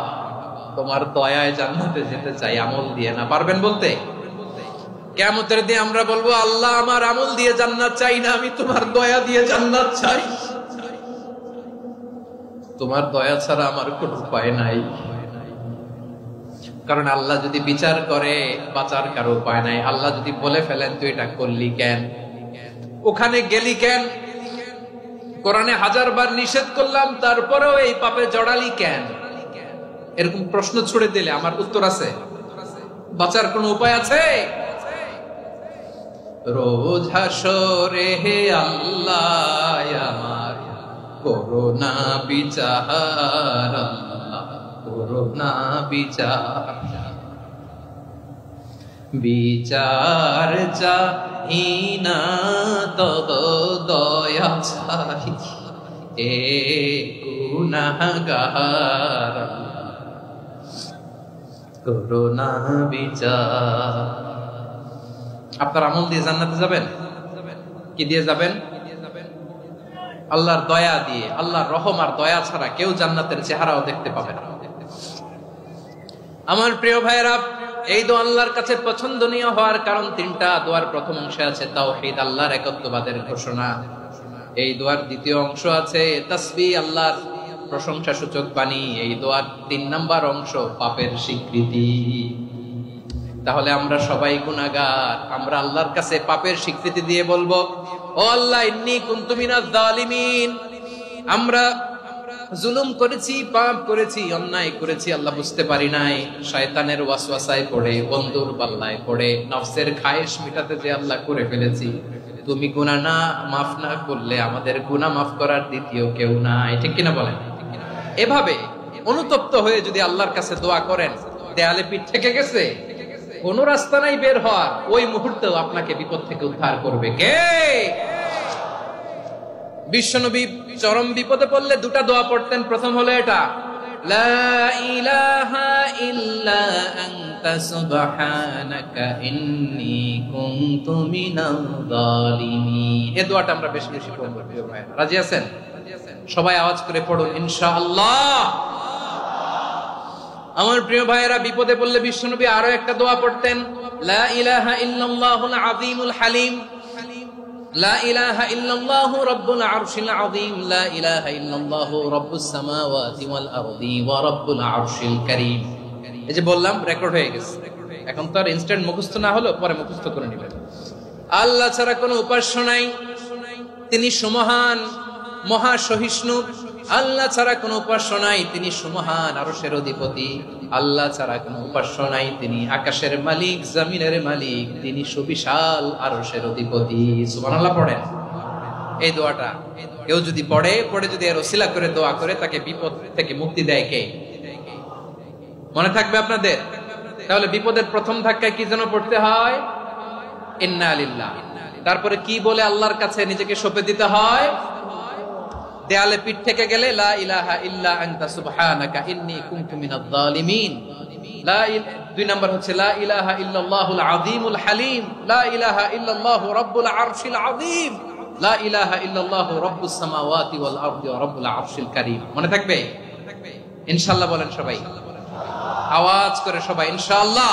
তোমার দয়ায় জান্নাতে যেতে চাই, আমল দিয়ে না। পারবেন বলতে? কিয়ামতের দিন আমরা বলবো, আল্লাহ আমার আমল দিয়ে জান্নাত চাই না, আমি তোমার দয়া দিয়ে জান্নাত চাই। তোমার দয়া ছাড়া আমার কোনো উপায় নাই। কারণ আল্লাহ যদি বিচার করে বাঁচার কারো উপায় নাই। আল্লাহ যদি বলে ফেলেন তুই এটা করলি কেন, ওখানে গেলি কেন, কোরআনে 1000 বার নিষেধ করলাম তারপরেও এই পাপে জড়ালি কেন, এরকম প্রশ্ন ছুড়ে দিলে আমার উত্তর আছে? বাঁচার কোনো উপায় আছে? রোজ হাসরে হে আল্লাহ আমার করোনা বিচার, করোনা বিচার, বিচার চাই না তব দয়া চাই, এ গুনাহগার করোনা বিচার। আপনার আমল দিয়ে জান্নাতে যাবেন? কি দিয়ে যাবেন? আল্লাহর দয়া দিয়ে। আল্লাহর রহম আর দয়া ছাড়া কেউ জান্নাতের চেহারাও দেখতে পাবে না। আমার প্রিয় ভাইরা, এই দোয়া আল্লাহর কাছে পছন্দনীয় হওয়ার কারণ তিনটা। দোয়ার প্রথম অংশে আছে তাওহীদ, আল্লাহর একত্ববাদের ঘোষণা। এই দোয়ার দ্বিতীয় অংশ আছে তাসবিহ, আল্লাহর প্রশংসা সূচক বাণী। এই দোয়ার 3 নাম্বার অংশ পাপের স্বীকৃতি। তাহলে আমরা সবাই গুনাহগার। আমরা আল্লাহর কাছে পাপের স্বীকৃতি দিয়ে বলবো, ও আল্লাহ ইন্নী কুনতু মিনাজ জালিমিন, আমরা জুলুম করেছি, পাপ করেছি, অন্যায় করেছি, আল্লাহ বুঝতে পারি নাই। শয়তানের ওয়াসওয়াসায় পড়ে, বন্ধুর পাল্লায় পড়ে, নফসের খায়েশ মিটাতে যে আল্লাহ করে ফেলেছি। তুমি গুনাহ না মাফ না করলে আমাদের গুনাহ মাফ করার দ্বিতীয় কেউ নাই, ঠিক কিনা বলেন? এভাবে অনুতপ্ত হয়ে যদি আল্লাহর কাছে দোয়া করেন, দেয়ালে পিঠ থেকে গেছে, কোন রাস্তা নাই বের হওয়ার, ওই মুহূর্তেও আপনাকে বিপদ থেকে উদ্ধার করবে কে? বিশ্বনবী চরম বিপদে পড়লে দুটা দোয়া পড়তেন। প্রথম হলো এটা, লা ইলাহা ইল্লা আনতা সুবহানাকা ইন্নী কুনতু মিনাল জালিমিন। এই দোয়াটা আমরা বেশি বেশি পড়ব প্রিয় ভাই। রাজি আছেন? সবাই আওয়াজ করে পড়ুন ইনশাআল্লাহ। আমার প্রিয় ভাইয়েরা, বিপদে পড়লে বিশ্বনবী আরো একটা দোয়া পড়তেন, লা ইলাহা ইল্লাল্লাহুল আযীমুল হালিম, লা ইলাহা ইল্লাল্লাহু রাব্বুল আরশিল আযীম, লা ইলাহা ইল্লাল্লাহু রাব্বুস সামাওয়াতি ওয়াল আরদি ওয়া রাব্বুল আরশিল কারীম। এই যে বললাম, রেকর্ড হয়ে গেছে। এখন তো আর ইনস্ট্যান্ট মুখস্থ না হলো, পরে মুখস্থ করে নেবেন। আল্লাহ ছাড়া কোনো উপাস্য নাই, তিনি সুমহান, মহা সহিষ্ণু। আল্লাহ ছাড়া কোনো উপাস্য নাই, তিনি সুমহান, আরশের অধিপতি। আল্লাহ ছাড়া কোনো উপাস্য নাই, তিনি আকাশের মালিক, জমিনের মালিক, তিনি সুবিশাল আরশের অধিপতি। সুবহানাল্লাহ পড়েন। এই দোয়াটা কেউ যদি পড়ে যদি এর ওসিলা করে দোয়া করে, তাকে বিপদ থেকে মুক্তি দেয় কে? মনে থাকবে আপনাদের? তাহলে বিপদের প্রথম ধাক্কায় কি যেন পড়তে হয়? ইন্না লিল্লাহ। তারপরে কি বলে আল্লাহর কাছে নিজেকে সঁপে দিতে হয়? দেয়ালে পিঠ থেকে গেলে লা ইলাহা ইল্লা আনতা সুবহানাকা ইন্নী কুনতু মিনাজ জালিমিন। দুই নাম্বার হচ্ছে লা ইলাহা ইল্লাল্লাহুল আযীমুল হালিম, লা ইলাহা ইল্লাল্লাহু রাব্বুল আরশিল আযীম, লা ইলাহা ইল্লাল্লাহু রাব্বুস সামাওয়াতি ওয়াল আরদি ওয়া রাব্বুল আরশিল কারীম। মনে থাকবে? ইনশাআল্লাহ বলেন সবাই, আওয়াজ করে সবাই ইনশাআল্লাহ।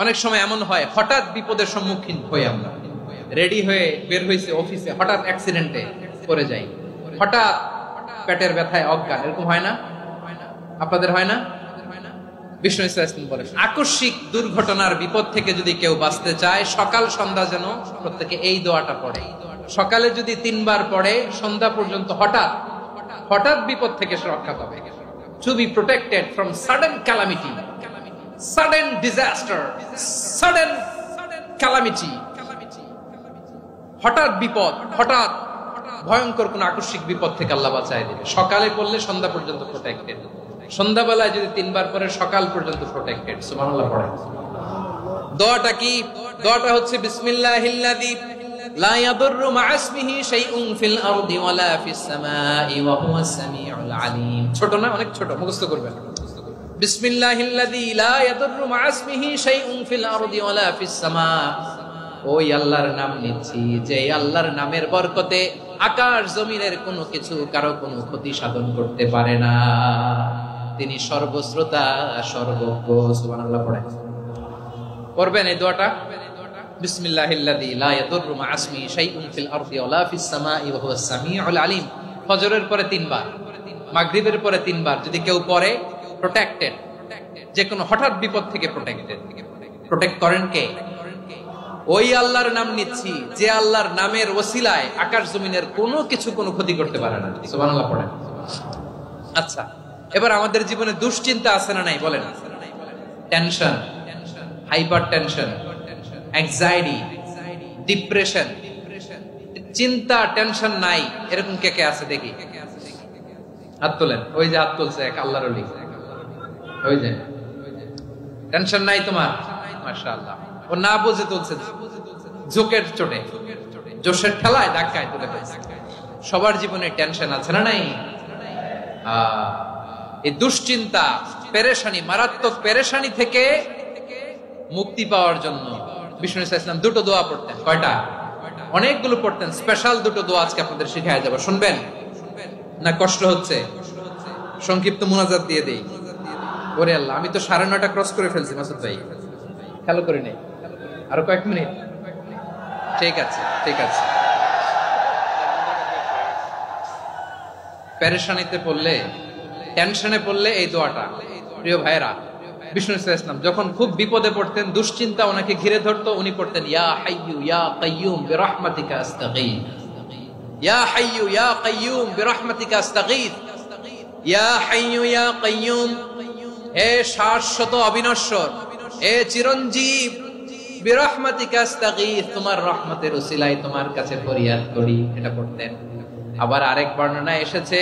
অনেক সময় এমন হয়, হঠাৎ বিপদের সম্মুখীন হই আমরা, রেডি হয়ে বের হইছে অফিসে, হঠাৎ অ্যাক্সিডেন্টে পড়ে যাই, হঠাৎ পেটের ব্যথায় অজ্ঞান, এরকম হয় না? আপনাদের হয় না? বিষ্ণু ইসলাম বলেন, আকস্মিক দুর্ঘটনার বিপদ থেকে যদি কেউ বাঁচতে চায়, সকাল সন্ধ্যা যেন প্রত্যেকে এই দোয়াটা পড়ে। সকালে যদি 3 বার পড়ে, সন্ধ্যা পর্যন্ত হঠাৎ বিপদ থেকে সে রক্ষা পাবে। To be protected from sudden calamity, sudden disaster, sudden calamity, হঠাৎ বিপদ, হঠাৎ ভয়ঙ্কর কোন আকস্মিক বিপদ থেকে আল্লাহ বাঁচায় দেবে। সকালে পড়লে সন্ধ্যা পর্যন্ত প্রোটেক্টেড, সন্ধ্যাবেলায় যদি 3 বার পরে সকাল পর্যন্ত প্রোটেক্টেড। সুবহানাল্লাহ পড়েন। দোয়াটা কি? দোয়াটা হচ্ছে বিসমিল্লাহিল্লাযী লা ইয়াদুররু মা'a ইসমিহি শাইউন ফিল আরদি ওয়ালা ফিস সামাই ওয়া হুয়াস সামিউল আলীম। ছোট না? অনেক ছোট, মুখস্থ করবেন। বিসমিল্লাহিল্লাযী লা ইয়াদুররু মা'a ইসমিহি শাইউন ফিল আরদি ওয়ালা ফিস সামা। ওই আল্লাহর নাম নিচ্ছি, যে আল্লাহর নামের বরকতে আকাশ জমিনের কোনো কিছু কারো কোনো ক্ষতি সাধন করতে পারে না। তিনি সর্বশ্রোতা, সর্বজ্ঞ। সুবহানাল্লাহ পড়েন। পড়বেন এই দোয়াটা, বিসমিল্লাহিল্লাযী লা ইয়াদুররু মা'a ইসমিহি শাইউন ফিল আরদি ওয়ালা ফিস সামাই ওয়া হুয়াস সামিউল আলীম। ফজরের পরে 3 বার, মাগরিবের পরে 3 বার যদি কেউ পড়ে, প্রোটেক্টেড, যে কোনো হঠাৎ বিপদ থেকে প্রোটেক্টেড। প্রোটেক্ট করেন কে? ওই আল্লাহর নাম নিচ্ছি, যে আল্লাহর নামের ওসিলায় আকাশ জমিনের কোনো কিছু কোনো ক্ষতি করতে পারে না। সুবহানাল্লাহ পড়েন। আচ্ছা, এবার আমাদের জীবনে দুশ্চিন্তা আছে না নাই বলেন? Tension, hyper tension, anxiety, depression, চিন্তা, টেনশন নাই, এরকম কে কে আছে দেখি? হাত তোলেন। ওই যে হাত তুলছে এক আল্লাহর ওলি, ওই যে টেনশন নাই তোমার, মাশাআল্লাহ। ও না বুঝে তুলছে, ঝোঁকের চোটে, জোশের ঠেলায় ধাক্কায় তুলে ফেলছে। সবার জীবনে টেনশন আছে না নাই? এই দুশ্চিন্তা, পেরেশানি, মারাত্মক পেরেশানি থেকে মুক্তি পাওয়ার জন্য বিষ্ণু ইসলাম 2টো দোয়া পড়তেন। কয়টা? অনেকগুলো পড়তেন। স্পেশাল 2টো দোয়া আজকে আপনাদের শিখায় যাব, শুনবেন না? কষ্ট হচ্ছে? সংক্ষিপ্ত মুনাজাত দিয়ে দেই। ওরে আল্লাহ, আমি তো 9:30 ক্রস করে ফেলছি মাসুদ ভাই, খেয়াল করে নেই। আরো কয়েক মিনিট? ঠিক আছে, ঠিক আছে। পেরেশানিতে পড়লে, টেনশনে পড়লে এই দোয়াটা, প্রিয় ভাইরা, বিষ্ণু ইসলাম যখন খুব বিপদে পড়তেন, দুশ্চিন্তা ওনাকে ঘিরে ধরতো, উনি পড়তেন ইয়া হাইয়ু ইয়া কাইয়ুম বিরহমাতিকা আস্তাগীথ, ইয়া হাইয়ু ইয়া কাইয়ুম বিরহমাতিকা আস্তাগীথ, ইয়া হাইয়ু ইয়া কাইয়ুম, হে শাশ্বত অবিনশ্বর, হে চিরঞ্জীব, বিরহমাতিকা আস্তাগীথ, তোমার রহমতের উসিলায় তোমার কাছে ফরিয়াদ করি। এটা পড়তেন। আবার আরেক বর্ণনায় এসেছে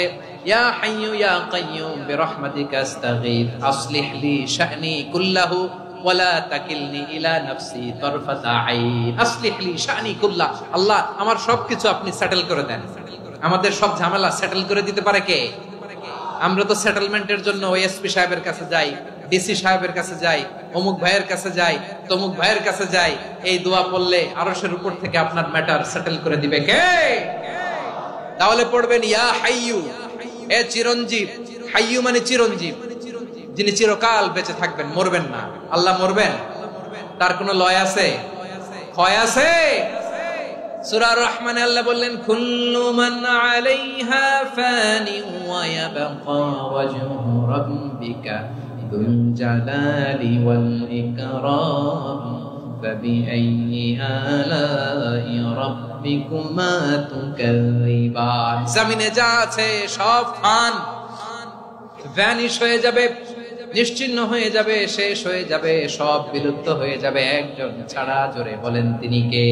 ইয়া হাইয়ু ইয়া কাইয়ুম বিরহমাতিকা আস্তাগীথ আসলিহ লি শা'নি কুল্লাহু ওয়ালা তাকিলনি ইলা নাফসি তারফাতা আইন আসলিহ লি শানি কুল্লা। আল্লাহ আমার সবকিছু আপনি সেটেল করে দেন। আমাদের সব ঝামেলা সেটেল করে দিতে পারে কে? আমরা তো সেটেলমেন্টের জন্য ওএসপি সাহেবের কাছে যাই, ডিসি সাহেবের কাছে যাই, অমুক ভাইয়ের কাছে যাই, তমুক ভাইয়ের কাছে যাই। এই দোয়া পড়লে আরশের উপর থেকে আপনার ম্যাটার সেটেল করে দিবে কে? তাহলে পড়বেন ইয়া হাইয়ু, এ চিরঞ্জীব। হাইয়ু মানে চিরঞ্জীব, যিনি চিরকাল বেঁচে থাকবেন, মরবেন না। আল্লাহ মরবেন? তার কোনো লয় আছে? ক্ষয় আছে? সূরা রহমানে আল্লাহ বললেন কুল্লু মান আলাইহা ফানি ওয়া ইয়াবকা ওয়াজহু রাব্বিকা যুল জালালি ওয়াল ইকরাম ফাবিআইয়ি আলাই রাব্বিকুমা তুকাযিবান। জমিনে যা আছে সব ফান, ভ্যানিশ হয়ে যাবে, নিশ্চিহ্ন হয়ে যাবে, শেষ হয়ে যাবে, সব বিলুপ্ত হয়ে যাবে, একজন ছাড়া। জোরে বলেন তিনি কে?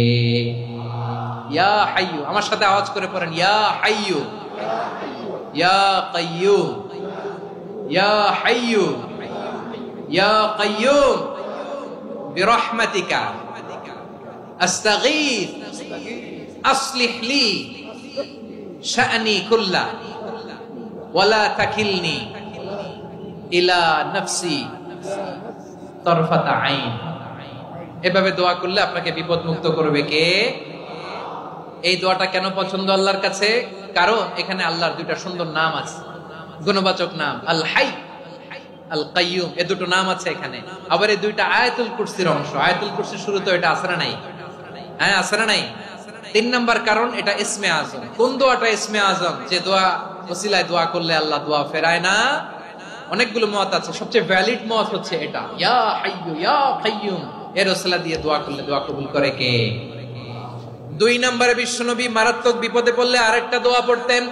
ইয়া হাইয়ু। আমার সাথে আওয়াজ করে পড়েন ইয়া হাইয়ু, ইয়া কাইয়ুম, ইয়া হাইয়ু, ইয়া কাইয়ুম বিরহমাতিকা আস্তাগীথ আসলিহ লি শা'নি কুল্লা ওয়ালা তাকিলনি ইলা নাফসি তারফাতা আইন। এভাবে দোয়া করলে আপনাকে বিপদ মুক্ত করবে কে? এই দোয়াটা কেন পছন্দ আল্লাহর কাছে? কারণ এখানে আল্লাহর দুইটা সুন্দর নাম আছে, গুণবাচক নাম, আল হাই, আল কাইয়ুম। এই দুটো নাম আছে এখানে। আবার এই দুইটা আয়াতুল কুরসির অংশ। আয়াতুল কুরসির শুরুতে এটা আছে না নাই? হ্যাঁ, আছে না নাই? 3 নাম্বার কারণ এটা ইসমে আজম। কোন দোয়াটা ইসমে আজম? যে দোয়া ওসিলায় দোয়া করলে আল্লাহ দোয়া ফেরায় না। অনেকগুলো মত আছে, সবচেয়ে ভ্যালিড মত হচ্ছে এটা, ইয়া হাইয়ু ইয়া কাইয়ুম। এর ওসিলা দিয়ে দোয়া করলে দোয়া কবুল করে কে? 2 নম্বরে বিশ্বনবী মারাত্মক বিপদে পড়লে আরেকটা দোয়া পড়তেন,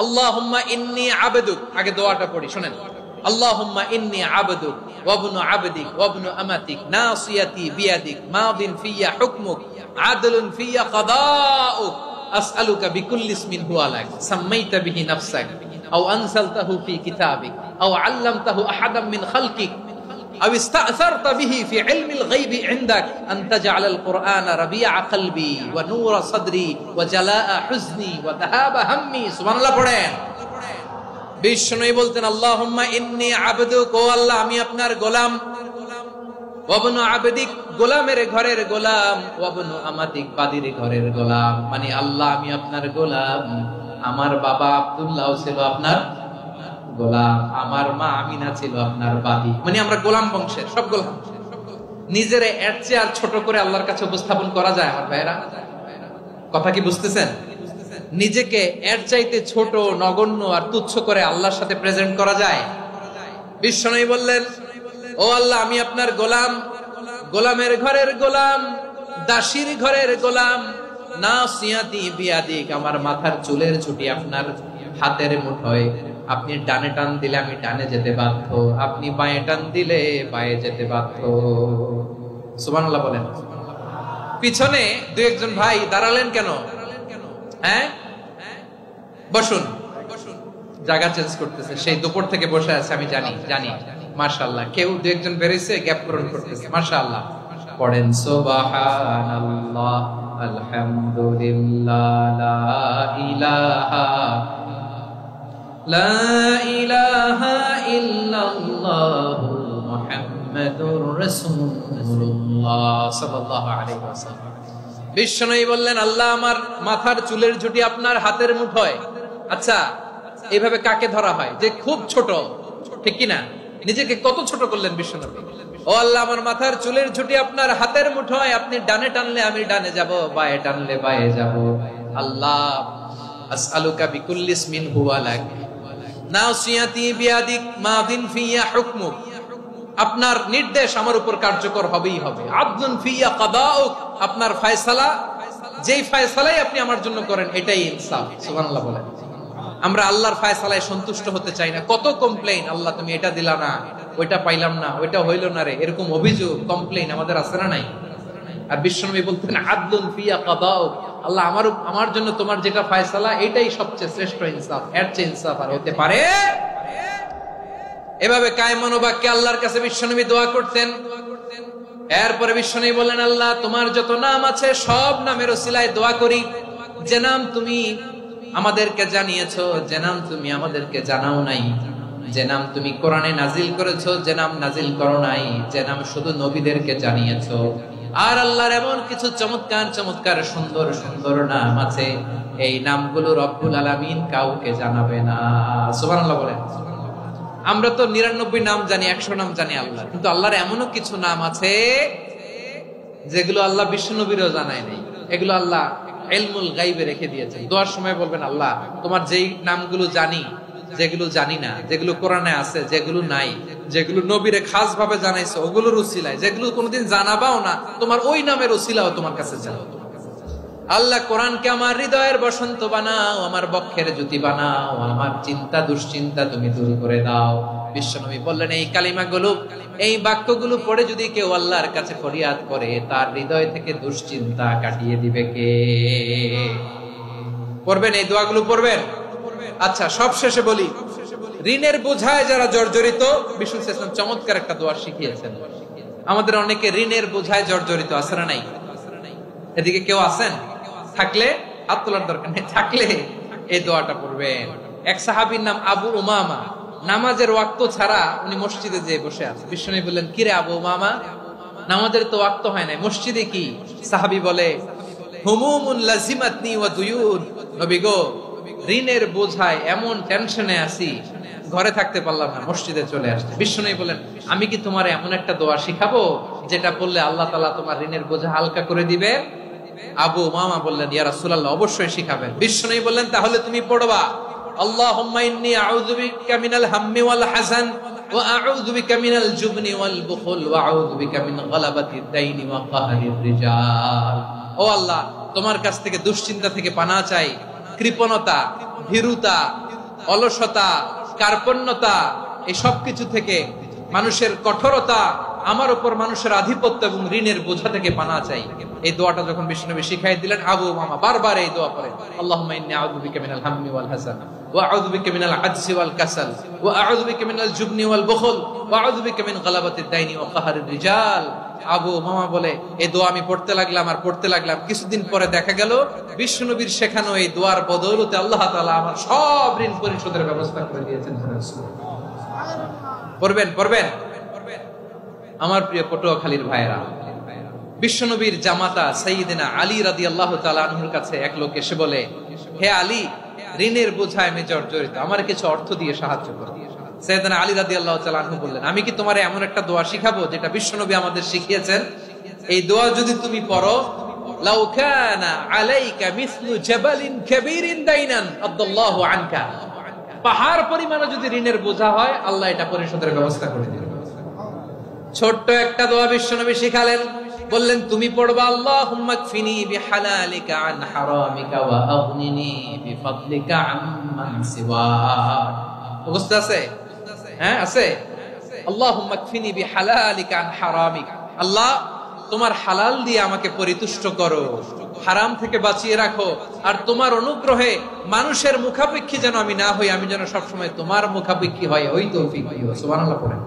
আল্লাহুম্মা ইন্নী আবদুক। আগে দোয়াটা পড়ি, শুনেন। আল্লাহুম্মা ইন্নী আবদুক ওয়া ইবনু আবদিক ওয়া ইবনু আমাতিক নাসিয়াতি বিয়াদিক মাদিন ফিয়া হুকমুক আদলুন ফিয়া কাদাউক আসআলুকা বিকুল্লি ইসমিন হুয়া লাক সাম্মাইতা বিহি নাফসাক আও আনসালতাহু ফি কিতাবিক আও আল্লামতাহু আহাদাম মিন খালকিক أو استأثرت به في علم الغيب عندك أن تجعل القرآن ربيع قلبي ونور صدري وجلاء حزني وذهاب همي। سبحان الله পড়েন। বিষ্ণু বলতেন আল্লাহুম্মা ইন্নী আবদুক, ও আল্লাহ আমি আপনার গোলাম, ওয়াবনু আবদিক গোলামের ঘরের গোলাম, ওয়াবনু আমাতিক বাদির ঘরের গোলাম। মানে আল্লাহ আমি আপনার গোলাম। আমার বাবা আব্দুল্লাহ ছিল আপনার গোলাম, আমার মা আমিনা ছিল আপনার বাদী। মানে আমরা গোলাম বংশের, সব গোলাম। নিজেরে এর চেয়ে আর ছোট করে আল্লাহর কাছে উপস্থাপন করা যায় আমার ভাইরা? কথা কি বুঝতেছেন? নিজেকে এর চাইতে ছোট, নগণ্য আর তুচ্ছ করে আল্লাহর সাথে প্রেজেন্ট করা যায়? বিশ্বনবী বললেন, ও আল্লাহ আমি আপনার গোলাম, গোলামের ঘরের গোলাম, দাসীর ঘরের গোলাম। নাসিয়াতি বিয়াদিক, আমার মাথার চুলের ছুটি আপনার হাতের মুঠোয়। আপনি ডানে টান দিলে আমি ডানে যেতে বাধ্য, আপনি বাঁয়ে টান দিলে বাঁয়ে যেতে বাধ্য। সুবহানাল্লাহ বলেন। পিছনে 2-1 ভাই দাঁড়ালেন কেন? হ্যাঁ, বসুন। জায়গা চেঞ্জ করতেছে, সেই দুপুর থেকে বসে আছে, আমি জানি জানি। মাশাআল্লাহ, কেউ 2-1 বেরিয়েছে, গ্যাপ পূরণ করতেছে। মাশাআল্লাহ। পড়েন সুবহানাল্লাহ আলহামদুলিল্লাহ লা ইলাহা লা ইলাহা ইল্লাল্লাহু মুহাম্মাদুর রাসূলুল্লাহ সাল্লাল্লাহু আলাইহি ওয়াসাল্লাম। বিশ্বনবী বললেন, আল্লাহ আমার মাথার চুলের ঝুঁটি আপনার হাতের মুঠোয়। আচ্ছা, এইভাবে কাকে ধরা হয়? যে খুব ছোট, ঠিক কি না? নিজেকে কত ছোট করলেন বিশ্বনবী। ও আল্লাহ আমার মাথার চুলের ঝুঁটি আপনার হাতের মুঠোয়, আপনি ডানে টানলে আমি ডানে যাব, বাঁয়ে টানলে বাঁয়ে যাব। আল্লাহ আসআলুকা বিকুল্লি ইসমিন হুয়া লাক নাসিয়াতি বিয়াদিক মাদিন ফিয়া হুকমুক। আপনার নির্দেশ আমার উপর কার্যকর হবেই হবে। আদলুন ফিয়া কাদাউক, আপনার ফয়সালা, যেই ফয়সালাই আপনি আমার জন্য করেন এটাই ইনসাফ। সুবহানাল্লাহ বলেন। আমরা আল্লাহর ফয়সালায় সন্তুষ্ট হতে চাই না। কত কমপ্লেইন, আল্লাহ তুমি এটা দিলা না, ওইটা পাইলাম না, ওইটা হইল না রে, এরকম অভিযোগ, কমপ্লেইন আমাদের আছে না নাই? আর বিশ্বনবী বলতেন আদলুন ফিয়া কাদাউক, আল্লাহ আমার জন্য তোমার যেটা ফয়সালা এটাই সবচেয়ে শ্রেষ্ঠ ইনসাফ, এর চেয়ে ইনসাফ আর হতে পারে? এভাবে কায়মান বাক্যে আল্লাহর কাছে বিশ্বনবী দোয়া করতেন। এরপরে বিশ্বনবী বললেন, আল্লাহ তোমার যত নাম আছে সব নামের ওসিলায় দোয়া করি, যে নাম তুমি আমাদেরকে জানিয়েছো, যে নাম তুমি আমাদেরকে জানাও নাই, যে নাম তুমি কোরআনে নাজিল করেছো, যে নাম নাজিল করো নাই, যে নাম শুধু নবীদেরকে জানিয়েছো। আর আল্লাহর এমন কিছু চমৎকার চমৎকার সুন্দর সুন্দর নাম আছে, এই নামগুলো রব্বুল আলামিন কাউকে জানাবে না। সুবহানাল্লাহ বলেন। আমরা তো 99 নাম জানি, 100 নাম জানি আল্লাহ, কিন্তু আল্লাহর এমনও কিছু নাম আছে যেগুলো আল্লাহ বিশ্বনবীরও জানায় নাই। এগুলো আল্লাহ ইলমুল গায়বে রেখে দিয়েছেন। দোয়ার সময় বলবেন, আল্লাহ তোমার যেই নামগুলো জানি, যেগুলো জানি না, যেগুলো কোরআনে আছে, যেগুলো নাই, যেগুলো নবীরে খাস ভাবে জানাইছো ওগুলোর উসিলায়, যেগুলো কোনোদিন জানাবাও না তোমার ওই নামের উসিলাও তোমার কাছে চাও। আল্লাহ কোরআনকে আমার হৃদয়ের বসন্ত বানাও, আমার বক্ষের জ্যোতি বানাও, আমার চিন্তা দুশ্চিন্তা তুমি দূর করে দাও। বিশ্বনবী বললেন, এই কালিমাগুলো, এই বাক্যগুলো পড়ে যদি কেউ আল্লাহর কাছে ফরিয়াদ করে, তার হৃদয় থেকে দুশ্চিন্তা কাটিয়ে দিবে কে? পড়বেন, এই দোয়াগুলো পড়বেন। আচ্ছা, সব শেষে বলি, ঋণের বোঝায় যারা জর্জরিত, বিষ্ণু ইসলাম চমৎকার একটা দোয়া শিখিয়েছেন। আমাদের অনেকে ঋণের বোঝায় জর্জরিত, আছে না নাই? এদিকে কেউ আছেন? থাকলে হাত তোলার দরকার নেই, থাকলে এই দোয়াটা পড়বেন। এক সাহাবীর নাম আবু উমামা, নামাজের ওয়াক্ত ছাড়া উনি মসজিদে যেয়ে বসে আছে। বিশ্বনবী বললেন, কি রে আবু উমামা, নামাজের তো ওয়াক্ত হয় না, মসজিদে কি? সাহাবী বলে, হুমুমুন লাজিমাতনি ওয়া দুয়ুন, নবী গো ঋণের বোঝায় এমন টেনশনে আছি, ঘরে থাকতে পারলাম না, মসজিদে চলে আসছে। বিশ্বনবী বলেন, আমি কি তোমার এমন একটা দোয়া শিখাবো যেটা পড়লে আল্লাহ তাআলা তোমার ঋণের বোঝা হালকা করে দিবে? আবু উমামা বললেন, ইয়া রাসূলুল্লাহ, অবশ্যই শিখাবেন। বিশ্বনবী বললেন, তাহলে তুমি পড়বা, আল্লাহুম্মা ইন্নী আউযু বিকা মিনাল হাম্মি ওয়াল হাযান ওয়া আউযু বিকা মিনাল জুবনি ওয়াল বুখল ওয়া আউযু বিকা মিন গালাবাতিদ দাইনি ওয়া কাহরির রিজাল। ও আল্লাহ, তোমার কাছ থেকে দুশ্চিন্তা থেকে পানাহ চাই, কৃপণতা, ভীরুতা, অলসতা, কার্পণ্যতা, এই সব কিছু থেকে, মানুষের কঠোরতা, আমার উপর মানুষের আধিপত্য এবং ঋণের বোঝা থেকে পানাহ চাই। এই দোয়াটা যখন বিশ্বনবী শিখাই দিলেন, আবু উমামা বারবার এই দোয়া পড়ে, আল্লাহুম্মা ইন্নী আউযু বিকা মিনাল হাম্মি ওয়াল হাযান ওয়া আউযু বিকা মিনাল আজজি ওয়াল কাসাল ওয়া আউযু বিকা মিনাল জুবনি ওয়াল বুখল ওয়া আউযু বিকা মিন গালাবাতিদ দাইনি ওয়া কাহরির রিজাল। আবু উমামা বলে, এই দোয়া আমি পড়তে লাগলাম আর পড়তে লাগলাম, কিছুদিন পরে দেখা গেল বিশ্বনবীর শেখানো এই দোয়ার বদৌলতে আল্লাহ তাআলা আমার সব ঋণ পরিশোধের ব্যবস্থা করে দিয়েছেন। পড়বেন, পড়বেন। আমার প্রিয় পটুয়াখালীর ভাইয়েরা, বিশ্বনবীর জামাতা সাইয়্যিদিনা আলী রাদিয়াল্লাহু তাআলা আনহুর কাছে এক লোক এসে বলে, হে আলী, ঋণের বোঝায় আমি জর্জরিত, আমার কিছু অর্থ দিয়ে সাহায্য করো। সাইয়্যিদিনা আলী রাদিয়াল্লাহু তাআলা আনহু বললেন, আমি কি তোমারে এমন একটা দোয়া শিখাবো যেটা বিশ্বনবী আমাদের শিখিয়েছেন? এই দোয়া যদি তুমি পড়ো, লাউ কানা আলাইকা মিসলু জাবালিন কাবীরিন দাইনান আদাল্লাহু আনকা, পাহাড় পরিমাণে যদি ঋণের বোঝা হয়, আল্লাহ এটা পরিশোধের ব্যবস্থা করে দিবেন। ছোট্ট একটা দোয়া বিশ্বনবী শিখালেন, বললেন তুমি পড়বা, আল্লাহুম্মা কফিনি বিহালালিকা আন হারামিকা ওয়া আগনিনি বিফাদলিকা আম্মান সিওয়াক। মুখস্থ আছে? হ্যাঁ, আছে। আল্লাহুম্মা কফিনি বিহালালিকা আন হারামিকা, আল্লাহ তোমার হালাল দিয়ে আমাকে পরিতুষ্ট করো, হারাম থেকে বাঁচিয়ে রাখো, আর তোমার অনুগ্রহে মানুষের মুখাপেক্ষী যেন আমি না হই, আমি যেন সবসময় তোমার মুখাপেক্ষী হই, ওই তৌফিক দিও। সুবহানাল্লাহ পড়েন।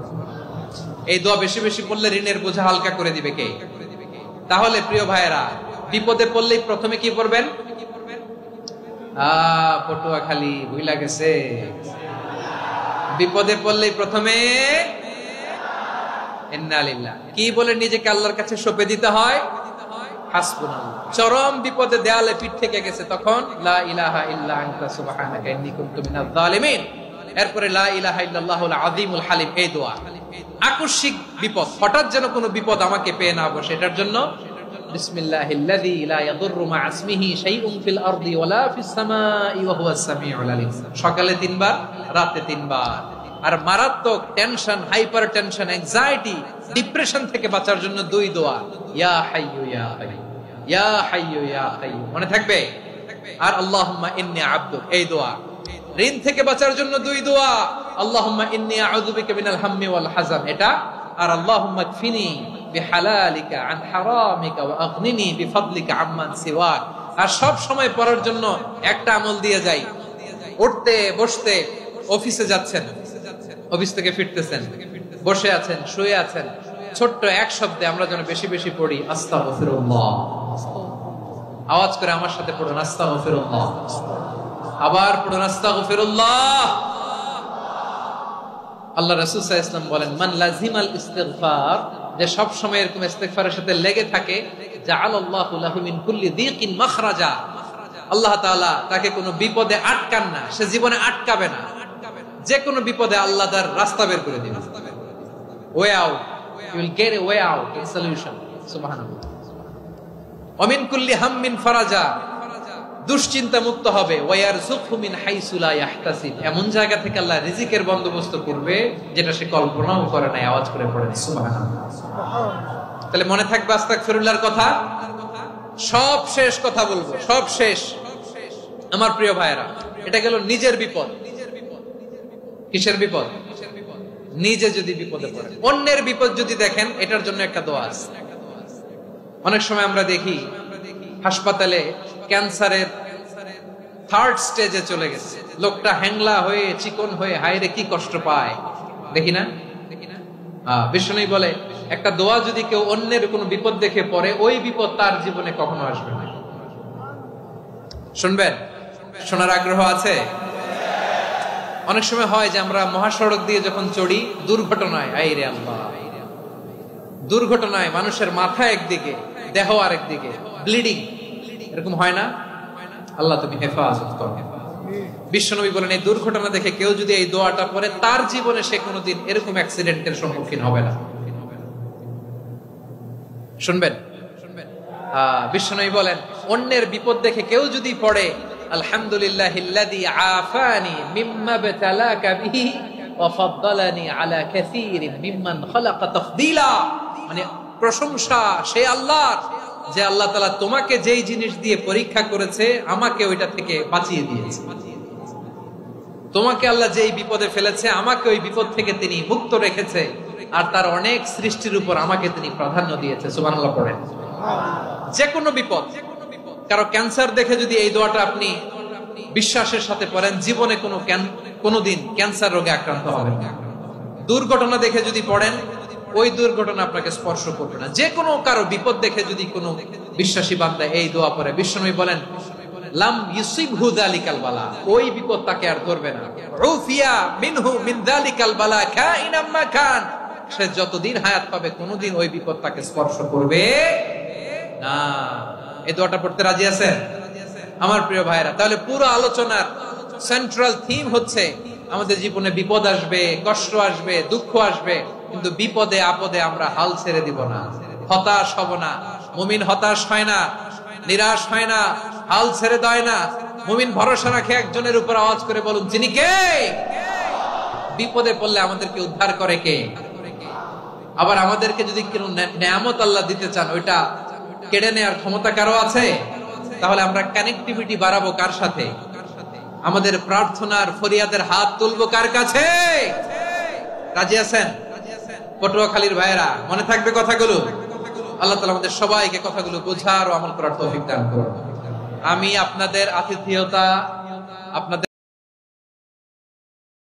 এই দোয়া বেশি বেশি পড়লে ঋণের বোঝা হালকা করে দিবে কে? তাহলে প্রিয় ভাইয়েরা, বিপদে পড়লেই প্রথমে কি পড়বেন? পটুয়াখালী ভুইলা গেছে, বিপদে পড়লেই প্রথমে ইন্না লিল্লাহ কি বলে নিজেকে আল্লাহর কাছে সঁপে দিতে হয়? হাসবুনাল্লাহ। চরম বিপদে দেয়ালে পিঠ থেকে গেছে, তখন লা ইলাহা ইল্লা আনতা সুবহানাকা ইন্নী কুনতু মিনাজ জালিমিন। এরপরে লা ইলাহা ইল্লাল্লাহুল আযীমুল হালিম, এই দোয়া। আকস্মিক বিপদ, হঠাৎ যেন কোনো বিপদ আমাকে পেয়ে না বসে, এটার জন্য বিসমিল্লাহিল্লাযী লা ইয়াদুররু মা ইসমিহি শাইউন ফিল আরদি ওয়ালা ফিস সামাই ওয়া হুয়াস সামিউল আলিম। সকালে 3 বার, রাতে 3 বার। আর মারাত্মক tension, hyper tension, anxiety, depression থেকে বাঁচার জন্য 2 দোয়া, ইয়া হাইয়্যু ইয়া কাইয়্যুম, ইয়া হাইয়্যু ইয়া কাইয়্যুম, মনে থাকবে? আর আল্লাহুম্মা ইন্নী আবদুক, এই দোয়া। ঋণ থেকে বাঁচার জন্য 2 দোয়া, আল্লাহুম্মা ইন্নী আউযু বিকা মিনাল হাম্মি ওয়াল হাযান, এটা। আর আল্লাহুম্মা কফিনি বিহালালিকা আন হারামিকা ওয়া আগনিনি বিফাদলিকা আম্মান সিওয়াক। আর সব সময় পড়ার জন্য একটা আমল দিয়ে যাই, উঠতে বসতে, অফিসে যাচ্ছেন, অফিস থেকে ফিরতেছেন, বসে আছেন, শুয়ে আছেন, ছোট্ট এক শব্দে আমরা যেন বেশি বেশি পড়ি আস্তাগফিরুল্লাহ। আওয়াজ করে আমার সাথে পড়ুন আস্তাগফিরুল্লাহ, আবার পড়ুন আস্তাগফিরুল্লাহ। আল্লাহ রাসূল সাল্লাল্লাহু আলাইহি ওয়াসাল্লাম বলেন, মান লাজিমাল ইস্তিগফার, যে সব সময় এরকম ইস্তিগফারের সাথে লেগে থাকে, জাআলাল্লাহু লাহু মিন কুল্লি যিকিন মাখরাজা, আল্লাহ তাআলা তাকে কোনো বিপদে আটকান না, সে জীবনে আটকাবে না। যে কোনো বিপদে আল্লাহ তার রাস্তা বের করে দিবেন, way out, you will get a way out, a solution. সুবহানাল্লাহ। ওয়া মিন কুল্লি হাম্মিন ফারাজা, দুশ্চিন্তা মুক্ত হবে। ওয়া ইয়ারযুকহু মিন হাইসু লা ইয়াহতাসিব, এমন জায়গা থেকে আল্লাহ রিজিকের বন্দোবস্ত করবে যেটা সে কল্পনাও করে নাই। আওয়াজ করে পড়েন সুবহানাল্লাহ। তাহলে মনে থাকবে আস্তাগফিরুল্লাহর কথা। সব শেষ কথা বলবো, সব শেষ আমার প্রিয় ভাইয়েরা। এটা গেল নিজের বিপদ। কিসের বিপদ? নিজে যদি বিপদে পড়ে। অন্যের বিপদ যদি দেখেন, এটার জন্য একটা দোয়া আছে। অনেক সময় আমরা দেখি হাসপাতালে ক্যান্সারের 3rd স্টেজে চলে গেছে, লোকটা হ্যাংলা হয়ে চিকন হয়ে হায়রে কি কষ্ট পায়, দেখি না? বিষ্ণু বলে একটা দোয়া যদি কেউ অন্যের কোনো বিপদ দেখে পড়ে, ওই বিপদ তার জীবনে কখনো আসবে না। শুনবেন? শোনার আগ্রহ আছে? অনেক সময় হয় যে আমরা মহাসড়ক দিয়ে যখন চড়ি, দুর্ঘটনায়, আইরে আল্লাহ, দুর্ঘটনায় মানুষের মাথা একদিকে, দেহ আরেকদিকে, ব্লিডিং, এরকম হয় না? আল্লাহ তুমি হেফাজত করো। বিশ্বনবী বলেন, এই দুর্ঘটনা দেখে কেউ যদি এই দোয়াটা পড়ে, তার জীবনে সে কোনোদিন এরকম অ্যাক্সিডেন্টের সম্মুখীন হবে না। শুনবেন? বিশ্বনবী বলেন, অন্যের বিপদ দেখে কেউ যদি পড়ে, আলহামদুলিল্লাহিল্লাযী আফানি মিম্মা বতালাকা বিহি ওয়া ফাদ্দালানি আলা কাসীরিন মিম্মান খালাকা তাফদীলা, মানে প্রশংসা সেই আল্লাহর, যে আল্লাহ তাআলা তোমাকে যেই জিনিস দিয়ে পরীক্ষা করেছে, আমাকে ওইটা থেকে বাঁচিয়ে দিয়েছে। তোমাকে আল্লাহ যেই বিপদে ফেলেছে, আমাকে ওই বিপদ থেকে তিনি মুক্ত রেখেছে, আর তার অনেক সৃষ্টির উপর আমাকে তিনি প্রাধান্য দিয়েছে। সুবহানাল্লাহ পড়েন। যে কোনো বিপদ, কারো ক্যান্সার দেখে যদি এই দোয়াটা আপনি বিশ্বাসের সাথে পড়েন, জীবনে কোনোদিন ক্যান্সার রোগে আক্রান্ত হবেন না। দুর্ঘটনা দেখে যদি পড়েন, ওই দুর্ঘটনা আপনাকে স্পর্শ করবে না। যে কোনো কারো বিপদ দেখে যদি কোনো বিশ্বাসী বান্দা এই দোয়া পড়ে, বিশ্বনবী বলেন, লাম ইউসিবহু যালিকাল বালা, ওই বিপদ তাকে আর ধরবে না। উফিয়া মিনহু মিন যালিকাল বালা কাইনাম মা কান, সে যতদিন হায়াত পাবে কোনোদিন ওই বিপদ তাকে স্পর্শ করবে না। এই দোয়াটা পড়তে রাজি আছেন আমার প্রিয় ভাইরা? তাহলে পুরো আলোচনার সেন্ট্রাল থিম হচ্ছে, আমাদের জীবনে বিপদ আসবে, কষ্ট আসবে, দুঃখ আসবে, কিন্তু বিপদে আপদে আমরা হাল ছেড়ে দিব না, হতাশ হব না। মুমিন হতাশ হয় না, নিরাশ হয় না, হাল ছেড়ে দেয় না। মুমিন ভরসা রাখে একজনের উপর। আওয়াজ করে বলুন, যিনি কে? বিপদে পড়লে আমাদেরকে উদ্ধার করে কে? আবার আমাদেরকে যদি কোনো নেয়ামত আল্লাহ দিতে চান, ওইটা কেড়ে নেওয়ার ক্ষমতা কারো আছে? তাহলে আমরা কানেক্টিভিটি বাড়াবো কার সাথে? আমাদের প্রার্থনার ফরিয়াদের হাত তুলবো কার কাছে? রাজি আছেন? পটুয়াখালীর ভাইয়েরা, মনে থাকবে কথাগুলো। আল্লাহ তাআলা আমাদের সবাইকে কথাগুলো বোঝার ও আমল করার তৌফিক দান করুন। আমি আপনাদের আতিথেয়তা, আপনাদের